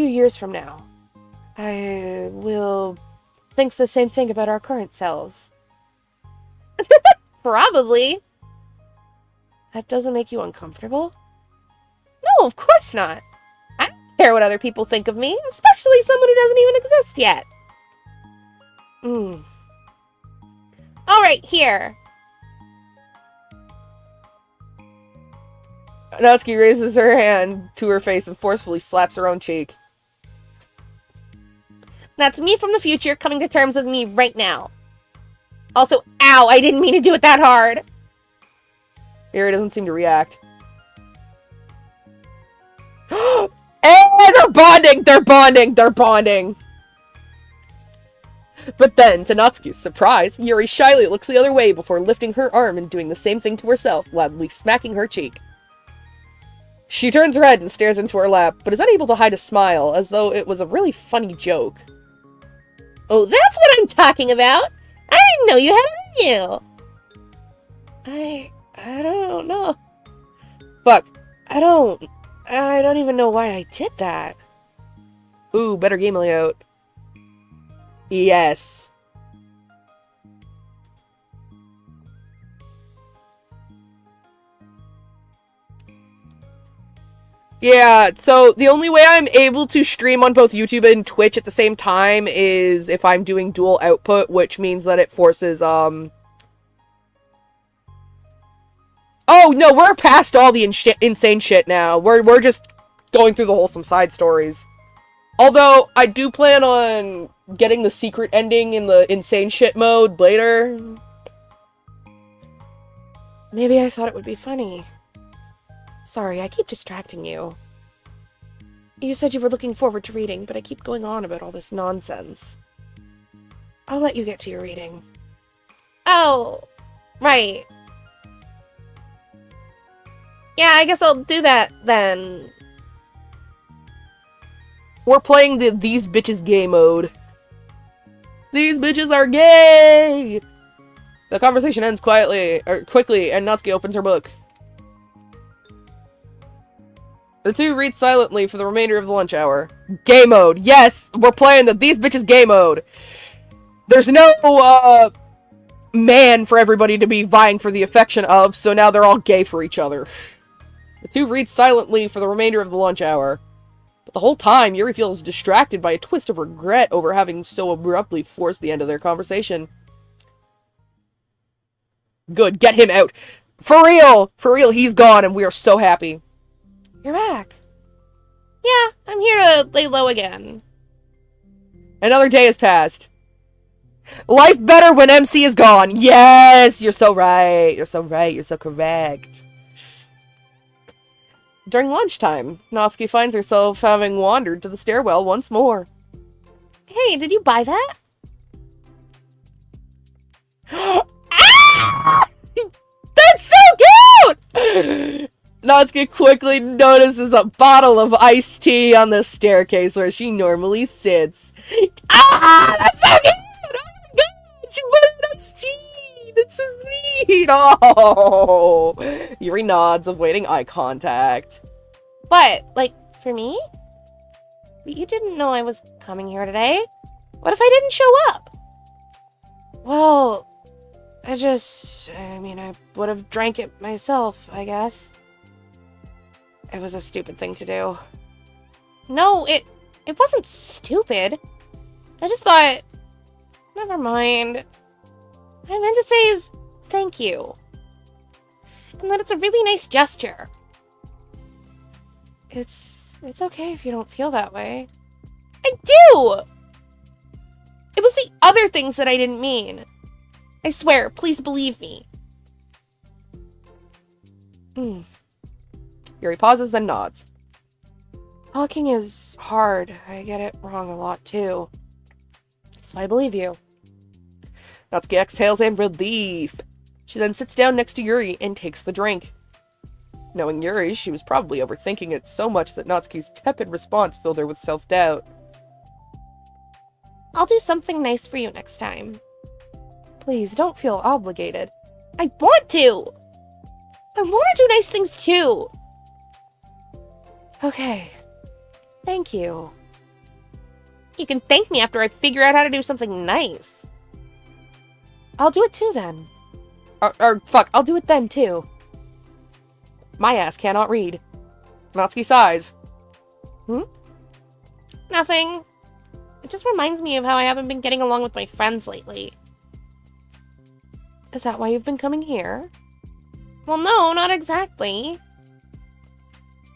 years from now, I will think the same thing about our current selves. Probably. That doesn't make you uncomfortable? No, of course not. I don't care what other people think of me, especially someone who doesn't even exist yet. Alright, here. Natsuki raises her hand to her face and forcefully slaps her own cheek. That's me from the future coming to terms with me right now. Also, ow, I didn't mean to do it that hard. Yuri doesn't seem to react. And they're bonding! They're bonding! They're bonding! But then, to Natsuki's surprise, Yuri shyly looks the other way before lifting her arm and doing the same thing to herself, loudly smacking her cheek. She turns red and stares into her lap, but is unable to hide a smile, as though it was a really funny joke. Oh, that's what I'm talking about! I didn't know you had it in you! I don't know. Fuck. I don't even know why I did that. Ooh, better game layout. Yes. Yeah, so the only way I'm able to stream on both YouTube and Twitch at the same time is if I'm doing dual output, which means that it forces, Oh, no, we're past all the insane shit now. We're just going through the wholesome side stories. Although, I do plan on getting the secret ending in the insane shit mode later. Maybe I thought it would be funny. Sorry, I keep distracting you. You said you were looking forward to reading, but I keep going on about all this nonsense. I'll let you get to your reading. Oh, right. Yeah, I guess I'll do that then. We're playing the These Bitches Gay mode. These bitches are gay! The conversation ends quickly, and Natsuki opens her book. The two read silently for the remainder of the lunch hour. Gay mode. Yes, we're playing the These Bitches Gay mode. There's no, man for everybody to be vying for the affection of, so now they're all gay for each other. The two read silently for the remainder of the lunch hour. But the whole time, Yuri feels distracted by a twist of regret over having so abruptly forced the end of their conversation. Good, get him out. For real, he's gone and we are so happy. You're back. Yeah, I'm here to lay low again. Another day has passed. Life better when MC is gone. Yes, you're so right. You're so right. You're so correct. During lunchtime, Natsuki finds herself having wandered to the stairwell once more. Hey, did you buy that? Ah! That's so cute! Natsuki quickly notices a bottle of iced tea on the staircase where she normally sits. Ah, that's so cute! Oh my god, she put iced tea! That's so sweet! Oh! Yuri nods, avoiding eye contact. What? Like, for me? But you didn't know I was coming here today. What if I didn't show up? Well, I would have drank it myself, I guess. It was a stupid thing to do. No, it wasn't stupid. I just thought, never mind. What I meant to say is thank you. And that it's a really nice gesture. It's okay if you don't feel that way. I do! It was the other things that I didn't mean. I swear, please believe me. Yuri pauses, then nods. Talking is hard. I get it wrong a lot, too. So I believe you. Natsuki exhales in relief. She then sits down next to Yuri and takes the drink. Knowing Yuri, she was probably overthinking it so much that Natsuki's tepid response filled her with self-doubt. I'll do something nice for you next time. Please, don't feel obligated. I want to! I want to do nice things too! Okay. Thank you. You can thank me after I figure out how to do something nice. I'll do it too then. Fuck, I'll do it then too. my ass cannot read. Natsuki sighs. Nothing. It just reminds me of how I haven't been getting along with my friends lately. Is that why you've been coming here? Well, no, not exactly.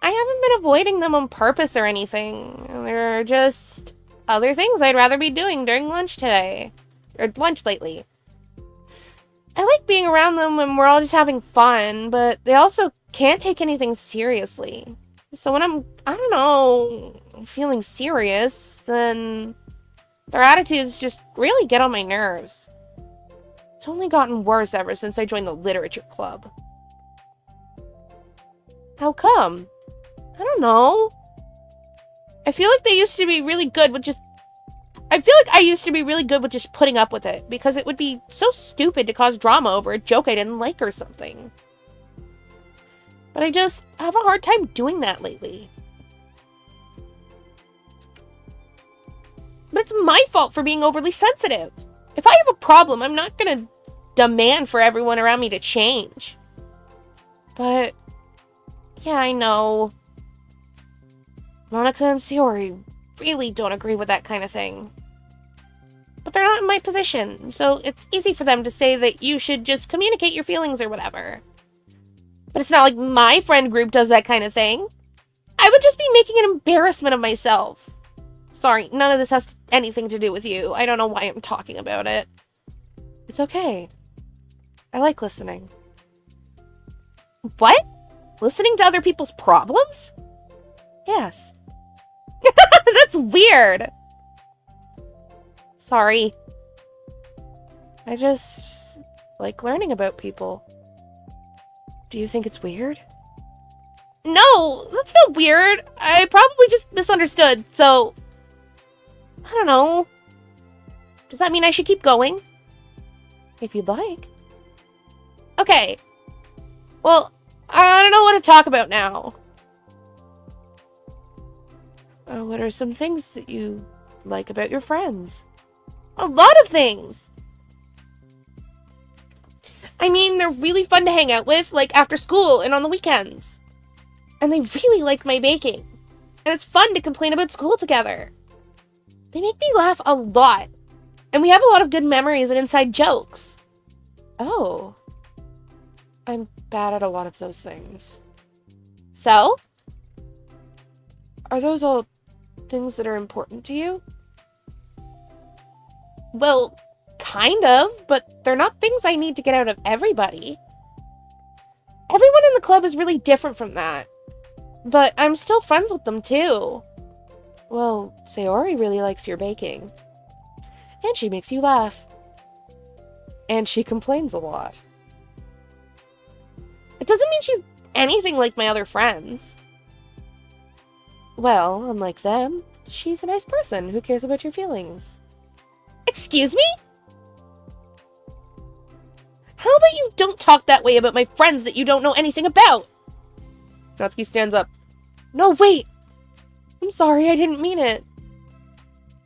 I haven't been avoiding them on purpose or anything. There are just other things I'd rather be doing during lunch today. Or lunch lately. I like being around them when we're all just having fun, but they also can't take anything seriously. So when I don't know, feeling serious, then their attitudes just really get on my nerves. It's only gotten worse ever since I joined the literature club. How come? I don't know. I feel like I used to be really good with just putting up with it, because it would be so stupid to cause drama over a joke I didn't like or something. But I just have a hard time doing that lately. But it's my fault for being overly sensitive. If I have a problem, I'm not gonna demand for everyone around me to change. But, yeah, I know. Monica and Sayori really don't agree with that kind of thing. But they're not in my position, so it's easy for them to say that you should just communicate your feelings or whatever. But it's not like my friend group does that kind of thing. I would just be making an embarrassment of myself. Sorry, none of this has anything to do with you. I don't know why I'm talking about it. It's okay. I like listening. What? Listening to other people's problems? Yes. That's weird. Sorry. I just like learning about people. Do you think it's weird? No, that's not weird. I probably just misunderstood, so... I don't know. Does that mean I should keep going? If you'd like. Okay. Well, I don't know what to talk about now. What are some things that you like about your friends? A lot of things. I mean, they're really fun to hang out with, like after school and on the weekends. And they really like my baking. And it's fun to complain about school together. They make me laugh a lot. And we have a lot of good memories and inside jokes. Oh. I'm bad at a lot of those things. So? Are those all things that are important to you? Well, kind of, but they're not things I need to get out of everybody. Everyone in the club is really different from that. But I'm still friends with them, too. Well, Sayori really likes your baking. And she makes you laugh. And she complains a lot. It doesn't mean she's anything like my other friends. Well, unlike them, she's a nice person who cares about your feelings. Excuse me? How about you don't talk that way about my friends that you don't know anything about? Natsuki stands up. No, wait. I'm sorry, I didn't mean it.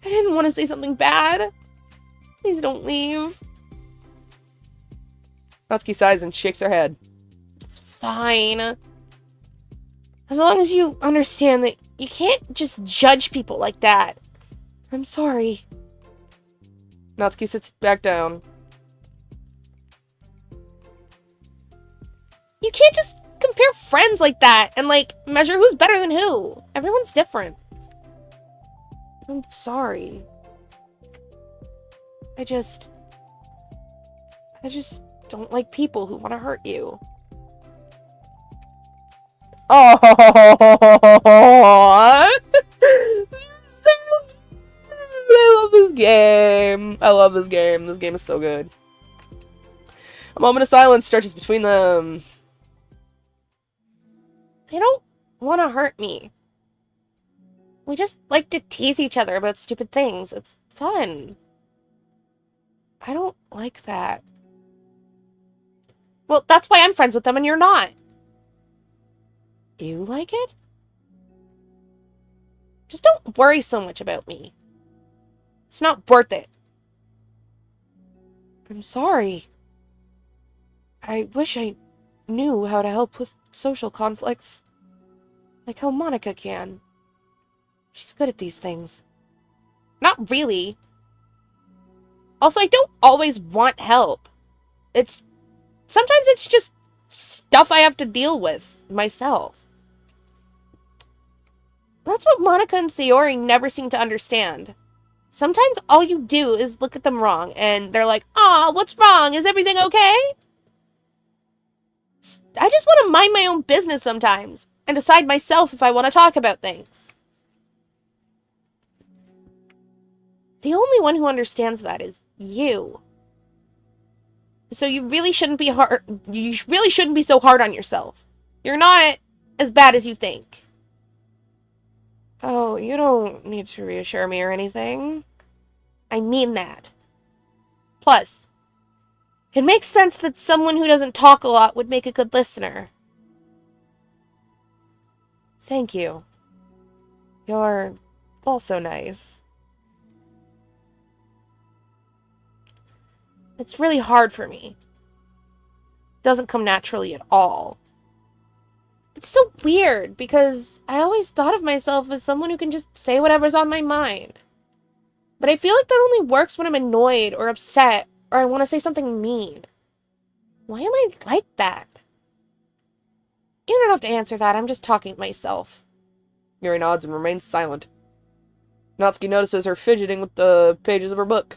I didn't want to say something bad. Please don't leave. Natsuki sighs and shakes her head. It's fine. As long as you understand that you can't just judge people like that. I'm sorry. Natsuki sits back down. You can't just compare friends like that and, like, measure who's better than who. Everyone's different. I'm sorry. I just don't like people who want to hurt you. Oh, so cute. I love this game. I love this game. This game is so good. A moment of silence stretches between them. They don't want to hurt me. We just like to tease each other about stupid things. It's fun. I don't like that. Well, that's why I'm friends with them and you're not. You like it? Just don't worry so much about me. It's not worth it. I'm sorry. I wish I knew how to help with social conflicts. Like how Monica can. She's good at these things. Not really. Also, I don't always want help. Sometimes it's just stuff I have to deal with myself. That's what Monica and Sayori never seem to understand. Sometimes all you do is look at them wrong, and they're like, "Aw, what's wrong? Is everything okay?" I just want to mind my own business sometimes, and decide myself if I want to talk about things. The only one who understands that is you. So you really shouldn't be so hard on yourself. You're not as bad as you think. Oh, you don't need to reassure me or anything. I mean that. Plus, it makes sense that someone who doesn't talk a lot would make a good listener. Thank you. You're also nice. It's really hard for me. It doesn't come naturally at all. It's so weird, because I always thought of myself as someone who can just say whatever's on my mind. But I feel like that only works when I'm annoyed or upset or I want to say something mean. Why am I like that? You don't have to answer that, I'm just talking to myself. Yuri nods and remains silent. Natsuki notices her fidgeting with the pages of her book.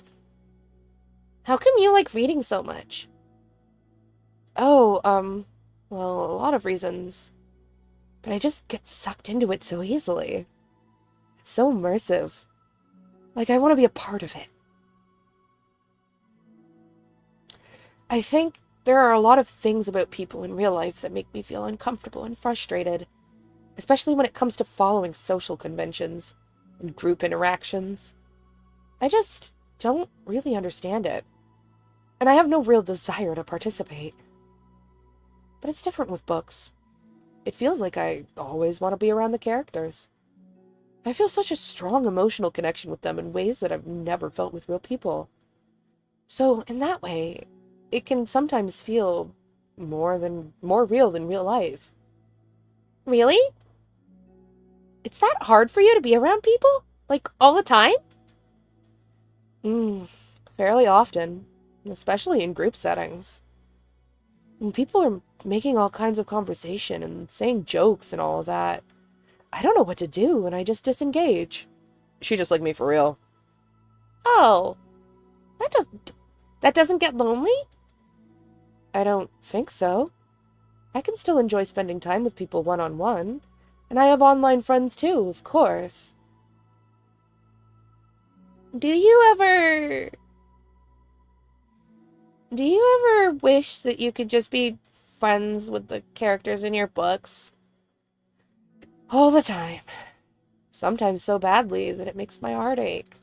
How come you like reading so much? Oh, well, a lot of reasons. But I just get sucked into it so easily. It's so immersive. Like, I want to be a part of it. I think there are a lot of things about people in real life that make me feel uncomfortable and frustrated, especially when it comes to following social conventions and group interactions. I just don't really understand it, and I have no real desire to participate. But it's different with books. It feels like I always want to be around the characters. I feel such a strong emotional connection with them in ways that I've never felt with real people. So, in that way, it can sometimes feel more real than real life. Really? It's that hard for you to be around people? Like, all the time? Fairly often, especially in group settings. When people are making all kinds of conversation and saying jokes and all of that, I don't know what to do, and I just disengage. She just like me for real. Oh. That doesn't get lonely? I don't think so. I can still enjoy spending time with people one-on-one, and I have online friends too, of course. Do you ever wish that you could just be friends with the characters in your books. All the time. Sometimes so badly that it makes my heart ache.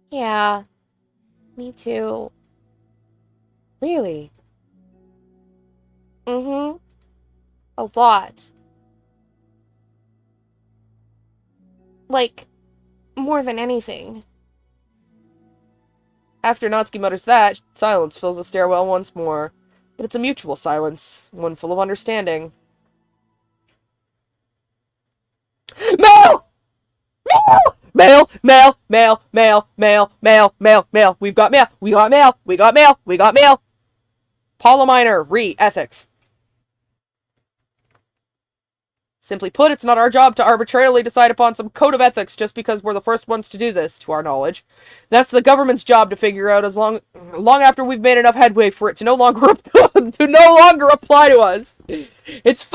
Yeah, me too. Really? Mm-hmm. A lot. Like, more than anything. After Natsuki mutters that, silence fills the stairwell once more. But it's a mutual silence, one full of understanding. Mail! Mail! Mail! Mail! Mail! Mail! Mail! Mail! Mail! We've got mail! We got mail! We got mail! We got mail! Paula Minor, ethics. Simply put, it's not our job to arbitrarily decide upon some code of ethics just because we're the first ones to do this, to our knowledge. That's the government's job to figure out as long after we've made enough headway for it to no longer apply to us. It's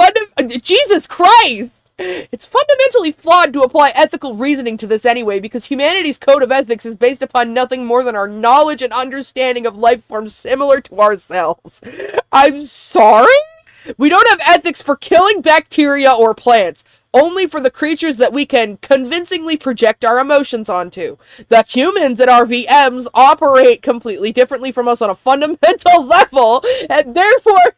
Jesus Christ! It's fundamentally flawed to apply ethical reasoning to this anyway, because humanity's code of ethics is based upon nothing more than our knowledge and understanding of life forms similar to ourselves. I'm sorry? We don't have ethics for killing bacteria or plants, only for the creatures that we can convincingly project our emotions onto. The humans at our VMs operate completely differently from us on a fundamental level, and therefore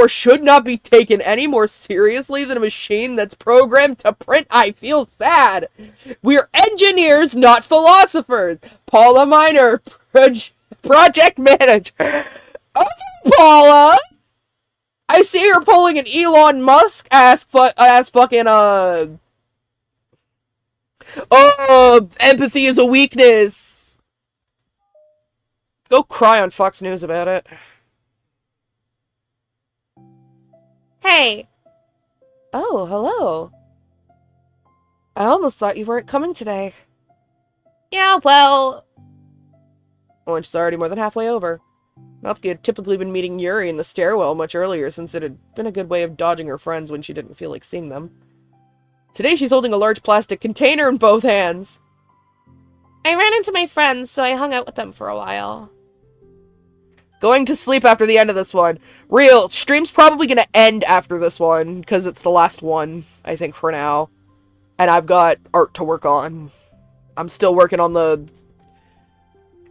should not be taken any more seriously than a machine that's programmed to print I feel sad. We're engineers, not philosophers. Paula Minor, project manager. Okay, Paula! I see you're pulling an Elon Musk ass fucking, empathy is a weakness. Go cry on Fox News about it. Hey. Oh, hello. I almost thought you weren't coming today. Yeah, well... Lunch is already more than halfway over. Natsuki had typically been meeting Yuri in the stairwell much earlier, since it had been a good way of dodging her friends when she didn't feel like seeing them. Today she's holding a large plastic container in both hands. I ran into my friends, so I hung out with them for a while. Going to sleep after the end of this one. Real, stream's probably gonna end after this one, because it's the last one, I think, for now. And I've got art to work on. I'm still working on the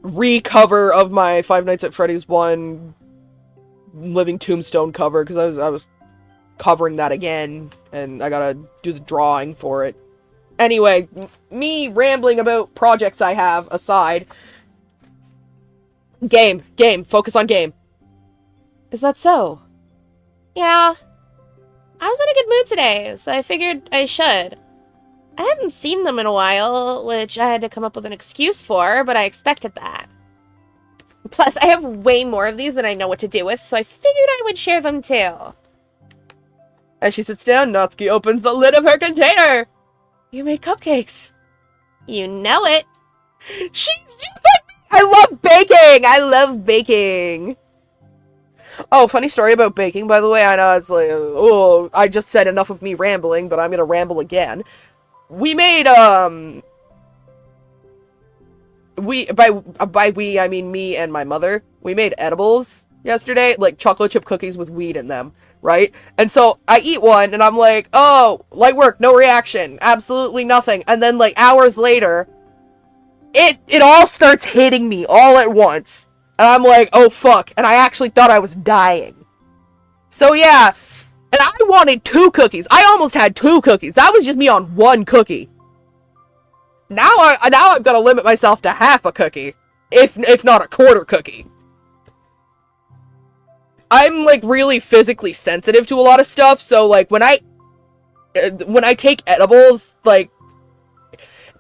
recover of my Five Nights at Freddy's 1 Living Tombstone cover, because I was covering that again, and I gotta do the drawing for it. Anyway, me rambling about projects I have aside. Game, focus on game. Is that so? Yeah. I was in a good mood today, so I figured I should. I hadn't seen them in a while, which I had to come up with an excuse for, but I expected that. Plus, I have way more of these than I know what to do with, so I figured I would share them too. As she sits down, Natsuki opens the lid of her container. You made cupcakes. You know it. She's just like me. I love baking. Oh, funny story about baking, by the way. I know it's like, oh, I just said enough of me rambling, but I'm gonna ramble again. We made, by we, I mean me and my mother. We made edibles yesterday, like chocolate chip cookies with weed in them, right? And so I eat one, and I'm like, oh, light work, no reaction, absolutely nothing. And then, like, hours later, it all starts hitting me all at once. And I'm like, oh, fuck. And I actually thought I was dying. So, yeah. And I wanted 2 cookies. I almost had 2 cookies. That was just me on 1 cookie. Now I've got to limit myself to half a cookie. If not a quarter cookie. I'm, like, really physically sensitive to a lot of stuff. So, like, when I take edibles, like,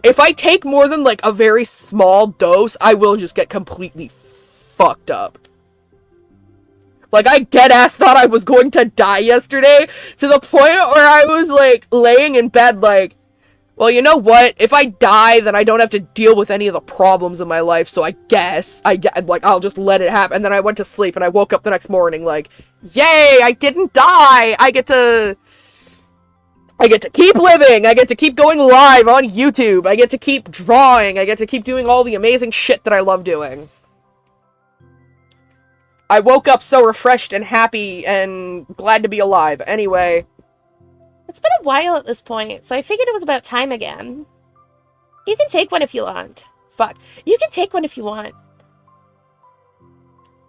if I take more than, like, a very small dose, I will just get completely fucked up. Like, I deadass thought I was going to die yesterday, to the point where I was, like, laying in bed, like, well, you know what? If I die, then I don't have to deal with any of the problems in my life, so I guess, I'll just let it happen. And then I went to sleep, and I woke up the next morning, like, yay, I didn't die! I get to keep living, I get to keep going live on YouTube, I get to keep drawing, I get to keep doing all the amazing shit that I love doing. I woke up so refreshed and happy and glad to be alive. Anyway. It's been a while at this point, so I figured it was about time again. You can take one if you want. Fuck. You can take one if you want.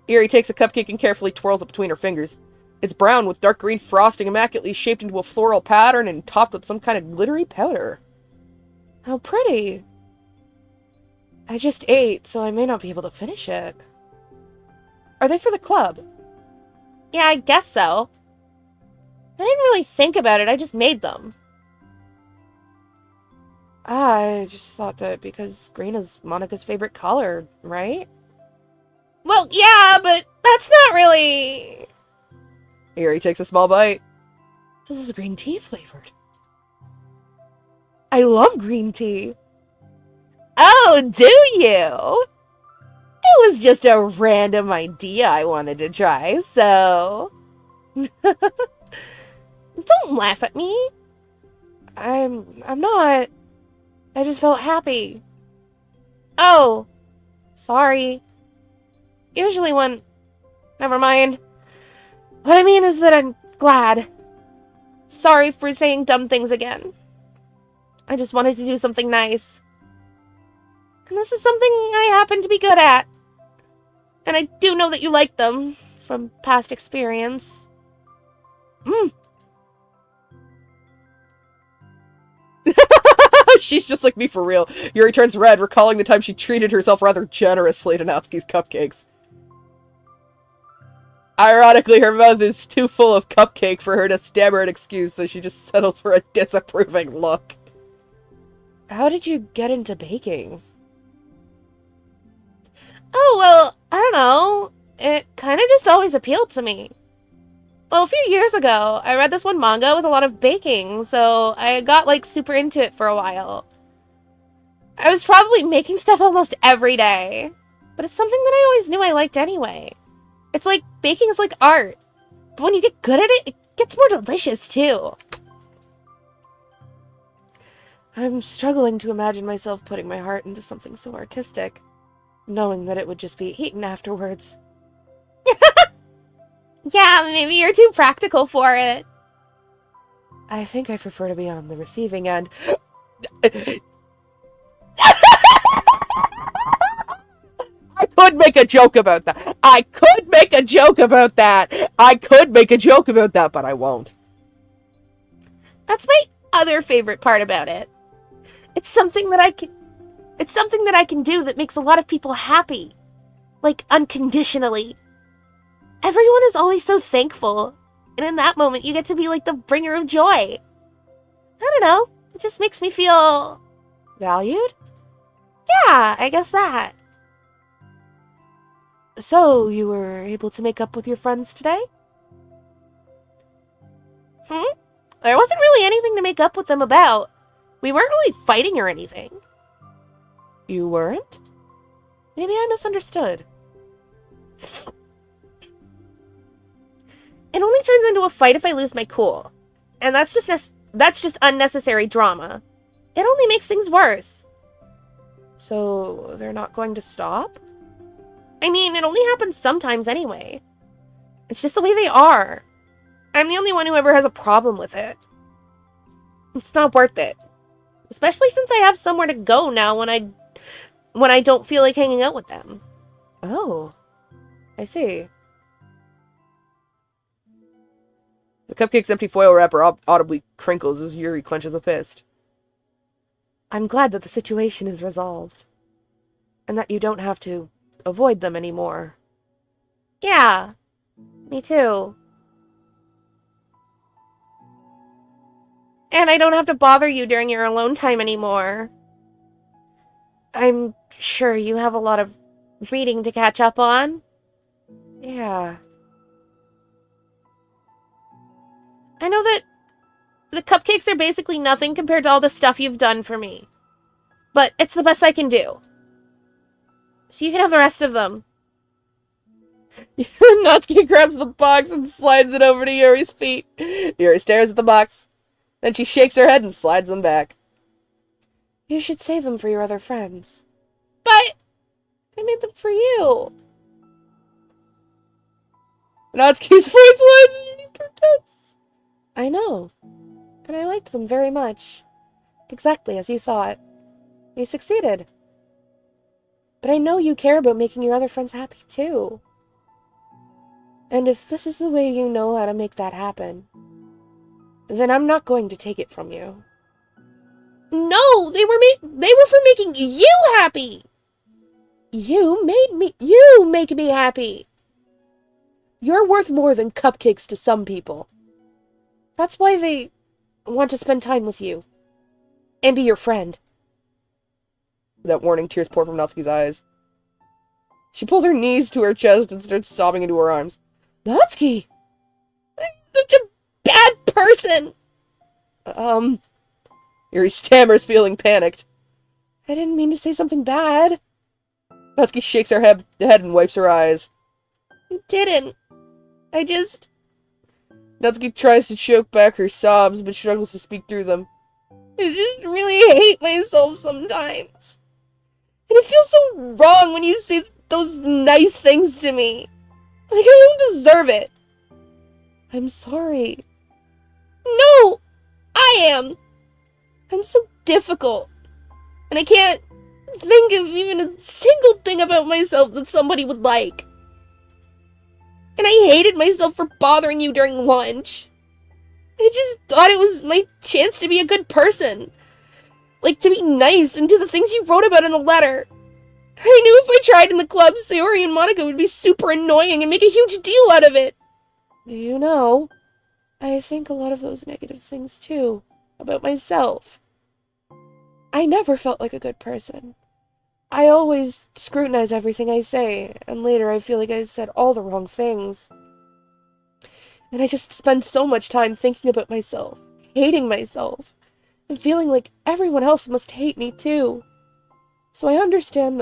Eri takes a cupcake and carefully twirls it between her fingers. It's brown with dark green frosting immaculately shaped into a floral pattern and topped with some kind of glittery powder. How pretty. I just ate, so I may not be able to finish it. Are they for the club? Yeah, I guess so. I didn't really think about it, I just made them. I just thought that because green is Monica's favorite color, right? Well, yeah, but that's not really... Eri takes a small bite. This is green tea flavored. I love green tea. Oh, do you? It was just a random idea I wanted to try, so... Don't laugh at me. I'm not. I just felt happy. Oh, sorry. Usually when... Never mind. What I mean is that I'm glad. Sorry for saying dumb things again. I just wanted to do something nice. And this is something I happen to be good at. And I do know that you like them, from past experience. She's just like me for real. Yuri turns red, recalling the time she treated herself rather generously to Natsuki's cupcakes. Ironically, her mouth is too full of cupcake for her to stammer an excuse, so she just settles for a disapproving look. How did you get into baking? Oh, well, I don't know. It kind of just always appealed to me. Well, a few years ago, I read this one manga with a lot of baking, so I got, like, super into it for a while. I was probably making stuff almost every day, but it's something that I always knew I liked anyway. It's like, baking is like art, but when you get good at it, it gets more delicious, too. I'm struggling to imagine myself putting my heart into something so artistic, knowing that it would just be eaten afterwards. Yeah, maybe you're too practical for it. I think I prefer to be on the receiving end. I could make a joke about that. I could make a joke about that. But I won't. That's my other favorite part about it. It's something that I can do that makes a lot of people happy. Like, unconditionally. Everyone is always so thankful. And in that moment, you get to be like the bringer of joy. I don't know. It just makes me feel... Valued? Yeah, I guess that. So, you were able to make up with your friends today? There wasn't really anything to make up with them about. We weren't really fighting or anything. You weren't? Maybe I misunderstood. It only turns into a fight if I lose my cool. And that's just unnecessary drama. It only makes things worse. So, they're not going to stop? I mean, it only happens sometimes anyway. It's just the way they are. I'm the only one who ever has a problem with it. It's not worth it. Especially since I have somewhere to go now when I don't feel like hanging out with them. Oh, I see. The cupcake's empty foil wrapper audibly crinkles as Yuri clenches a fist. I'm glad that the situation is resolved. And that you don't have to avoid them anymore. Yeah, me too. And I don't have to bother you during your alone time anymore. I'm sure you have a lot of reading to catch up on. Yeah. I know that the cupcakes are basically nothing compared to all the stuff you've done for me. But it's the best I can do. So you can have the rest of them. Natsuki grabs the box and slides it over to Yuri's feet. Yuri stares at the box. Then she shakes her head and slides them back. You should save them for your other friends. But I made them for you. Natsuki's voice widens and he protests. I know. And I liked them very much. Exactly as you thought. You succeeded. But I know you care about making your other friends happy, too. And if this is the way you know how to make that happen, then I'm not going to take it from you. No, they were for making you happy. You make me happy. You're worth more than cupcakes to some people. That's why they want to spend time with you. And be your friend. That warning tears pour from Natsuki's eyes. She pulls her knees to her chest and starts sobbing into her arms. Natsuki! I'm such a bad person! Yuri stammers, feeling panicked. I didn't mean to say something bad. Natsuki shakes her head and wipes her eyes. You didn't. Natsuki tries to choke back her sobs, but struggles to speak through them. I just really hate myself sometimes. And it feels so wrong when you say those nice things to me. Like I don't deserve it. I'm sorry. No! I am! I'm so difficult. And I can't think of even a single thing about myself that somebody would like. And I hated myself for bothering you during lunch. I just thought it was my chance to be a good person. Like, to be nice and do the things you wrote about in the letter. I knew if I tried in the club, Sayori and Monica would be super annoying and make a huge deal out of it. You know, I think a lot of those negative things, too, about myself. I never felt like a good person. I always scrutinize everything I say, and later I feel like I said all the wrong things. And I just spend so much time thinking about myself, hating myself, and feeling like everyone else must hate me too. So I understand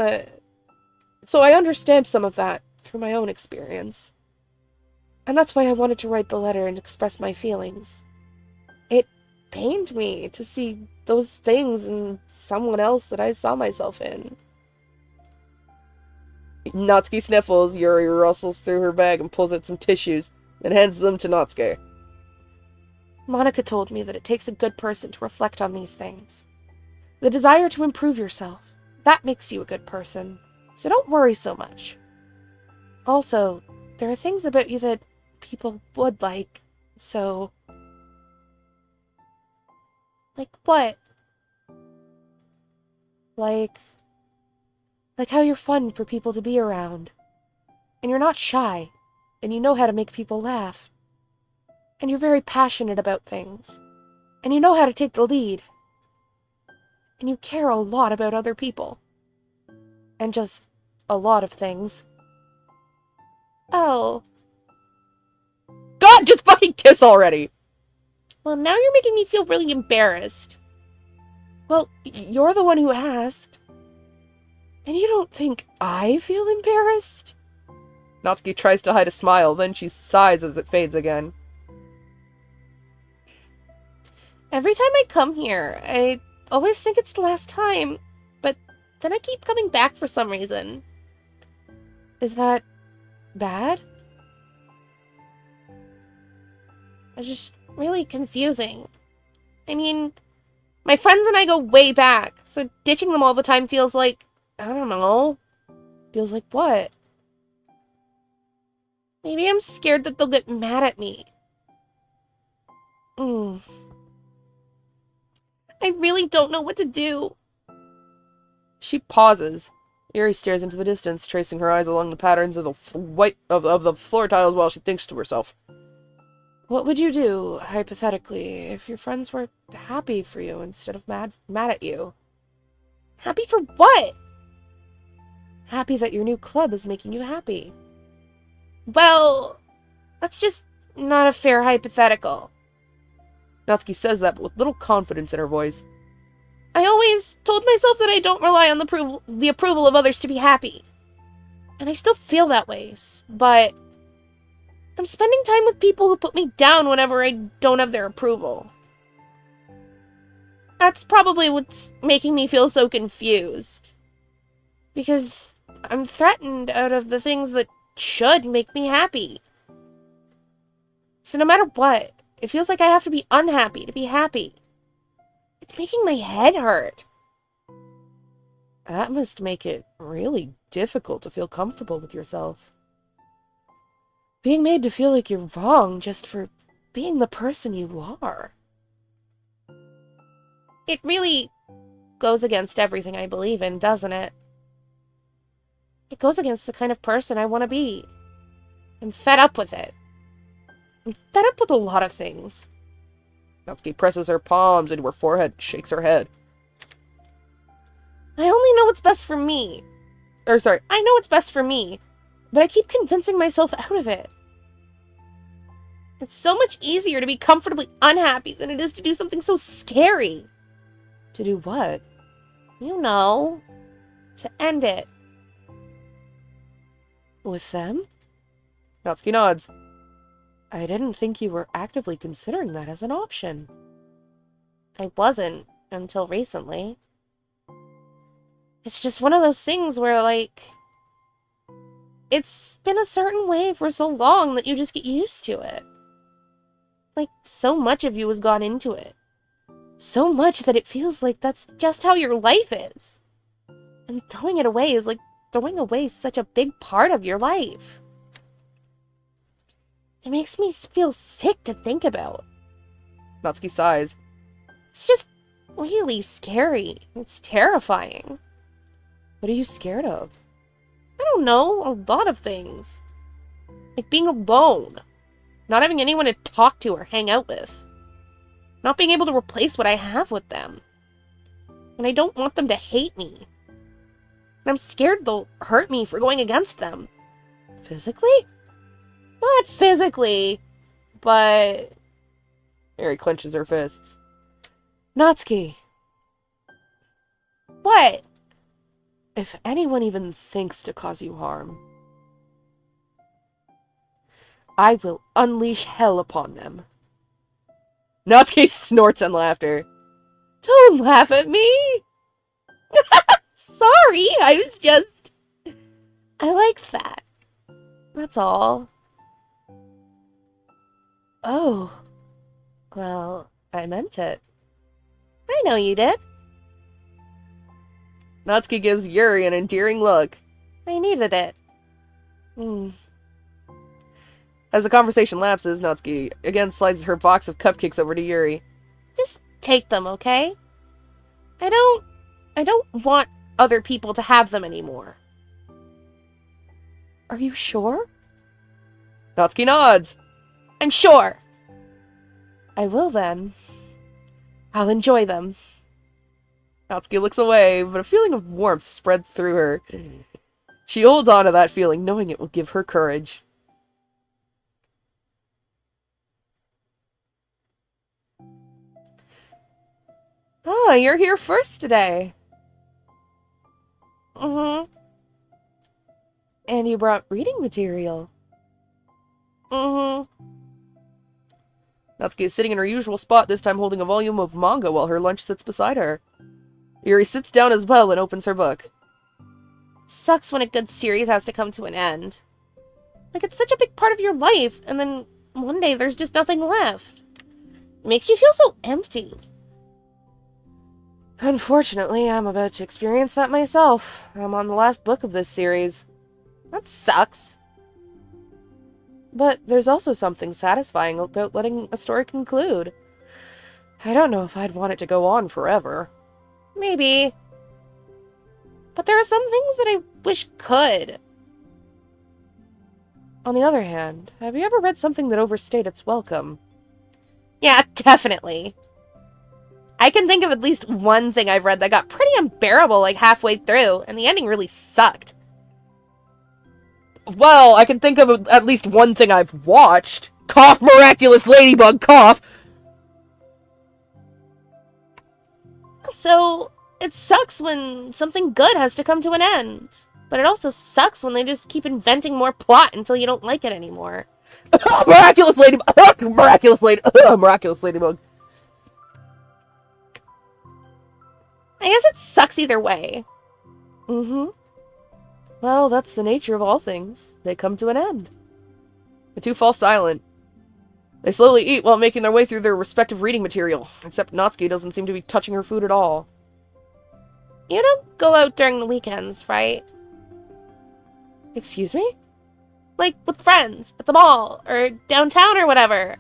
some of that through my own experience. And that's why I wanted to write the letter and express my feelings. It pained me to see those things in someone else that I saw myself in. Natsuki sniffles. Yuri rustles through her bag and pulls out some tissues, then hands them to Natsuki. Monica told me that it takes a good person to reflect on these things. The desire to improve yourself, that makes you a good person. So don't worry so much. Also, there are things about you that people would like, so... Like what? Like how you're fun for people to be around. And you're not shy. And you know how to make people laugh. And you're very passionate about things. And you know how to take the lead. And you care a lot about other people. And just a lot of things. Oh. God, just fucking kiss already! Well, now you're making me feel really embarrassed. Well, you're the one who asked. And you don't think I feel embarrassed? Natsuki tries to hide a smile, then she sighs as it fades again. Every time I come here, I always think it's the last time, but then I keep coming back for some reason. Is that bad? It's just really confusing. I mean, my friends and I go way back, so ditching them all the time feels like, I don't know. Feels like what? Maybe I'm scared that they'll get mad at me. I really don't know what to do. She pauses. Yuri stares into the distance, tracing her eyes along the patterns of the the floor tiles while she thinks to herself. What would you do, hypothetically, if your friends were happy for you instead of mad at you? Happy for what? Happy that your new club is making you happy. Well, that's just not a fair hypothetical. Natsuki says that, but with little confidence in her voice. I always told myself that I don't rely on the approval of others to be happy. And I still feel that way, but I'm spending time with people who put me down whenever I don't have their approval. That's probably what's making me feel so confused. Because I'm threatened out of the things that should make me happy. So no matter what, it feels like I have to be unhappy to be happy. It's making my head hurt. That must make it really difficult to feel comfortable with yourself. Being made to feel like you're wrong just for being the person you are. It really goes against everything I believe in, doesn't it? It goes against the kind of person I want to be. I'm fed up with it. I'm fed up with a lot of things. Natsuki presses her palms into her forehead and shakes her head. I only know what's best for me. Or, sorry, I know what's best for me, but I keep convincing myself out of it. It's so much easier to be comfortably unhappy than it is to do something so scary. To do what? You know, to end it. With them? Natsuki nods. I didn't think you were actively considering that as an option. I wasn't until recently. It's just one of those things where, like, it's been a certain way for so long that you just get used to it. Like, so much of you has gone into it. So much that it feels like that's just how your life is. And throwing it away is like throwing away such a big part of your life. It makes me feel sick to think about. Natsuki sighs. It's just really scary. It's terrifying. What are you scared of? I don't know, a lot of things. Like being alone. Not having anyone to talk to or hang out with. Not being able to replace what I have with them. And I don't want them to hate me. And I'm scared they'll hurt me for going against them. Physically? Not physically, but... Mary clenches her fists. Natsuki, What? if anyone even thinks to cause you harm, I will unleash hell upon them. Natsuki snorts in laughter. Don't laugh at me! Sorry, I was just... I like that. That's all. Oh, well, I meant it. I know you did. Natsuki gives Yuri an endearing look. I needed it. As the conversation lapses, Natsuki again slides her box of cupcakes over to Yuri. Just take them, okay? I don't want other people to have them anymore. Are you sure? Natsuki nods. I'm sure. I will then. I'll enjoy them. Natsuki looks away, but a feeling of warmth spreads through her. She holds on to that feeling, knowing it will give her courage. Ah, you're here first today. Mm-hmm. And you brought reading material. Mm-hmm. Natsuki is sitting in her usual spot, this time holding a volume of manga while her lunch sits beside her. Yuri sits down as well and opens her book. Sucks when a good series has to come to an end. Like, it's such a big part of your life, and then one day there's just nothing left. It makes you feel so empty. Unfortunately, I'm about to experience that myself. I'm on the last book of this series. That sucks. But there's also something satisfying about letting a story conclude. I don't know if I'd want it to go on forever. Maybe. But there are some things that I wish could. On the other hand, have you ever read something that overstayed its welcome? Yeah, definitely. I can think of at least one thing I've read that got pretty unbearable like halfway through, and the ending really sucked. Well, I can think of at least one thing I've watched. Cough, miraculous ladybug, cough! So, it sucks when something good has to come to an end. But it also sucks when they just keep inventing more plot until you don't like it anymore. Miraculous ladybug! Miraculous ladybug. I guess it sucks either way. Mm-hmm. Well, that's the nature of all things. They come to an end. The two fall silent. They slowly eat while making their way through their respective reading material, except Natsuki doesn't seem to be touching her food at all. You don't go out during the weekends, right? Excuse me? Like, with friends, at the mall, or downtown or whatever.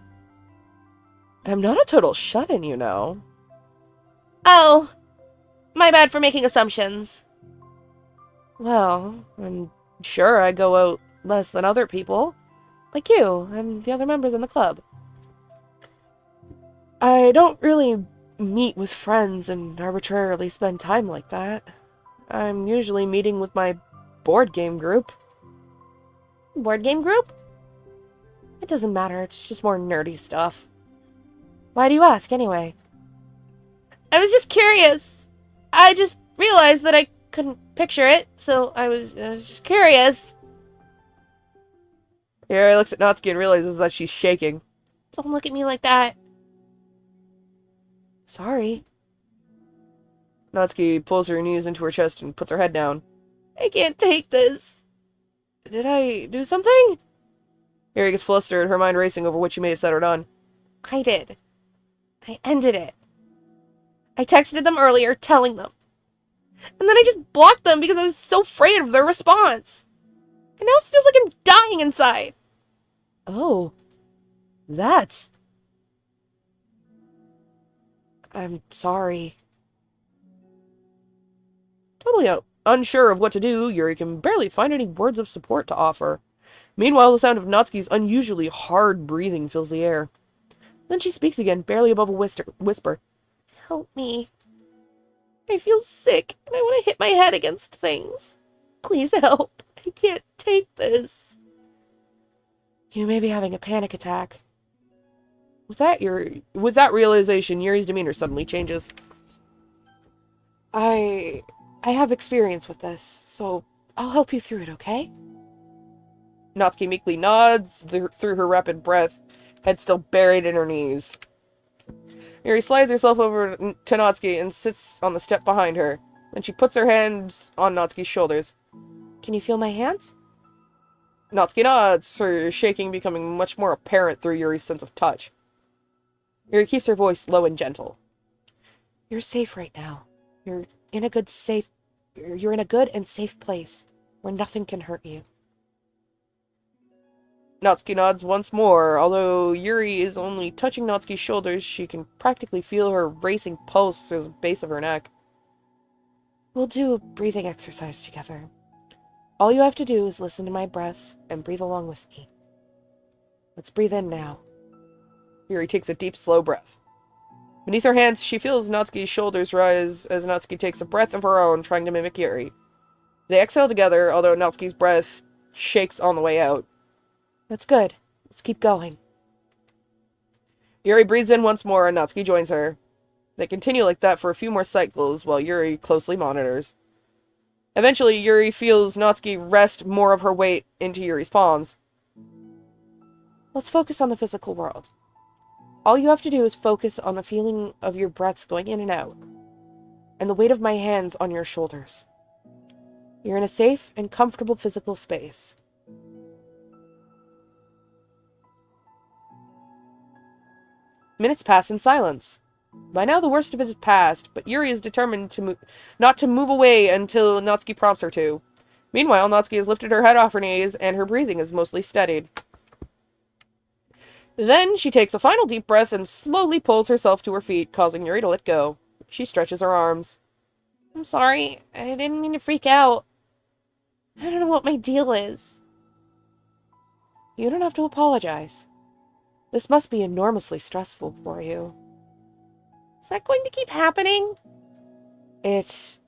I'm not a total shut-in, you know. Oh, my bad for making assumptions. Well, I'm sure I go out less than other people, like you and the other members in the club. I don't really meet with friends and arbitrarily spend time like that. I'm usually meeting with my board game group. Board game group? It doesn't matter, it's just more nerdy stuff. Why do you ask, anyway? I was just curious. I just realized that I couldn't picture it, so I was just curious. Yuri looks at Natsuki and realizes that she's shaking. Don't look at me like that. Sorry. Natsuki pulls her knees into her chest and puts her head down. I can't take this. Did I do something? Yuri gets flustered, her mind racing over what she may have said or done. I did. I ended it. I texted them earlier, telling them. And then I just blocked them because I was so afraid of their response. And now it feels like I'm dying inside. Oh. That's... I'm sorry. Totally unsure of what to do, Yuri can barely find any words of support to offer. Meanwhile, the sound of Natsuki's unusually hard breathing fills the air. Then she speaks again, barely above a whisper. Help me. I feel sick, and I want to hit my head against things. Please help. I can't take this. You may be having a panic attack. With that realization, Yuri's demeanor suddenly changes. I have experience with this, so I'll help you through it, okay? Natsuki meekly nods through her rapid breath, head still buried in her knees. Yuri slides herself over to Natsuki and sits on the step behind her. Then she puts her hands on Natsuki's shoulders. Can you feel my hands? Natsuki nods, her shaking becoming much more apparent through Yuri's sense of touch. Yuri keeps her voice low and gentle. You're safe right now. You're in a good and safe place where nothing can hurt you. Natsuki nods once more. Although Yuri is only touching Natsuki's shoulders, she can practically feel her racing pulse through the base of her neck. We'll do a breathing exercise together. All you have to do is listen to my breaths and breathe along with me. Let's breathe in now. Yuri takes a deep, slow breath. Beneath her hands, she feels Natsuki's shoulders rise as Natsuki takes a breath of her own, trying to mimic Yuri. They exhale together, although Natsuki's breath shakes on the way out. That's good. Let's keep going. Yuri breathes in once more, and Natsuki joins her. They continue like that for a few more cycles, while Yuri closely monitors. Eventually, Yuri feels Natsuki rest more of her weight into Yuri's palms. Let's focus on the physical world. All you have to do is focus on the feeling of your breaths going in and out, and the weight of my hands on your shoulders. You're in a safe and comfortable physical space. Minutes pass in silence. By now, the worst of it is past, but Yuri is determined not to move away until Natsuki prompts her to. Meanwhile, Natsuki has lifted her head off her knees, and her breathing is mostly steadied. Then, she takes a final deep breath and slowly pulls herself to her feet, causing Yuri to let go. She stretches her arms. I'm sorry. I didn't mean to freak out. I don't know what my deal is. You don't have to apologize. This must be enormously stressful for you. Is that going to keep happening? It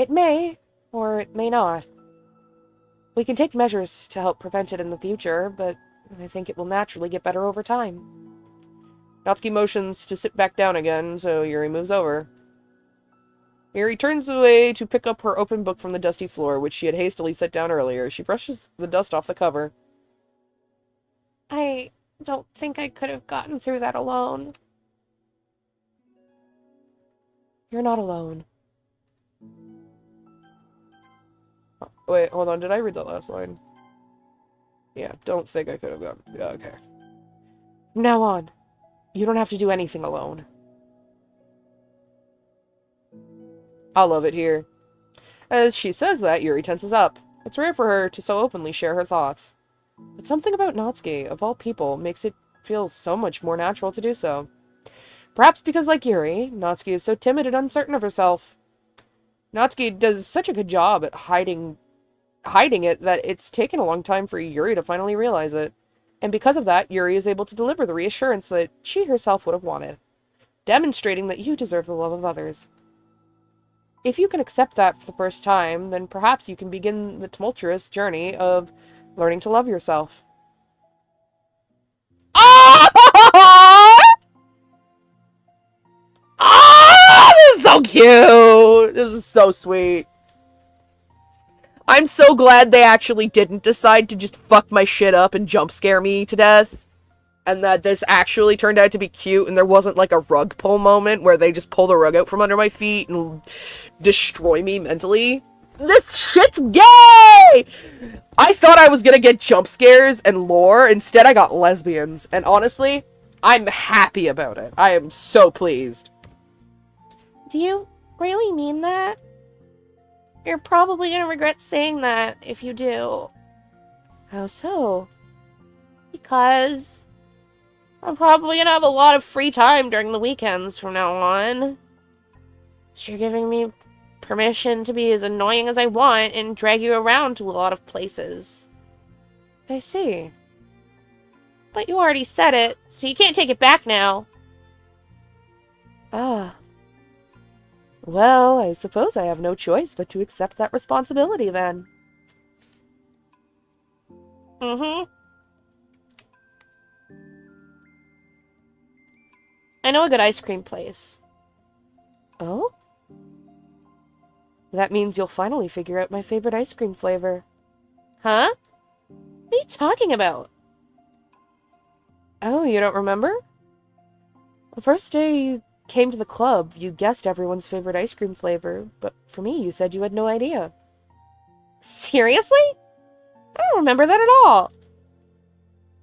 may, or it may not. We can take measures to help prevent it in the future, but I think it will naturally get better over time. Natsuki motions to sit back down again, so Yuri moves over. Yuri turns away to pick up her open book from the dusty floor, which she had hastily set down earlier. She brushes the dust off the cover. I don't think I could have gotten through that alone. You're not alone. Wait, hold on. Did I read that last line? Yeah, don't think I could have gotten... Yeah, okay. From now on, you don't have to do anything alone. I love it here. As she says that, Yuri tenses up. It's rare for her to so openly share her thoughts. But something about Natsuki, of all people, makes it feel so much more natural to do so. Perhaps because, like Yuri, Natsuki is so timid and uncertain of herself. Natsuki does such a good job at hiding it that it's taken a long time for Yuri to finally realize it. And because of that, Yuri is able to deliver the reassurance that she herself would have wanted, demonstrating that you deserve the love of others. If you can accept that for the first time, then perhaps you can begin the tumultuous journey of learning to love yourself. Ah! Ah! This is so cute! This is so sweet. I'm so glad they actually didn't decide to just fuck my shit up and jump scare me to death. And that this actually turned out to be cute and there wasn't like a rug pull moment where they just pull the rug out from under my feet and destroy me mentally. This shit's gay! I thought I was gonna get jump scares and lore. Instead, I got lesbians. And honestly, I'm happy about it. I am so pleased. Do you really mean that? You're probably gonna regret saying that if you do. How so? Because I'm probably gonna have a lot of free time during the weekends from now on. So you're giving me permission to be as annoying as I want and drag you around to a lot of places. I see. But you already said it, so you can't take it back now. Ah. Well, I suppose I have no choice but to accept that responsibility then. Mm-hmm. I know a good ice cream place. Oh? That means you'll finally figure out my favorite ice cream flavor. Huh? What are you talking about? Oh, you don't remember? The first day you came to the club, you guessed everyone's favorite ice cream flavor, but for me, you said you had no idea. Seriously? I don't remember that at all.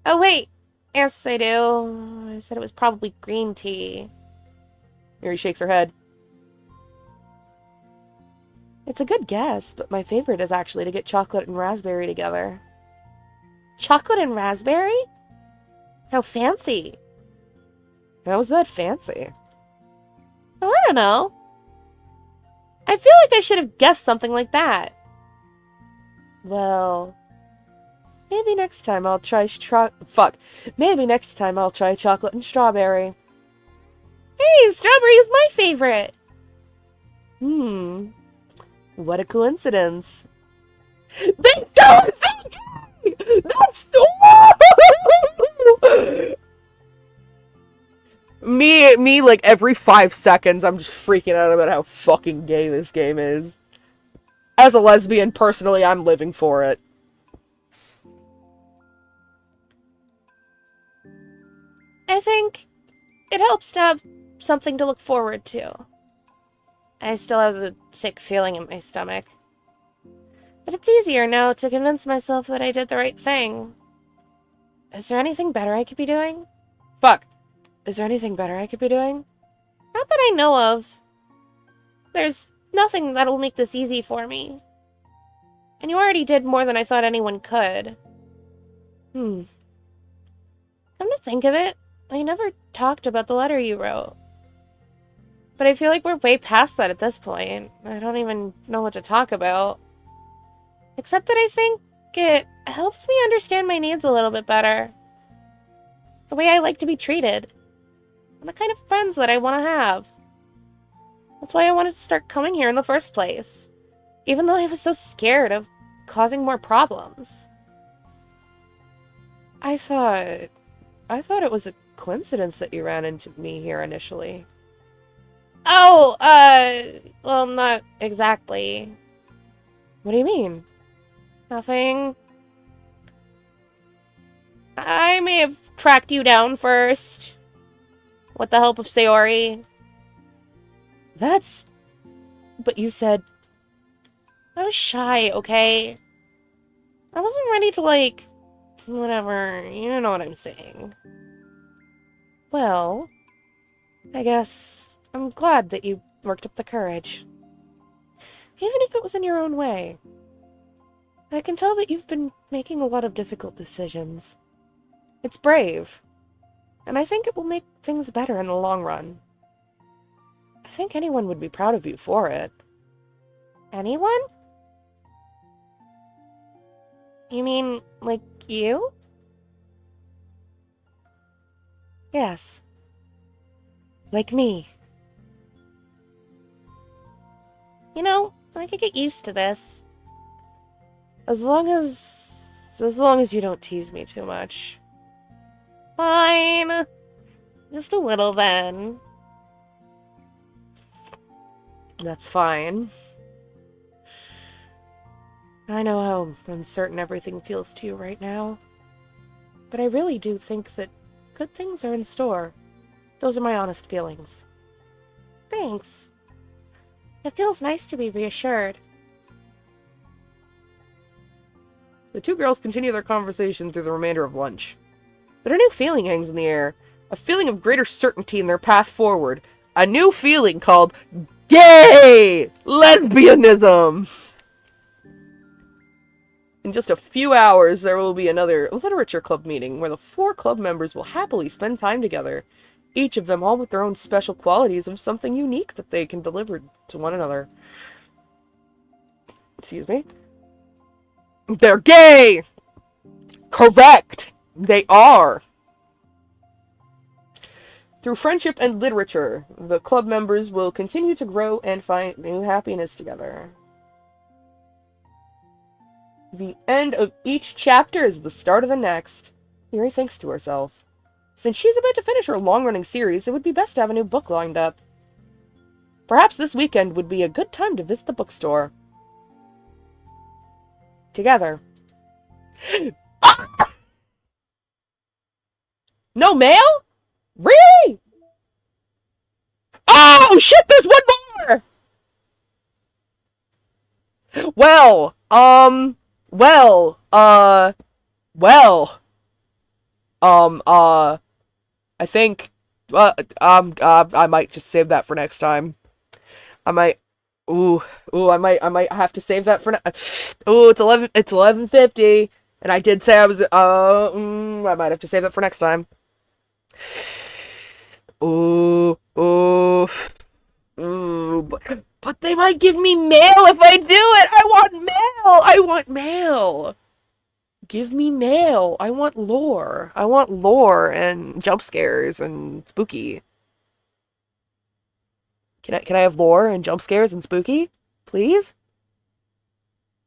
Oh, wait. Yes, I do. I said it was probably green tea. Mary shakes her head. It's a good guess, but my favorite is actually to get chocolate and raspberry together. Chocolate and raspberry? How fancy. How's that fancy? Well, I don't know. I feel like I should have guessed something like that. Well, maybe next time I'll try Maybe next time I'll try chocolate and strawberry. Hey, strawberry is my favorite. What a coincidence. They are so gay! That's Me, like, every 5 seconds, I'm just freaking out about how fucking gay this game is. As a lesbian, personally, I'm living for it. I think it helps to have something to look forward to. I still have the sick feeling in my stomach. But it's easier now to convince myself that I did the right thing. Is there anything better I could be doing? Fuck. Is there anything better I could be doing? Not that I know of. There's nothing that'll make this easy for me. And you already did more than I thought anyone could. Come to think of it, I never talked about the letter you wrote. But I feel like we're way past that at this point. I don't even know what to talk about. Except that I think it helps me understand my needs a little bit better. It's the way I like to be treated. And the kind of friends that I want to have. That's why I wanted to start coming here in the first place. Even though I was so scared of causing more problems. I thought it was a coincidence that you ran into me here initially. Oh, well, not exactly. What do you mean? Nothing. I may have tracked you down first. With the help of Sayori. But you said... I was shy, okay? I wasn't ready to, like... Whatever. You know what I'm saying. Well, I guess I'm glad that you worked up the courage. Even if it was in your own way. I can tell that you've been making a lot of difficult decisions. It's brave, and I think it will make things better in the long run. I think anyone would be proud of you for it. Anyone? You mean, like, you? Yes. Like me. You know, I could get used to this. As long as you don't tease me too much. Fine. Just a little then. That's fine. I know how uncertain everything feels to you right now, but I really do think that good things are in store. Those are my honest feelings. Thanks. It feels nice to be reassured. The two girls continue their conversation through the remainder of lunch. But a new feeling hangs in the air. A feeling of greater certainty in their path forward. A new feeling called gay lesbianism. In just a few hours, there will be another literature club meeting where the 4 club members will happily spend time together, each of them all with their own special qualities of something unique that they can deliver to one another. Excuse me? They're gay! Correct! They are! Through friendship and literature, the club members will continue to grow and find new happiness together. The end of each chapter is the start of the next. Yuri thinks to herself. Since she's about to finish her long-running series, it would be best to have a new book lined up. Perhaps this weekend would be a good time to visit the bookstore. Together. No mail? Really? Oh, shit, there's one more! I think, I might just save that for next time. I might, I might have to save that for it's 11:50, and I did say I was, I might have to save that for next time. But they might give me mail if I do it! I want mail! Give me mail! I want lore. I want lore and jump scares and spooky. Can I have lore and jump scares and spooky? Please?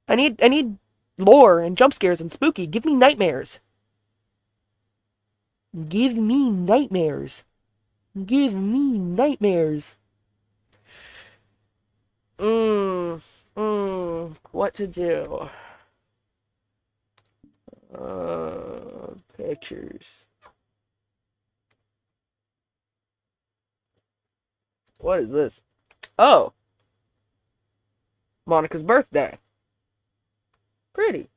I need lore and jump scares and spooky. Give me nightmares. Give me nightmares. Give me nightmares. What to do? Pictures. What is this? Oh. Monica's birthday. Pretty.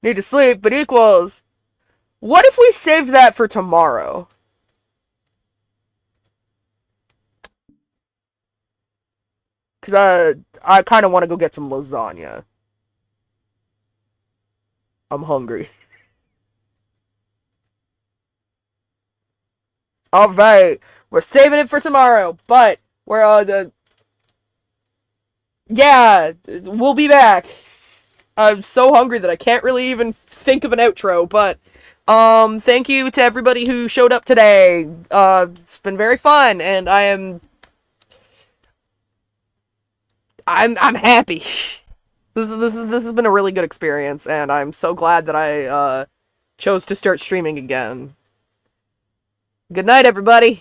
Need to sleep, but equals. What if we saved that for tomorrow? Because I kind of want to go get some lasagna. I'm hungry. Alright. We're saving it for tomorrow. But we're yeah, we'll be back. I'm so hungry that I can't really even think of an outro, but thank you to everybody who showed up today. It's been very fun, and I'm happy. This has been a really good experience, and I'm so glad that I chose to start streaming again. Good night, everybody.